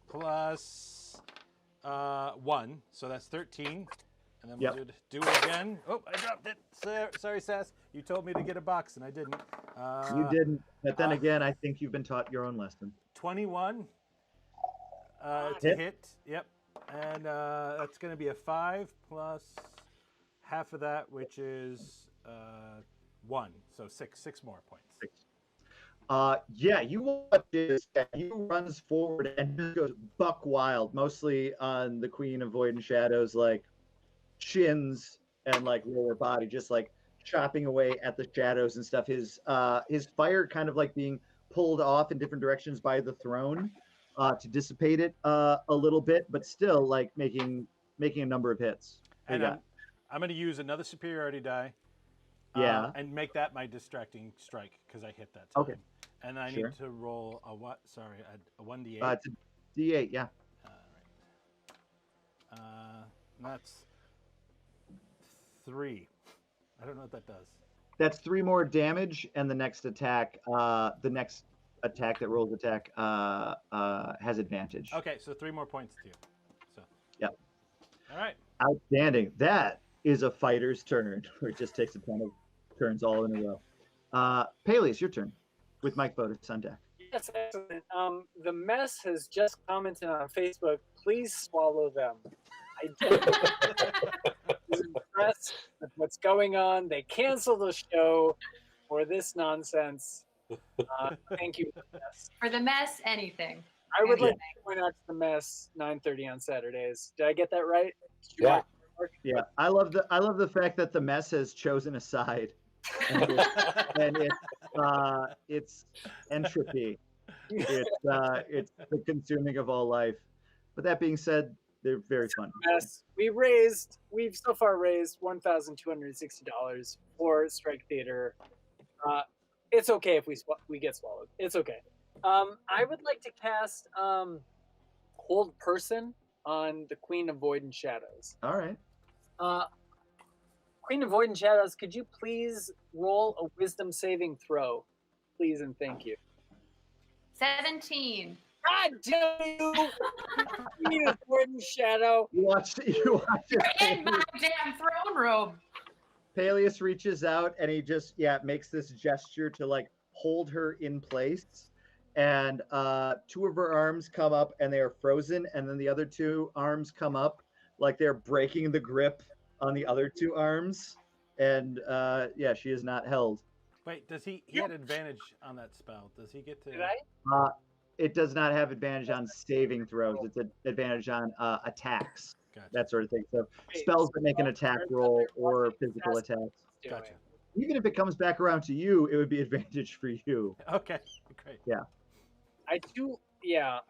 plus 1, so that's 13. And then Yep. we'll do it again. Oh, I dropped it. Sorry, Sass. You told me to get a box, and I didn't. You didn't. But then again, I think you've been taught your own lesson. 21 to Hit. hit. Yep. And that's going to be a 5 plus half of that, which is 1. So 6 more points. 6. Yeah, you watch this. He runs forward and just goes buck wild, mostly on the Queen of Void and Shadows, like shins and like lower body, just like chopping away at the shadows and stuff. His fire kind of like being pulled off in different directions by the throne to dissipate it a little bit, but still like making a number of hits. And I'm going to use another superiority die. Yeah. And make that my distracting strike because I hit that time. Okay. And I Sure. need to roll a what? Sorry, a 1d8. It's a D8, yeah. All right. That's 3. I don't know what that does. That's 3 more damage, and the next attack that rolls attack has advantage. Okay, so 3 more points to you. So. Yep. All right. Outstanding. That is a fighter's turn, where it just takes a ton of turns all in a row. Peleus, your turn, with Mike Fotis on deck. Yes, excellent. The mess has just commented on Facebook. Please swallow them. I was impressed with what's going on. They canceled the show for this nonsense. Thank you for the mess. For the mess, anything. I would like Anything. to point out to the mess 9:30 on Saturdays. Did I get that right? Yeah. Yeah, I love the fact that the mess has chosen a side, and it's entropy. It's the consuming of all life. But that being said, they're very fun. Mess. We've so far raised $1,260 for Strike Theater. It's okay if we get swallowed. It's okay. I would like to cast Hold Person on the Queen of Void and Shadows. All right. Queen of Void and Shadows, could you please roll a wisdom saving throw? Please and thank you. 17. God damn you! Queen of Void and Shadow. You watch You're in my damn throne room. Peleus reaches out and he just makes this gesture to like hold her in place, and 2 of her arms come up and they are frozen, and then the other 2 arms come up like they're breaking the grip on the other 2 arms, and she is not held. Wait, does he had advantage on that spell? Does he get to? Did I? It does not have advantage on saving throws. It's an advantage on attacks, Gotcha. that sort of thing. So spells that make an attack roll or physical attacks. Gotcha. Even if it comes back around to you, it would be advantage for you. Okay, great. I do have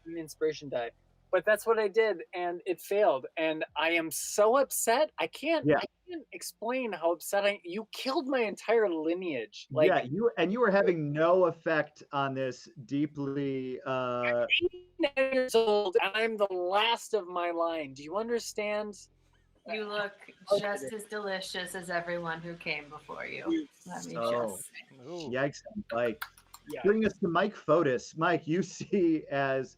an inspiration die, but that's what I did, and it failed, and I am so upset. I can't explain how upset you killed my entire lineage. Like, you were having no effect on this deeply. I'm 89 years old, and I'm the last of my line. Do you understand? You look just as delicious as everyone who came before you. Let me So- just say. Ooh. Yikes! Mike. Yeah. Bring us to Mike Fotis. Mike, you see as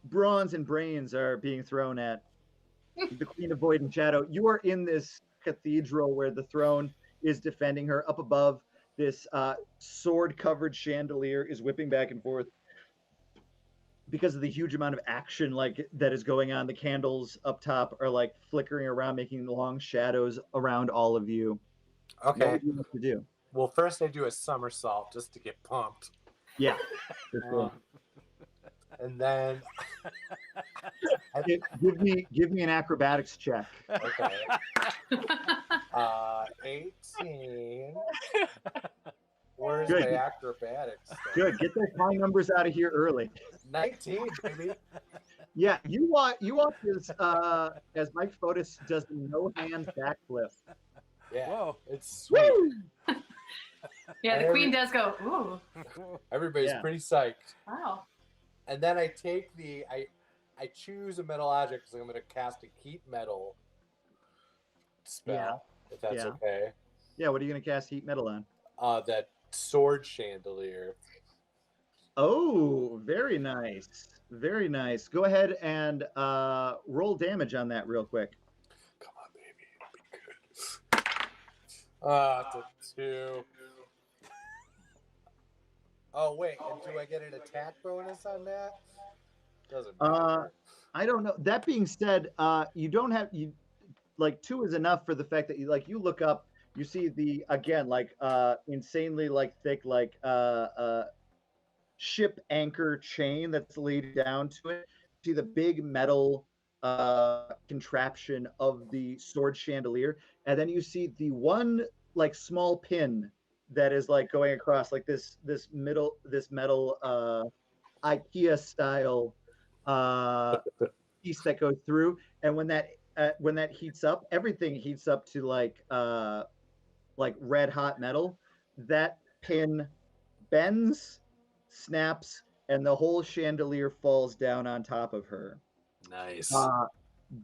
bronze and brains are being thrown at the Queen of Void and Shadow. You are in this cathedral where the throne is defending her. Up above, this sword-covered chandelier is whipping back and forth because of the huge amount of action like that is going on. The candles up top are like flickering around, making long shadows around all of you. What Okay. would you like to do? Well, first I do a somersault just to get pumped. Yeah. for sure. And then Give me an acrobatics check. okay. 18. Where's Good. my acrobatics? Good. Get those high numbers out of here early. 19, baby. Yeah, you watch this as Mike Fotis does a no-hand backflip. Yeah. Whoa. It's sweet. Woo! Yeah, the queen does go, ooh, Everybody's Yeah. pretty psyched. wow. And then I take I choose a metal object because I'm going to cast a heat metal spell, if that's Yeah. okay. Yeah, what are you going to cast heat metal on? That sword chandelier. Oh, very nice. Very nice. Go ahead and roll damage on that real quick. Come on, baby. It'll be good. It's a 2. Oh, wait. And do I get an attack bonus on that? Doesn't matter. I don't know. That being said, you don't have you like 2 is enough for the fact that you look up, you see the again insanely thick ship anchor chain that's laid down to it. See the big metal contraption of the sword chandelier, and then you see the one small pin that is going across this metal IKEA style piece that goes through, and when that heats up, everything heats up to red hot metal. That pin bends, snaps, and the whole chandelier falls down on top of her. Nice.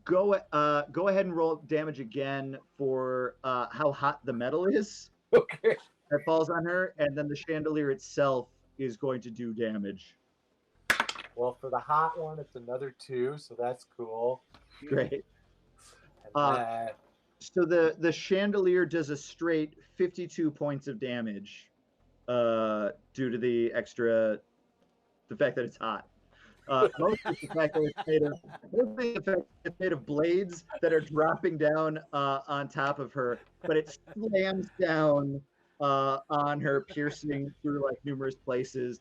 Go ahead and roll damage again for how hot the metal is. Okay. That falls on her, and then the chandelier itself is going to do damage. Well, for the hot one, it's another 2, so that's cool. Great. And So the chandelier does a straight 52 points of damage due to the fact that it's hot. Mostly the fact that it's made of blades that are dropping down on top of her, but it slams down on her, piercing through numerous places.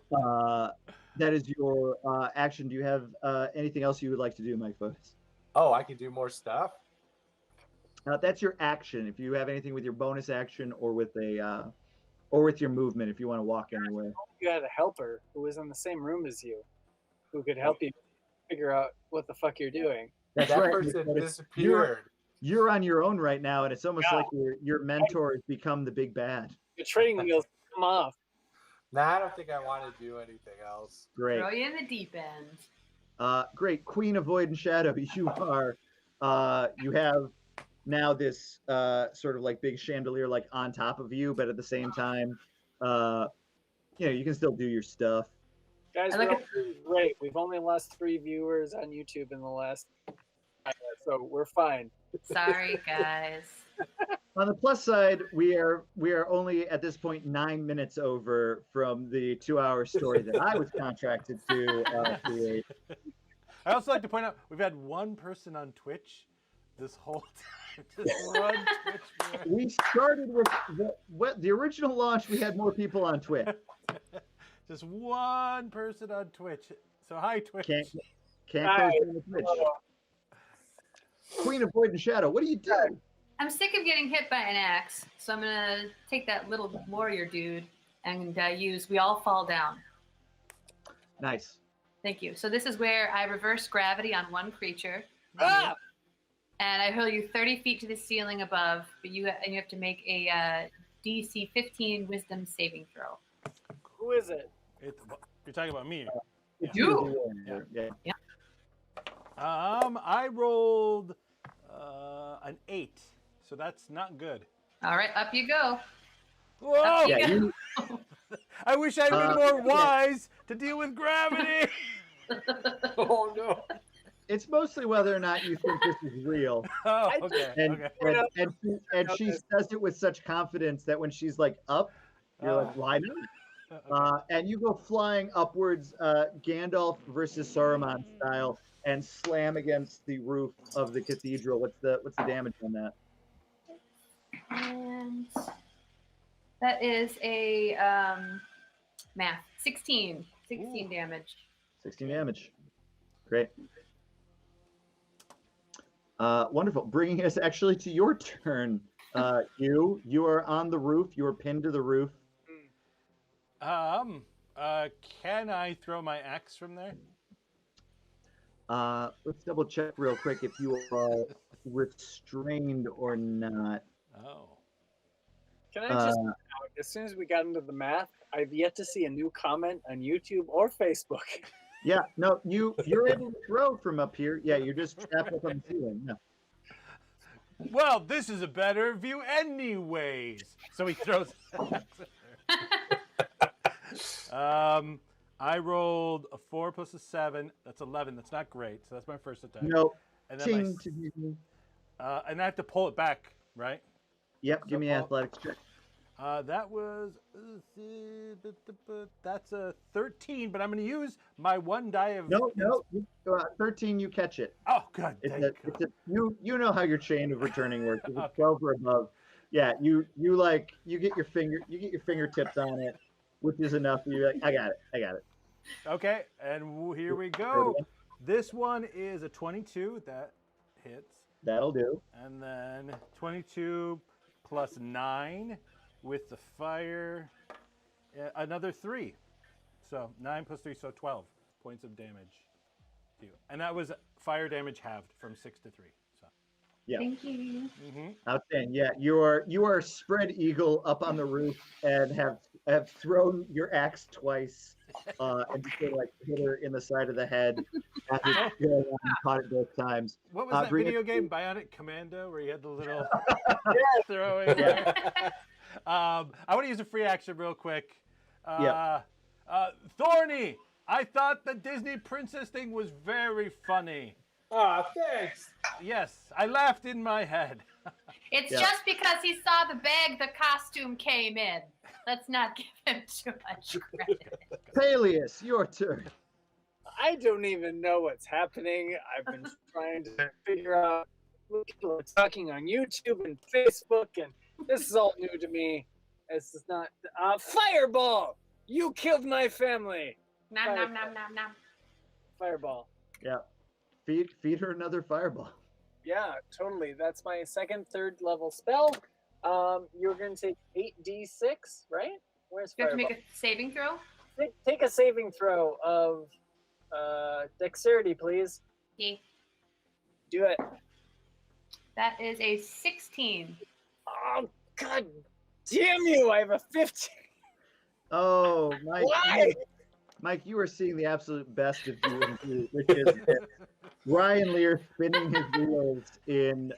That is your action. Do you have anything else you would like to do, Mike Fotis? oh, I can do more stuff? That's your action. If you have anything with your bonus action or with your movement, if you want to walk anywhere. You had a helper who was in the same room as you, who could help you figure out what the fuck you're doing. That's That right. person disappeared. You're on your own right now, and it's almost like your mentor has become the big bad. The training wheels come off. Nah, I don't think I want to do anything else. Great. Throw you in the deep end. Great. Queen of Void and Shadow, you have now this sort of big chandelier on top of you, but at the same time, you can still do your stuff. Guys, I we're look all doing great. We've only lost 3 viewers on YouTube in the last, so we're fine. Sorry, guys. On the plus side, we are only at this point 9 minutes over from the 2-hour story that I was contracted to create. I also like to point out we've had one person on Twitch this whole time. Just run Twitch. We started with the original launch. We had more people on Twitch. Just one person on Twitch. So hi, Twitch. Can't close down the Twitch. Queen of Void and Shadow, what do you do? I'm sick of getting hit by an axe, so I'm gonna take that little warrior dude and use We All Fall Down. Nice. Thank you. So this is where I reverse gravity on one creature. Ah! And I hurl you 30 feet to the ceiling above, but you have to make a DC 15 Wisdom saving throw. Who is it? You're talking about me. It's You. Yeah. I rolled an 8, so that's not good. All right, up you go. Whoa! Yeah, I wish I'd been more wise to deal with gravity. Oh, no. it's mostly whether or not you think this is real. Oh, okay. And she says it with such confidence that when she's up, you're why not? And you go flying upwards, Gandalf versus Saruman style, and slam against the roof of the cathedral. What's the damage on that? And that is a math 16 damage. 16 damage. Great. Wonderful. Bringing us actually to your turn. You are on the roof. You are pinned to the roof. Can I throw my axe from there? Let's double check real quick if you are restrained or not. Oh. Can I just point out, as soon as we got into the math, I've yet to see a new comment on YouTube or Facebook. Yeah, no, you're able to throw from up here. Yeah, you're just trapped up on the ceiling. No. Well, this is a better view anyways. So he throws I rolled a 4 plus a 7. That's 11. That's not great. So that's my first attack. Nope. And then Ting, ting, ting. and I have to pull it back, right? Yep. Give me an Paul- athletics check. That was that's a 13, but I'm going to use my one die of. No. 13. You catch it. Oh, good. Thank God. You know how your chain of returning works. If it's Okay. 12 or above, yeah, you get your fingertips on it, which is enough. You're like, I got it. Okay, and here we go. This one is a 22. That hits. That'll do. And then 22 plus 9 with the fire, another 3. So 9 plus 3, so 12 points of damage to you. And that was fire damage halved from 6 to 3. So. Yeah. Thank you. Outstanding. Yeah, you are spread eagle up on the roof and have thrown your axe twice, and just sort of like hit her in the side of the head. After caught it both times. What was that video game, Bionic Commando, where you had the little throwing? Yeah. I want to use a free action real quick. Yeah. Thorny, I thought the Disney princess thing was very funny. Ah, thanks. Yes, I laughed in my head. It's Yeah. just because he saw the bag the costume came in. Let's not give him too much credit. Peleus, your turn. I don't even know what's happening. I've been trying to figure out what people are talking on YouTube and Facebook, and this is all new to me. This is not Fireball. You killed my family. Nom nom nom nom nom. Fireball. Yeah. Feed her another fireball. Yeah, totally. That's my second, third level spell. You're going to take 8d6, right? Where's You have to Fireball? make a saving throw. Take a saving throw of dexterity, please. Yeah. Do it. That is a 16. Oh, god damn you! I have a 15. Oh, Why? Mike, you are seeing the absolute best of you and you, which is Ryan Lear spinning his wheels in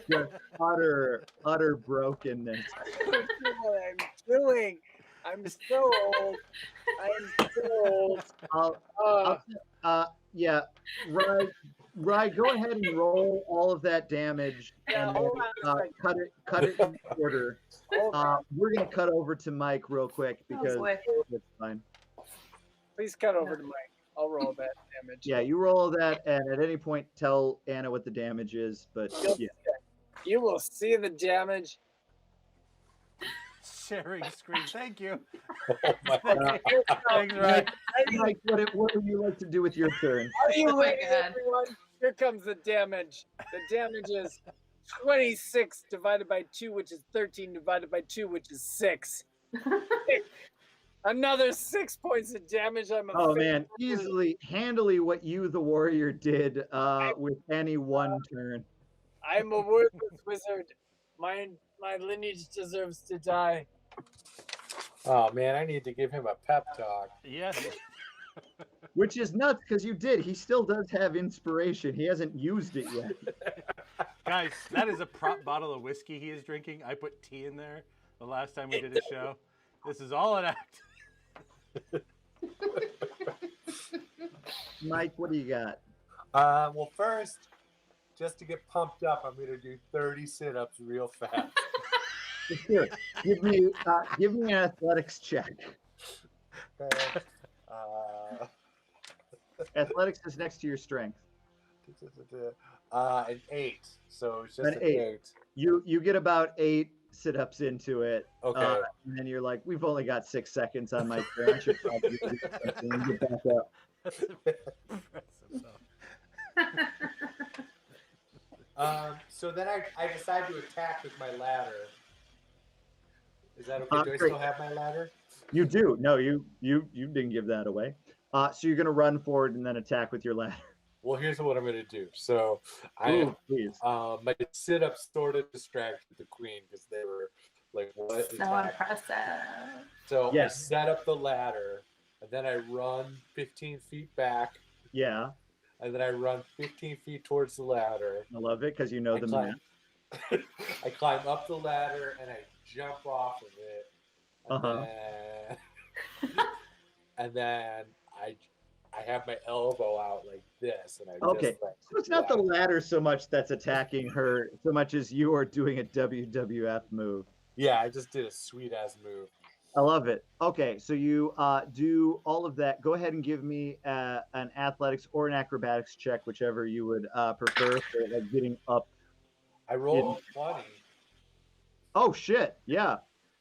just utter brokenness. What I'm doing. I'm so old. I'm so old. Yeah, Rye, go ahead and roll all of that damage Yeah, and hold on a second. cut it in order. Hold on. We're gonna cut over to Mike real quick because boy. it's fine. Please cut over to Mike. I'll roll that damage. Yeah, you roll that, and at any point tell Anna what the damage is. But yeah, You will see the damage. Sharing screen. Thank you. Oh my God. Thanks, Ryan. Mike, what would you like to do with your turn? Are you Oh my ready, God. everyone? Here comes the damage. The damage is 26 divided by 2, which is 13 divided by 2, which is 6. Another 6 points of damage. I'm a Oh man, handily what you, the warrior, did with any one turn. I'm a worthless wizard. My lineage deserves to die. Oh man, I need to give him a pep talk. Yes. Which is nuts because you did. He still does have inspiration. He hasn't used it yet. Guys, that is a prop bottle of whiskey he is drinking. I put tea in there the last time we did a show. This is all an act. Mike, what do you got? Well, first, just to get pumped up, I'm gonna do 30 sit-ups real fast. Sure. Give me an athletics check. Okay. Athletics is next to your strength. An 8. So it's just An an eight. 8. You get about 8 sit-ups into it. Okay. And then you're like, we've only got 6 seconds on my turn. I should probably do something and get back up. That's impressive. So then I decide to attack with my ladder. Is that okay? Do I Great. still have my ladder? You do. No, you didn't give that away. So you're gonna run forward and then attack with your ladder. Well, here's what I'm gonna do. So Ooh, please. my sit-ups sort of distracted the queen because they were like, "What is So happening?" impressive. So Yes. I set up the ladder, and then I run 15 feet back, Yeah, and then I run 15 feet towards the ladder. I love it because you know I the climb, math. I climb up the ladder and I jump off of it. And Uh-huh. then and then I have my elbow out like this, and I Okay, just like so it's not the ladder so much that's attacking her, so much as you are doing a WWF move. Yeah, I just did a sweet ass move. I love it. Okay, so you do all of that. Go ahead and give me an athletics or an acrobatics check, whichever you would prefer for like getting up. I rolled 20. Oh shit! Yeah.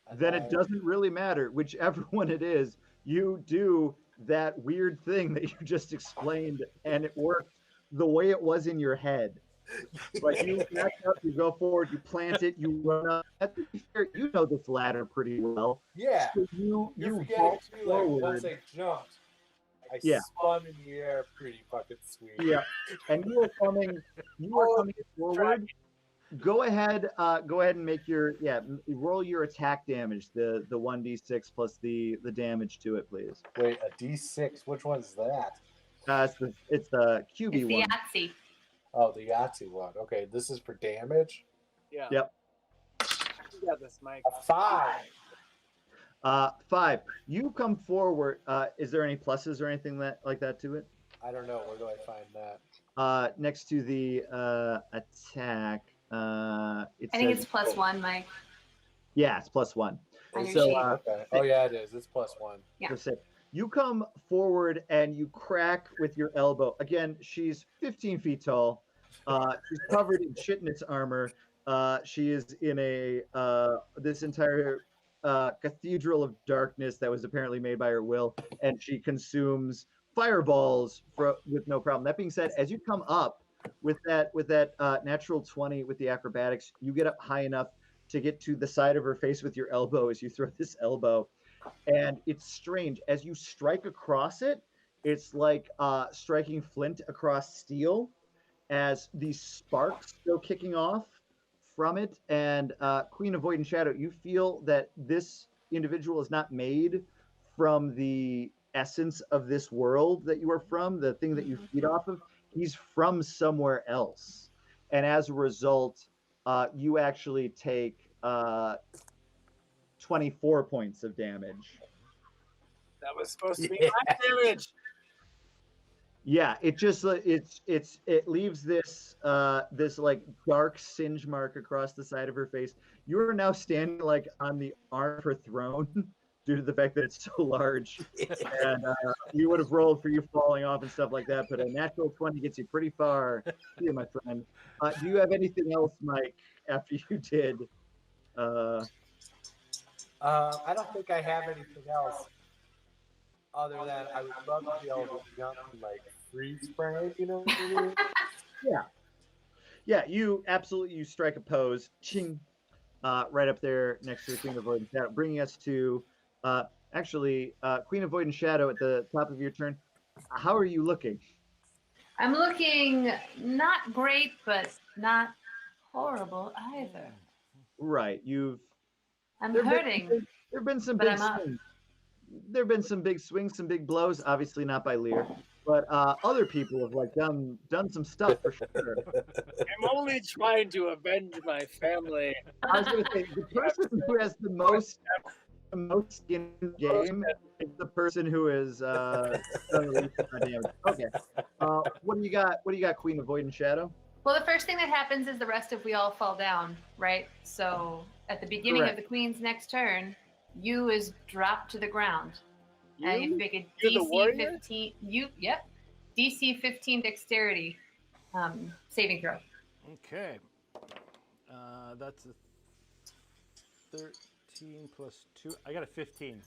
and Then it then- doesn't really matter whichever one it is. You do that weird thing that you just explained, and it worked the way it was in your head. Like you back up, you go forward, you plant it, you run up. To be fair, you know this ladder pretty well. Yeah. So you You're vault forgetting too, like forward. once I jumped, I Yeah. spun in the air pretty fucking sweet. Yeah, and you are coming forward. Go ahead and make your roll your attack damage, the 1d6 plus the damage to it, please. Wait, a D6. Which one's that? It's the QB It's the one. Yahtzee. Oh, the Yahtzee one. Okay, this is for damage. Yeah. Yep. You got this, Mike. A 5. 5. You come forward. Is there any pluses or anything like that to it? I don't know. Where do I find that? Next to the attack. I think it's +1, Mike. Yeah, it's +1. On your So sheet. Okay. Oh yeah, it is. It's +1. Yeah. for 6. You come forward and you crack with your elbow. Again, she's 15 feet tall. She's covered in chitinous armor. She is in this entire cathedral of darkness that was apparently made by her will, and she consumes fireballs with no problem. That being said, as you come up with that natural 20 with the acrobatics, you get up high enough to get to the side of her face with your elbow as you throw this elbow. And it's strange. As you strike across it, it's like striking flint across steel as these sparks go kicking off from it. And Queen of Void and Shadow, you feel that this individual is not made from the essence of this world that you are from, the thing that you feed off of. He's from somewhere else. And as a result, you actually take 24 points of damage. That was supposed to be my damage. Yeah, it just it leaves this this like dark singe mark across the side of her face. You are now standing like on the arm of her throne due to the fact that it's so large. And you would have rolled for you falling off and stuff like that, but a natural 20 gets you pretty far. See you, my friend. Do you have anything else, Mike, after you did? I don't think I have anything else other than I would love to be able to jump and like freeze frame, you know what I mean? Yeah, you strike a pose, ching, right up there next to the Queen of Void and Shadow, bringing us to Queen of Void and Shadow at the top of your turn. How are you looking? I'm looking not great, but not horrible either. Right, I'm There've been- hurting. There've been some But big I'm up. swings. There've been some big swings, some big blows. Obviously not by Lear, but other people have like done some stuff for sure. I'm only trying to avenge my family. I was going to say the person who has the most skin in the game is the person who is done the least amount of damage. Okay. What do you got? What do you got, Queen of Void and Shadow? Well, the first thing that happens is the rest of we all fall down, right? So at the beginning Correct. of the queen's next turn, you is dropped to the ground. And you make a You're the DC warrior? 15. DC 15 dexterity saving throw. Okay. That's a 13 plus 2. I got a 15.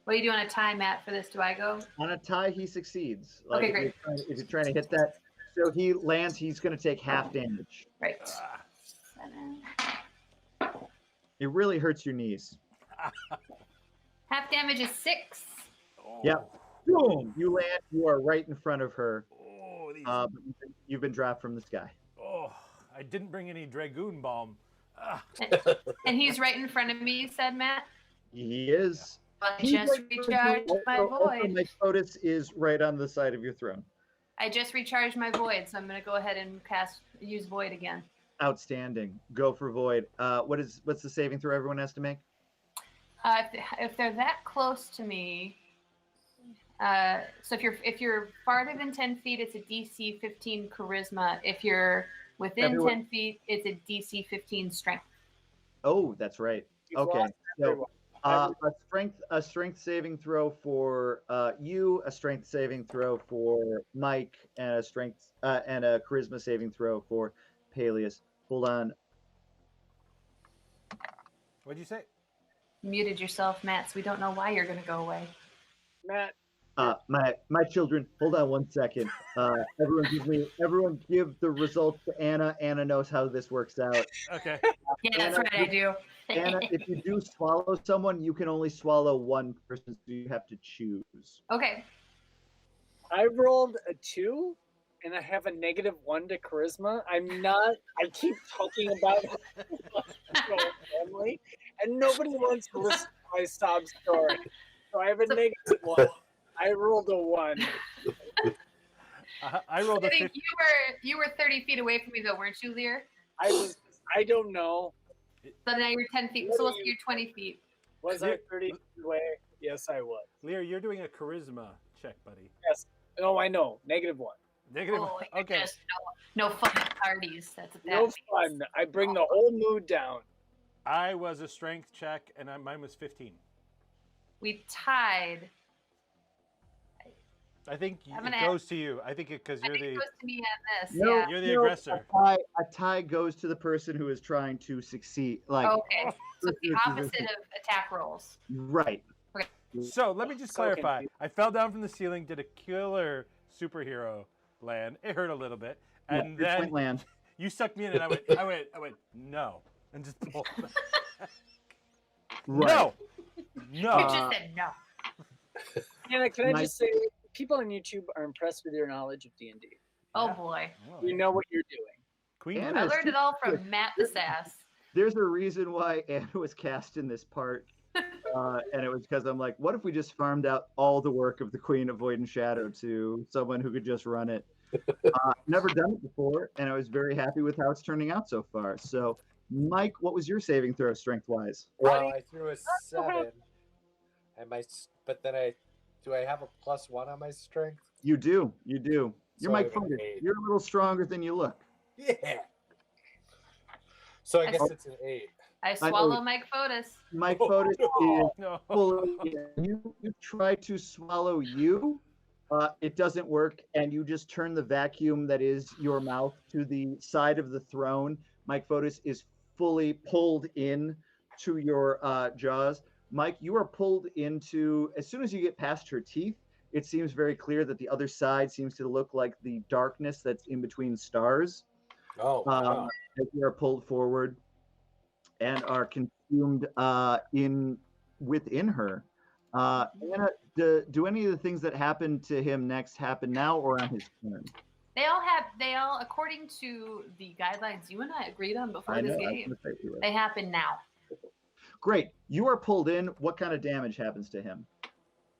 What do you do on a tie, Matt, for this? Do I go? On a tie, he succeeds. Okay, great. If you're trying to hit that, so he lands, he's going to take half damage. Right. Ah. 7. It really hurts your knees. Half damage is 6. Oh. Yep. Boom! You land. You are right in front of her. Oh, these, But you've been dropped from the sky. oh, I didn't bring any Dragoon Balm. Ah. And he's right in front of me, you said, Matt? He is. I He's just right in front of recharged you. my Also, void. Mike Fotis is right on the side of your throne. I just recharged my void, so I'm going to go ahead and use void again. Outstanding. Go for void. What's the saving throw everyone has to make? If they're that close to me, So if you're farther than 10 feet, it's a DC 15 charisma. If you're within Everyone- 10 feet, it's a DC 15 strength. Oh, that's right. You've Okay. lost So everyone. a strength saving throw for you, a strength saving throw for Mike, and a charisma saving throw for Peleus. Hold on. What'd you say? You muted yourself, Matt, so we don't know why you're going to go away. Matt, My children, hold on 1 second. Everyone give the results to Anna. Anna knows how this works out. Okay. Yeah, that's Anna, right, I do. Anna, if you do swallow someone, you can only swallow one person, so you have to choose. Okay. I rolled a 2, and I have a -1 to charisma. I keep talking about my family, and nobody wants to listen to my sob story. So I have a -1. I rolled a 1. I rolled a I think 50. you were 30 feet away from me though, weren't you, Lear? I don't know. So now you're 10 feet. So let's say you're 20 feet. Was I 30 feet away? Yes, I was. Lear, you're doing a charisma check, buddy. Yes. No, I know. -1. Negative. Oh, you're Okay. just no fun at parties. That's what that No means. fun. I bring the whole mood down. I was a strength check, and mine was 15. We tied. I think I'm it gonna goes to you. I think because I you're think it the goes to me on this. No. Yeah. you're the aggressor. A tie goes to the person who is trying to succeed. Like Okay. So it's the opposite of attack rolls. right. So let me just So clarify. confused. I fell down from the ceiling, did a killer superhero land. It hurt a little bit, Yeah, and your then point land. you sucked me in, and I went no, and just pulled back. Right. No, You no. just said no. Anna, can I My- just say, people on YouTube are impressed with your knowledge of D&D. Oh Yeah. boy. Oh, You know what you're doing. Queen. Anna- I Yes. learned it all from Matt the Sass. There's a reason why Anna was cast in this part. And it was because I'm like, what if we just farmed out all the work of the Queen of Void and Shadow to someone who could just run it? Never done it before, and I was very happy with how it's turning out so far. So, Mike, what was your saving throw strength-wise? Well, I threw a 7, and but then do I have a +1 on my strength? You do. You're So Mike I have an Fotis. 8. You're a little stronger than you look. Yeah. So I guess it's an 8. I swallow Mike Fotis. Mike Fotis is No. fully. You try to swallow you. It doesn't work, and you just turn the vacuum that is your mouth to the side of the throne. Mike Fotis is fully pulled in to your jaws. Mike, you are pulled into, as soon as you get past her teeth, it seems very clear that the other side seems to look like the darkness that's in between stars. Oh, wow. As you are pulled forward and are consumed within her. Anna, do any of the things that happen to him next happen now or on his turn? They all, according to the guidelines you and I agreed on before this I was game, gonna say you're right. they happen now. Great. You are pulled in. What kind of damage happens to him?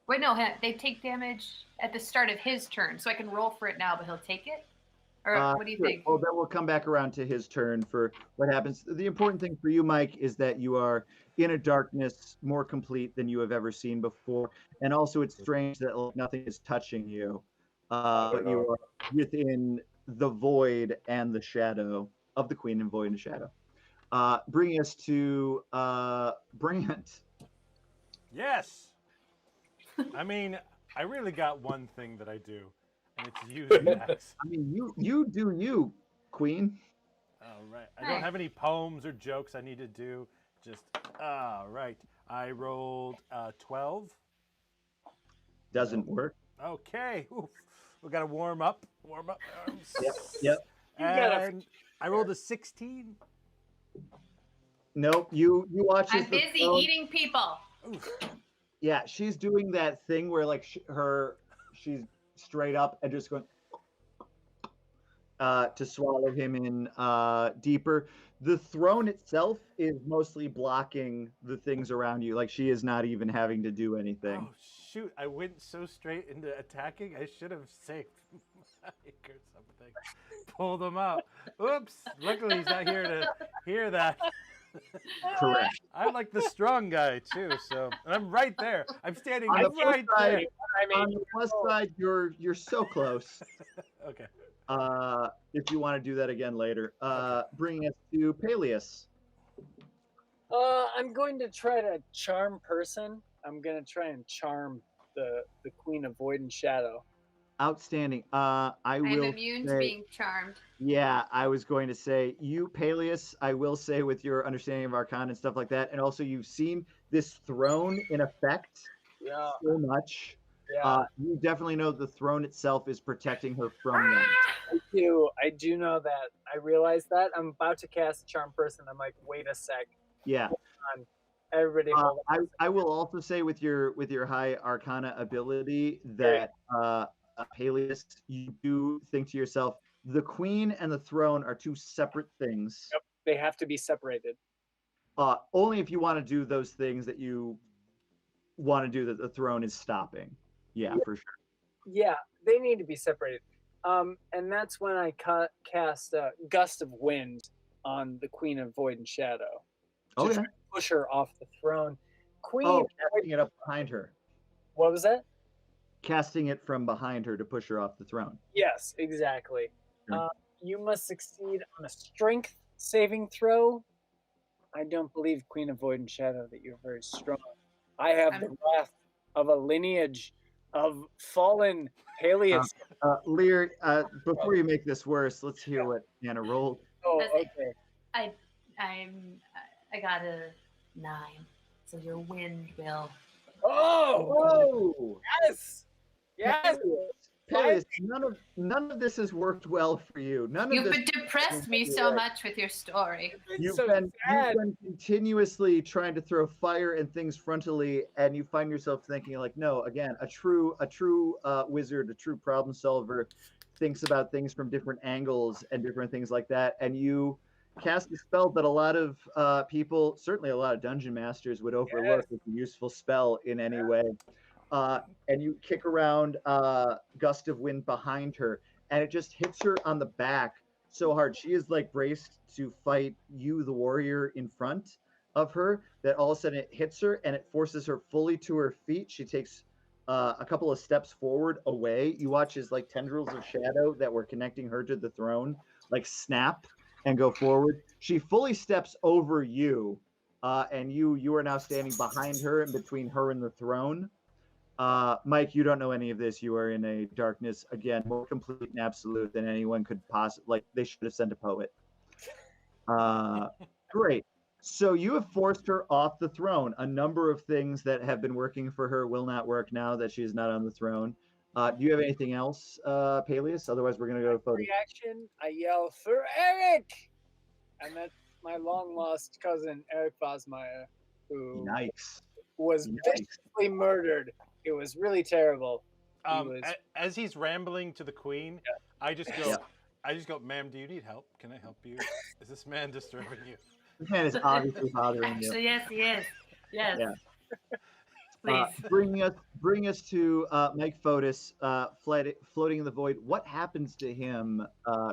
Wait, no, they take damage at the start of his turn, so I can roll for it now, but he'll take it? Or what do you Sure. think? Oh, then we'll come back around to his turn for what happens. The important thing for you, Mike, is that you are in a darkness more complete than you have ever seen before. And also, it's strange that nothing is touching you, but you are within the void and the shadow of the Queen and Void and Shadow. Bringing us to Brant. Yes. I mean, I really got one thing that I do, and it's use the axe. I mean, you do you, Queen. All right. I don't have any poems or jokes I need to do. Just all right. I rolled 12. Doesn't work. Okay. Oof. We got to warm up. Warm up. Arms. Yep. And I rolled a 16. Nope. You watch. as I'm the busy throne- eating people. Oof. Yeah, she's doing that thing where like she's straight up and just going to swallow him in deeper. The throne itself is mostly blocking the things around you. Like she is not even having to do anything. Oh shoot! I went so straight into attacking. I should have saved Mike or something. Pulled him out. Oops! Luckily he's not here to hear that. Correct. I like the strong guy too, so and I'm right there. I'm standing On the right plus there. side, on the plus side, you're so close. Okay. If you want to do that again later, Okay. bringing us to Peleus. I'm going to try to charm person. I'm going to try and charm the Queen of Void and Shadow. Outstanding. I I'm will immune to say, being charmed. yeah, I was going to say you, Peleus, I will say with your understanding of Arcana and stuff like that, and also you've seen this throne in effect Yeah. so much. Yeah. You definitely know the throne itself is protecting her from them. I do know that. I realize that. I'm about to cast charm person. I'm like, wait a sec. Yeah. Hold on. Everybody hold on. I will also say with your high Arcana ability that Peleus, you do think to yourself, the queen and the throne are two separate things. Yep. They have to be separated. Only if you want to do those things that you want to do that the throne is stopping. Yeah, for sure. Yeah, they need to be separated. And that's when I cast Gust of Wind on the Queen of Void and Shadow to Okay. try to push her off the throne. Queen. Oh, casting it up behind her. What was that? Casting it from behind her to push her off the throne. Yes, exactly. Sure. You must succeed on a strength saving throw. I don't believe, Queen of Void and Shadow, that you're very strong. I have the wrath of a lineage of fallen Peleus. Lear, before you make this worse, let's hear what Anna rolled. Oh, Does it- okay. I got a 9, so your wind will. Oh, Whoa! yes, yes. Peleus, none of this has worked well for you. You've depressed me so much with your story. You've so been sad. continuously trying to throw fire and things frontally, and you find yourself thinking like, no, again, a true wizard, a true problem solver, thinks about things from different angles and different things like that, and you cast a spell that a lot of people, certainly a lot of dungeon masters, would overlook as a useful spell in any way. And you kick around Gust of Wind behind her, and it just hits her on the back so hard. She is like braced to fight you, the warrior, in front of her, that all of a sudden it hits her and it forces her fully to her feet. She takes a couple of steps forward away. You watch as like tendrils of shadow that were connecting her to the throne like snap and go forward. She fully steps over you, and you are now standing behind her and between her and the throne. Mike, you don't know any of this. You are in a darkness, again, more complete and absolute than anyone could possibly, like, they should have sent a poet. Great. So you have forced her off the throne. A number of things that have been working for her will not work now that she is not on the throne. Do you have anything else, Peleus? Otherwise, we're going to go to Fotis. Reaction, I yell, for Eric! And that's my long-lost cousin, Eric Bosmeyer, who Yikes. was viciously murdered. It was really terrible. As he's rambling to the queen, I just go, ma'am, do you need help? Can I help you? Is this man disturbing you? This man is obviously bothering you. Actually, yes, he is. Yes. Yeah. Please. Bring us to Mike Fotis, floating in the void. What happens to him,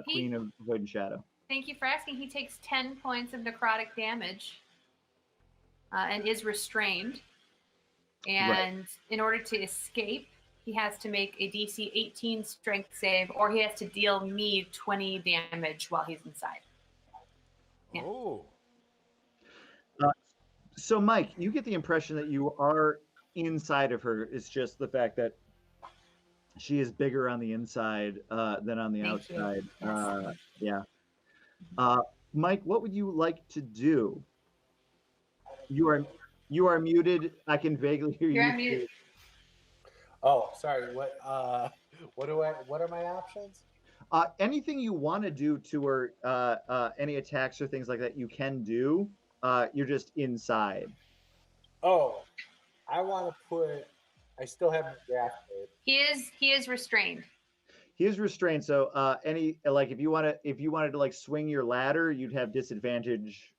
Queen of Void and Shadow? Thank you for asking. He takes 10 points of necrotic damage and is restrained. And in order to escape, he has to make a DC 18 strength save, or he has to deal me 20 damage while he's inside. Yeah. Oh. So, Mike, you get the impression that you are inside of her. It's just the fact that she is bigger on the inside than on the Thank you. outside. Yes. Yeah. Mike, what would you like to do? You are muted. I can vaguely hear you. You're on mute. Oh, sorry. What are my options? Anything you want to do to her, any attacks or things like that, you can do. You're just inside. Oh, I want to put. I still have my draft tape. He is restrained. He is restrained. So if you wanted to like swing your ladder, you'd have disadvantage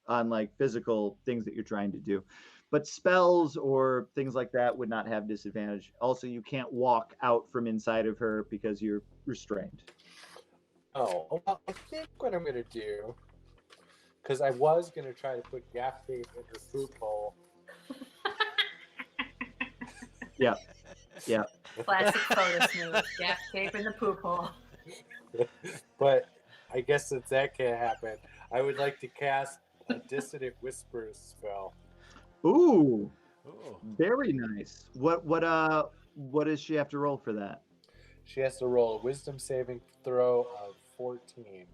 on like physical things that you're trying to do. But spells or things like that would not have disadvantage. Also, you can't walk out from inside of her because you're restrained. Oh, well, I think what I'm going to do, because I was gonna try to put gaff tape in her poop hole. Yeah. Classic Fotis move. Gaff tape in the poop hole. But I guess since that can't happen, I would like to cast a Dissonant Whispers spell. Ooh, Ooh. very nice. What does she have to roll for that? She has to roll a Wisdom saving throw of 14.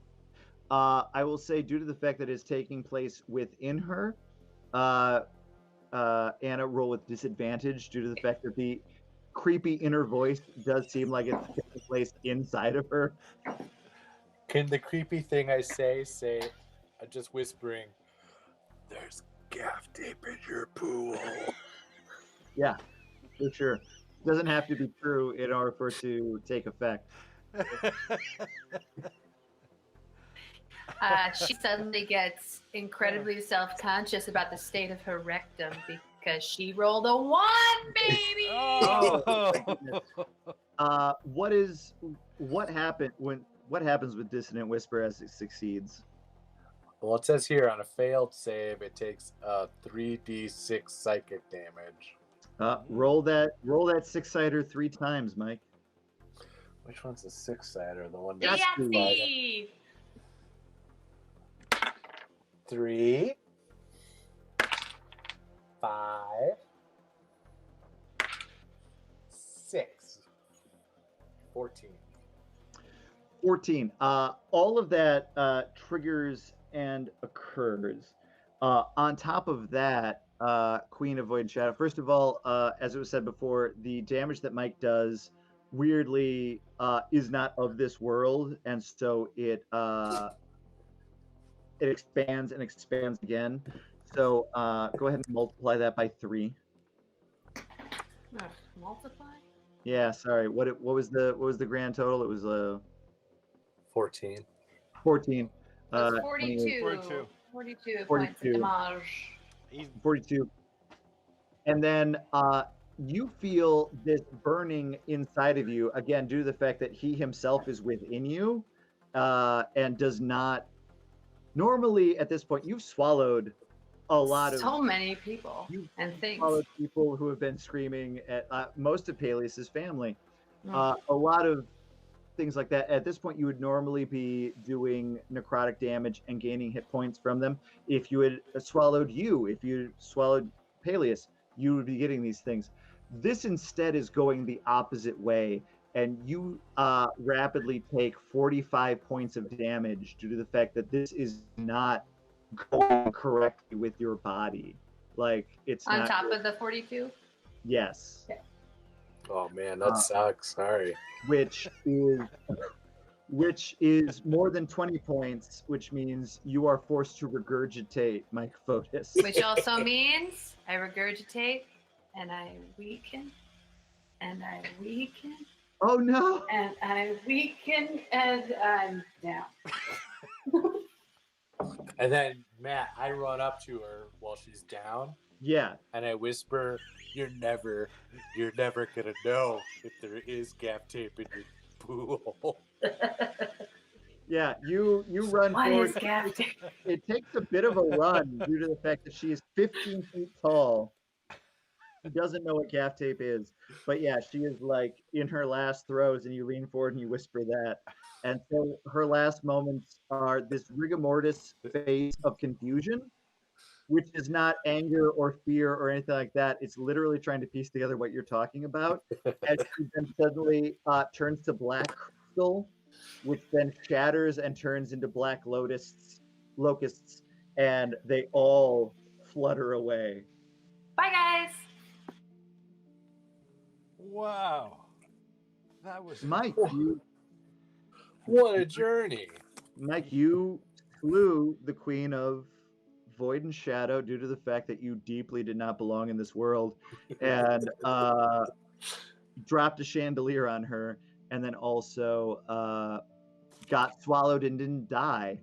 I will say, due to the fact that it's taking place within her, Anna, roll with disadvantage due to the fact that the creepy inner voice does seem like it's taking place inside of her. Can the creepy thing I say just whispering, "There's gaff tape in your pool"? Yeah, for sure. Doesn't have to be true in order for it to take effect. She suddenly gets incredibly self-conscious about the state of her rectum because she rolled a 1, baby. What happens with Dissonant Whisper as it succeeds? Well, it says here on a failed save, it takes 3d6 psychic damage. Roll that 6-sider 3 times, Mike. Which one's the 6-sider? The one Yes, that's Yahtzee! 3, 5, 6, 14. 14. All of that triggers and occurs. On top of that, Queen of Void and Shadow. First of all, as it was said before, the damage that Mike does weirdly is not of this world, and so it expands and expands again. So go ahead and multiply that by 3. Multiply? Yeah, sorry. What was the grand total? It was 14. 14. That's 42. 42. 42 points of 42. damage. 42. And then you feel this burning inside of you, again, due to the fact that he himself is within you and does not. Normally, at this point, you've swallowed a lot of. So many people You've and things. swallowed people who have been screaming at most of Peleus's family. Mm. A lot of things like that. At this point, you would normally be doing necrotic damage and gaining hit points from them. If you had swallowed Peleus, you would be getting these things. This instead is going the opposite way, and you rapidly take 45 points of damage due to the fact that this is not going correctly with your body. Like, it's On not top of the 42? Yes. Oh man, that sucks. Sorry. Which is more than 20 points, which means you are forced to regurgitate, Mike Fotis. Which also means I regurgitate and I weaken and I weaken Oh no! and I weaken and I'm down. And then Matt, I run up to her while she's down Yeah. and I whisper, you're never gonna know if there is gaff tape in your pool." Yeah, you run What forward. is gaff tape? It takes a bit of a run due to the fact that she is 15 feet tall. She doesn't know what gaff tape is. But yeah, she is like in her last throes, and you lean forward and you whisper that. And so her last moments are this rigor mortis phase of confusion, which is not anger or fear or anything like that. It's literally trying to piece together what you're talking about. And she then suddenly turns to black crystal, which then shatters and turns into black locusts, and they all flutter away. Bye, guys. Wow. That was Mike, What a journey. you slew the Queen of Void and Shadow due to the fact that you deeply did not belong in this world, and dropped a chandelier on her, and then also got swallowed and didn't die.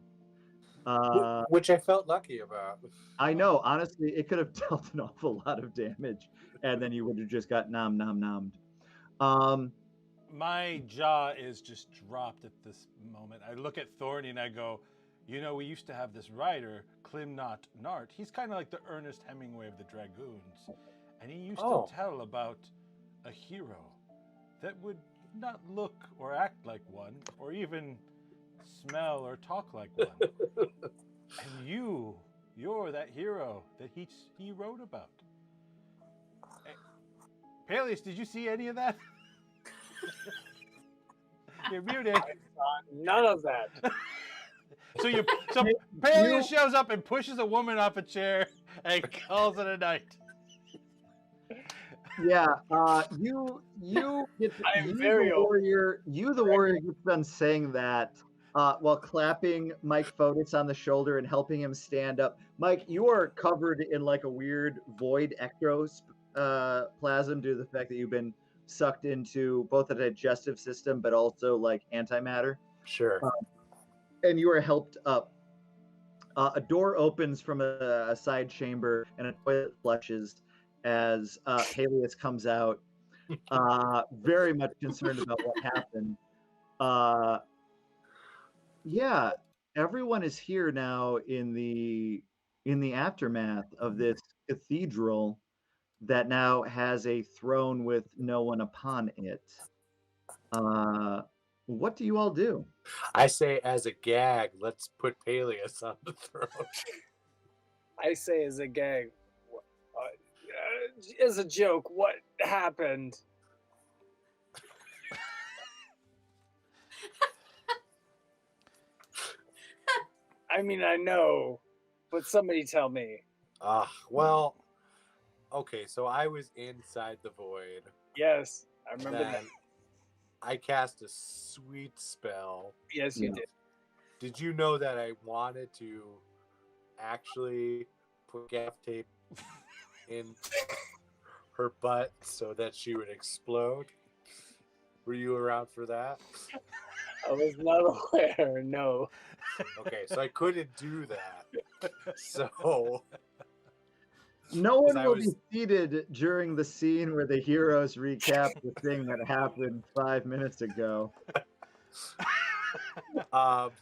Which I felt lucky about. I know, honestly, it could have dealt an awful lot of damage, and then you would have just got nommed. My jaw is just dropped at this moment. I look at Thorny and I go, you know, we used to have this writer, Klimnot Nart. He's kind of like the Ernest Hemingway of the Dragoons. And he used to tell about a hero that would not look or act like one, or even smell or talk like one. And you're that hero that he wrote about. Peleus, did you see any of that? You're muted. None of that. So Peleus shows up and pushes a woman off a chair and calls it a night. Yeah, you get I'm very old. the warrior gets done saying that while clapping Mike Fotis on the shoulder and helping him stand up. Mike, you are covered in like a weird void ectoplasm due to the fact that you've been sucked into both the digestive system but also like antimatter. Sure. And you are helped up. A door opens from a side chamber and a toilet flushes as Peleus comes out, very much concerned about what happened. Yeah, everyone is here now in the aftermath of this cathedral that now has a throne with no one upon it. What do you all do? I say, as a gag, let's put Peleus on the throne. I say as a gag, as a joke, what happened? I mean, I know, but somebody tell me. Well, okay, so I was inside the void. Yes, I remember Then that. I cast a sweet spell. Yes, you did. Did you know that I wanted to actually put gaff tape in her butt so that she would explode? Were you around for that? I was not aware, no. Okay, so I couldn't do that. So No one 'Cause I will was- be seated during the scene where the heroes recap the thing that happened 5 minutes ago.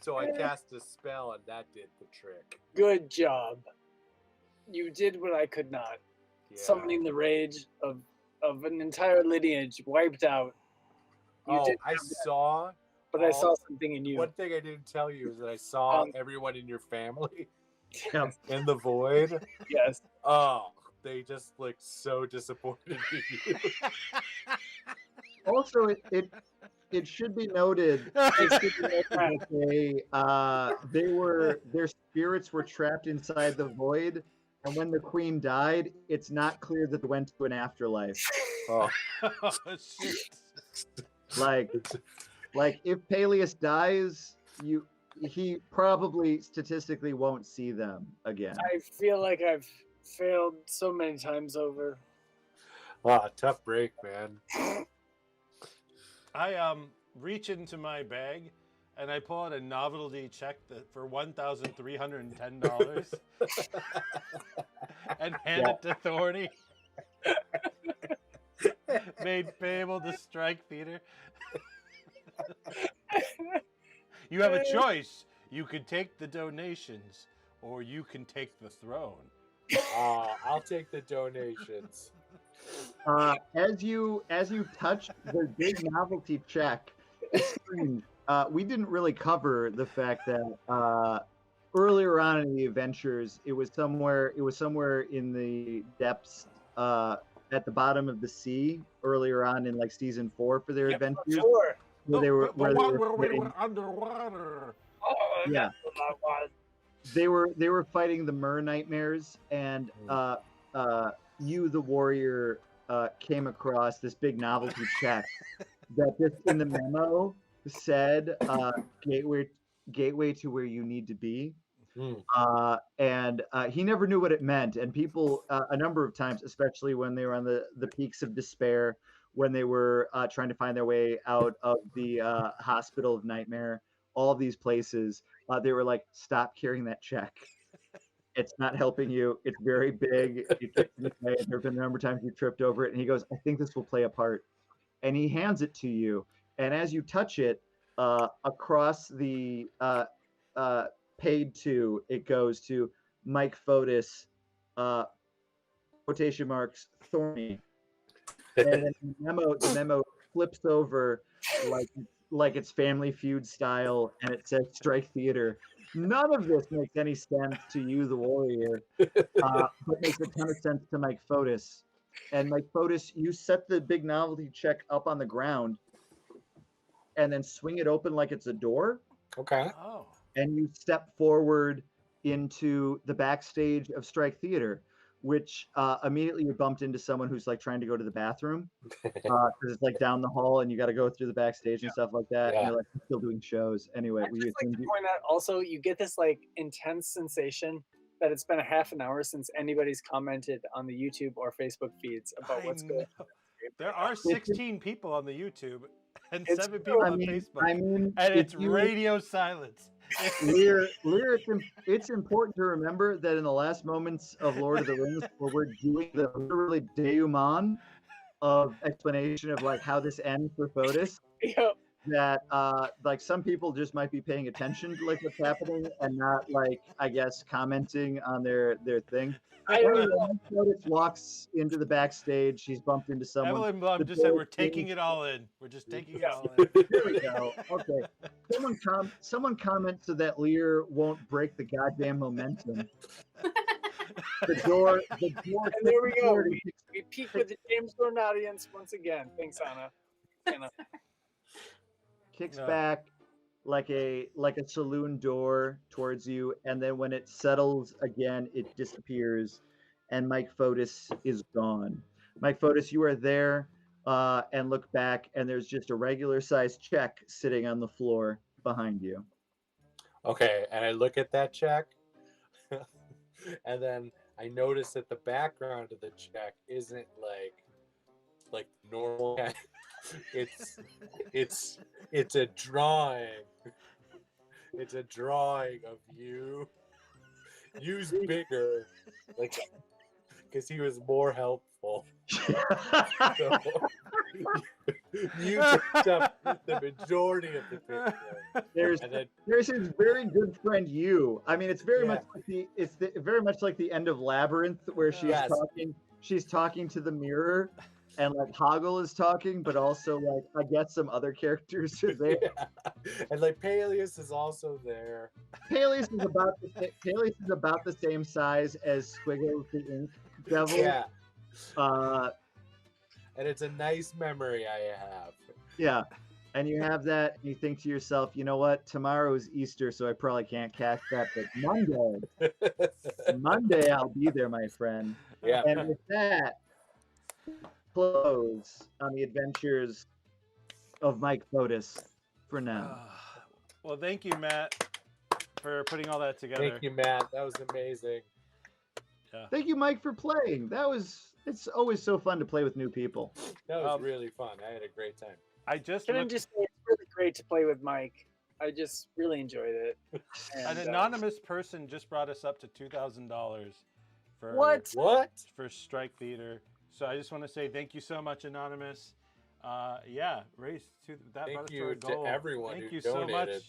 so I cast a spell and that did the trick. Good job. You did what I could not. Yeah. Summoning the rage of an entire lineage wiped out. You Oh, did I have that, saw. but I saw something in you. One thing I didn't tell you is that I saw Um, everyone in your family Yeah. in the void. Yes. Oh, they just looked so disappointed in you. Also, it should be noted that their spirits were trapped inside the void, and when the queen died, it's not clear that they went to an afterlife. Oh, Oh, shit. Like if Peleus dies, he probably statistically won't see them again. I feel like I've failed so many times over. tough break, man. I reach into my bag and I pull out a novelty check for $1,310 and hand it to Thorny. Made payable to Strike Theatre. You have a choice. You can take the donations or you can take the throne. I'll take the donations. As you touch the big novelty check, it's strange. We didn't really cover the fact that earlier on in the adventures, it was somewhere in the depths at the bottom of the sea earlier on in like season 4 for their adventures. Sure. Where they were underwater. Oh, Yeah. that's what I want. they were fighting the mer nightmares, and you, the warrior, came across this big novelty check that just in the memo said gateway to where you need to be. And he never knew what it meant. And people, a number of times, especially when they were on the peaks of despair, when they were trying to find their way out of the hospital of nightmare, all of these places, they were like, stop carrying that check. It's not helping you. It's very big. There have been a number of times you tripped over it. And he goes, I think this will play a part. And he hands it to you. And as you touch it, across the paid to, it goes to Mike Fotis, quotation marks, Thorny. And then the memo flips over like it's Family Feud style, and it says Strike Theater. None of this makes any sense to you, the warrior, but makes a ton of sense to Mike Fotis. And Mike Fotis, you set the big novelty check up on the ground, and then swing it open like it's a door, Okay. Oh. and you step forward into the backstage of Strike Theater, which immediately you bumped into someone who's like trying to go to the bathroom because it's like down the hall and you got to go through the backstage and stuff like that. Yeah. And they're like still doing shows. Anyway, I'd just like to point out also, you get this like intense sensation that it's been a half an hour since anybody's commented on the YouTube or Facebook feeds about what's going on. There are 16 people on the YouTube and It's 7 people on Facebook. And it's radio silence. Lear, it's important to remember that in the last moments of Lord of the Rings, where we're doing the literally denouement of explanation of like how this ends for Fotis, Yep. that like some people just might be paying attention to like what's happening and not like, I guess, commenting on their thing. I don't know. Fotis walks into the backstage. He's bumped into someone. Evelyn Blum just said we're taking it all in. We're just taking it all in. There we go. Okay. Someone comment so that Lear won't break the goddamn momentum. The door. And there we go. We peak with the James Gordon audience once again. Thanks, Anna. Kicks back like a saloon door towards you, and then when it settles again, it disappears, and Mike Fotis is gone. Mike Fotis, you are there, and look back, and there's just a regular sized check sitting on the floor behind you. Okay, and I look at that check, and then I notice that the background of the check isn't like normal. It's a drawing. It's a drawing of you. Used bigger, like because he was more helpful. So, you picked up the majority of the picture. There's his very good friend you. I mean, it's very much like very much like the end of Labyrinth where she's talking to the mirror, and like Hoggle is talking, but also like I guess some other characters are there. Yeah. And like Peleus is also there. Peleus is about the same size as Squiggles the Ink Devil. Yeah. And it's a nice memory I have. Yeah. And you have that, and you think to yourself, you know what? Tomorrow is Easter, so I probably can't catch that. But Monday, I'll be there, my friend. Yeah. And with that, close on the adventures of Mike Fotis for now. Well, thank you, Matt, for putting all that together. Thank you, Matt. That was amazing. Yeah. Thank you, Mike, for playing. It's always so fun to play with new people. That was really fun. I had a great time. I just Can I just say it's really great to play with Mike. I just really enjoyed it. And, an anonymous person just brought us up to $2,000 for What? for Strike Theater. So I just want to say thank you so much, Anonymous. Race to that. Thank brought us to you our to goal. everyone Thank who you so donated. much, Thank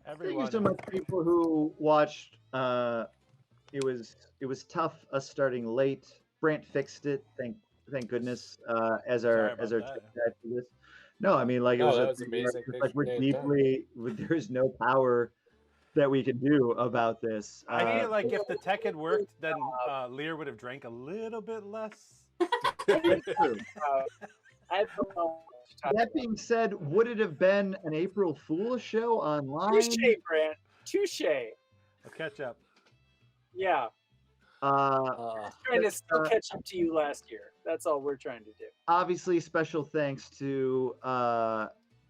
everyone. you so much, people who watched. It was tough us starting late. Brant fixed it. Thank goodness. As our Sorry about trip that. guide for this. No, I mean like it No, was, that was amazing. like we're deeply. There's no power that we can do about this. I feel like if the tech had worked, then Lear would have drank a little bit less. That's true. I don't know. That being said, would it have been an April Fool's show online? Touche, Brant. Touche. I'll catch up. Yeah. Trying to still catch up to you last year. That's all we're trying to do. Obviously, special thanks to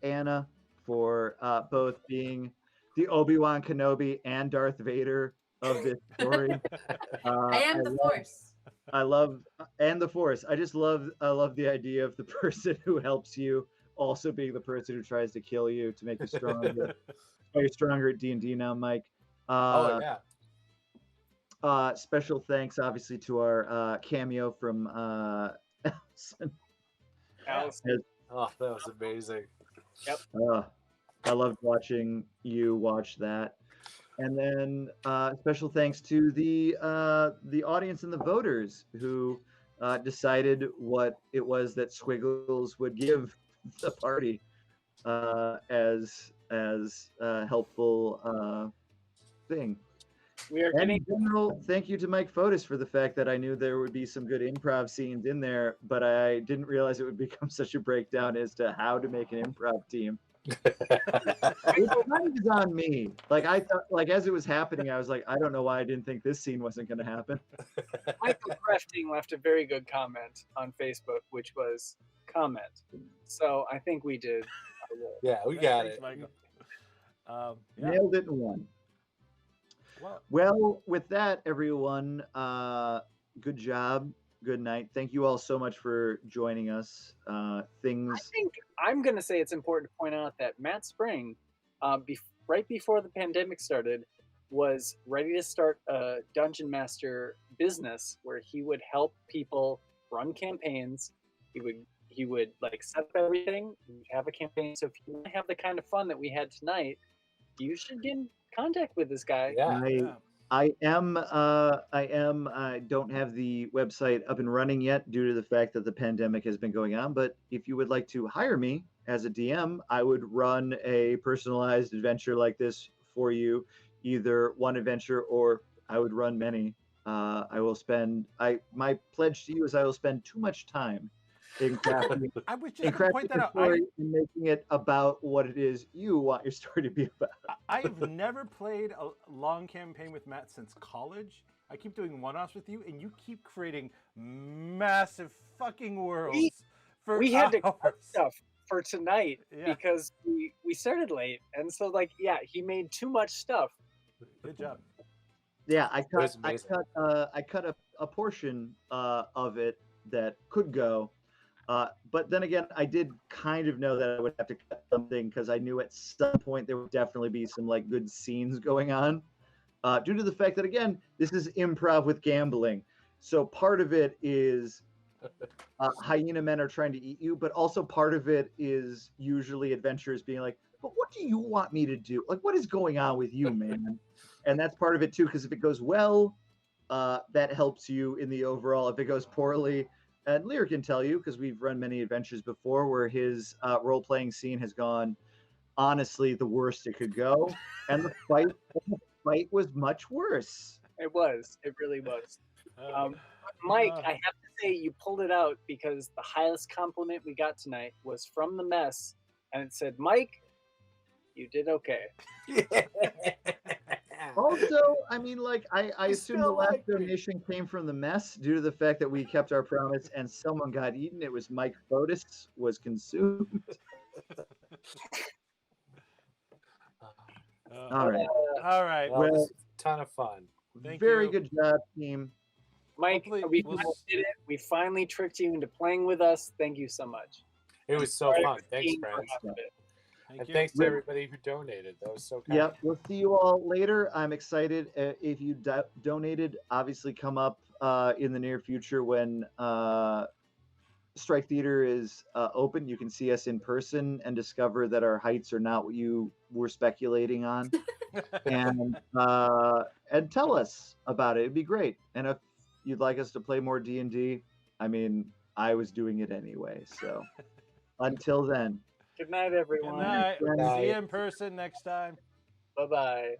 Anna for both being the Obi-Wan Kenobi and Darth Vader of this story. I am the Force. I love and the Force. I love the idea of the person who helps you also being the person who tries to kill you to make you stronger. You're stronger at D&D now, Mike. Oh yeah. Special thanks, obviously, to our cameo from Allison. Oh, that was amazing. Yep. I loved watching you watch that. And then special thanks to the audience and the voters who decided what it was that Squiggles would give the party as a helpful thing. We are And getting in general, thank you to Mike Fotis for the fact that I knew there would be some good improv scenes in there, but I didn't realize it would become such a breakdown as to how to make an improv team. It kind of is on me. Like I thought, like as it was happening, I was like, I don't know why I didn't think this scene wasn't going to happen. Michael Crafting left a very good comment on Facebook, which was comment. So I think we did. Yeah, we got Thanks, it. Michael. Yeah. Nailed it in one. Well, with that, everyone, good job. Good night. Thank you all so much for joining us. I think I'm going to say it's important to point out that Matt Spring, right before the pandemic started, was ready to start a Dungeon Master business where he would help people run campaigns. He would like set up everything. He'd have a campaign. So if you want to have the kind of fun that we had tonight, you should get in contact with this guy. Yeah. I don't have the website up and running yet due to the fact that the pandemic has been going on. But if you would like to hire me as a DM, I would run a personalized adventure like this for you, either one adventure or I would run many. My pledge to you is I will spend too much time in crafting, I was just in going to point crafting that a out. story and making it about what it is you want your story to be about. I've never played a long campaign with Matt since college. I keep doing one-offs with you, and you keep creating massive fucking worlds. We had to hours. cut stuff for tonight because we started late, and so he made too much stuff. Good job. Yeah, I cut a portion of it that could go. But then again, I did kind of know that I would have to cut something because I knew at some point there would definitely be some like good scenes going on. Due to the fact that again, this is improv with gambling, so part of it is hyena men are trying to eat you, but also part of it is usually adventurers being like, "But what do you want me to do? Like, what is going on with you, man?" And that's part of it too, because if it goes well, that helps you in the overall. If it goes poorly. And Lear can tell you, because we've run many adventures before where his role-playing scene has gone, honestly, the worst it could go. And the fight was much worse. It was. It really was. Mike, I have to say, you pulled it out because the highest compliment we got tonight was from the mess. And it said, Mike, you did okay. Also, I mean, like, I assume the last donation came from the mess due to the fact that we kept our promise and someone got eaten. It was Mike Fotis was consumed. All right. All right. Well, this was a ton of fun. Very good job, team. Mike, we did it. We finally tricked you into playing with us. Thank you so much. It was so fun. Thanks, friends. And thanks to everybody who donated. That was so kind. Yep, we'll see you all later. I'm excited. If you donated, obviously come up in the near future when Strike Theater is open. You can see us in person and discover that our heights are not what you were speculating on. and tell us about it. It'd be great. And if you'd like us to play more D&D, I mean, I was doing it anyway. So until then. Good night, everyone. Good night. See you in person next time. Bye-bye.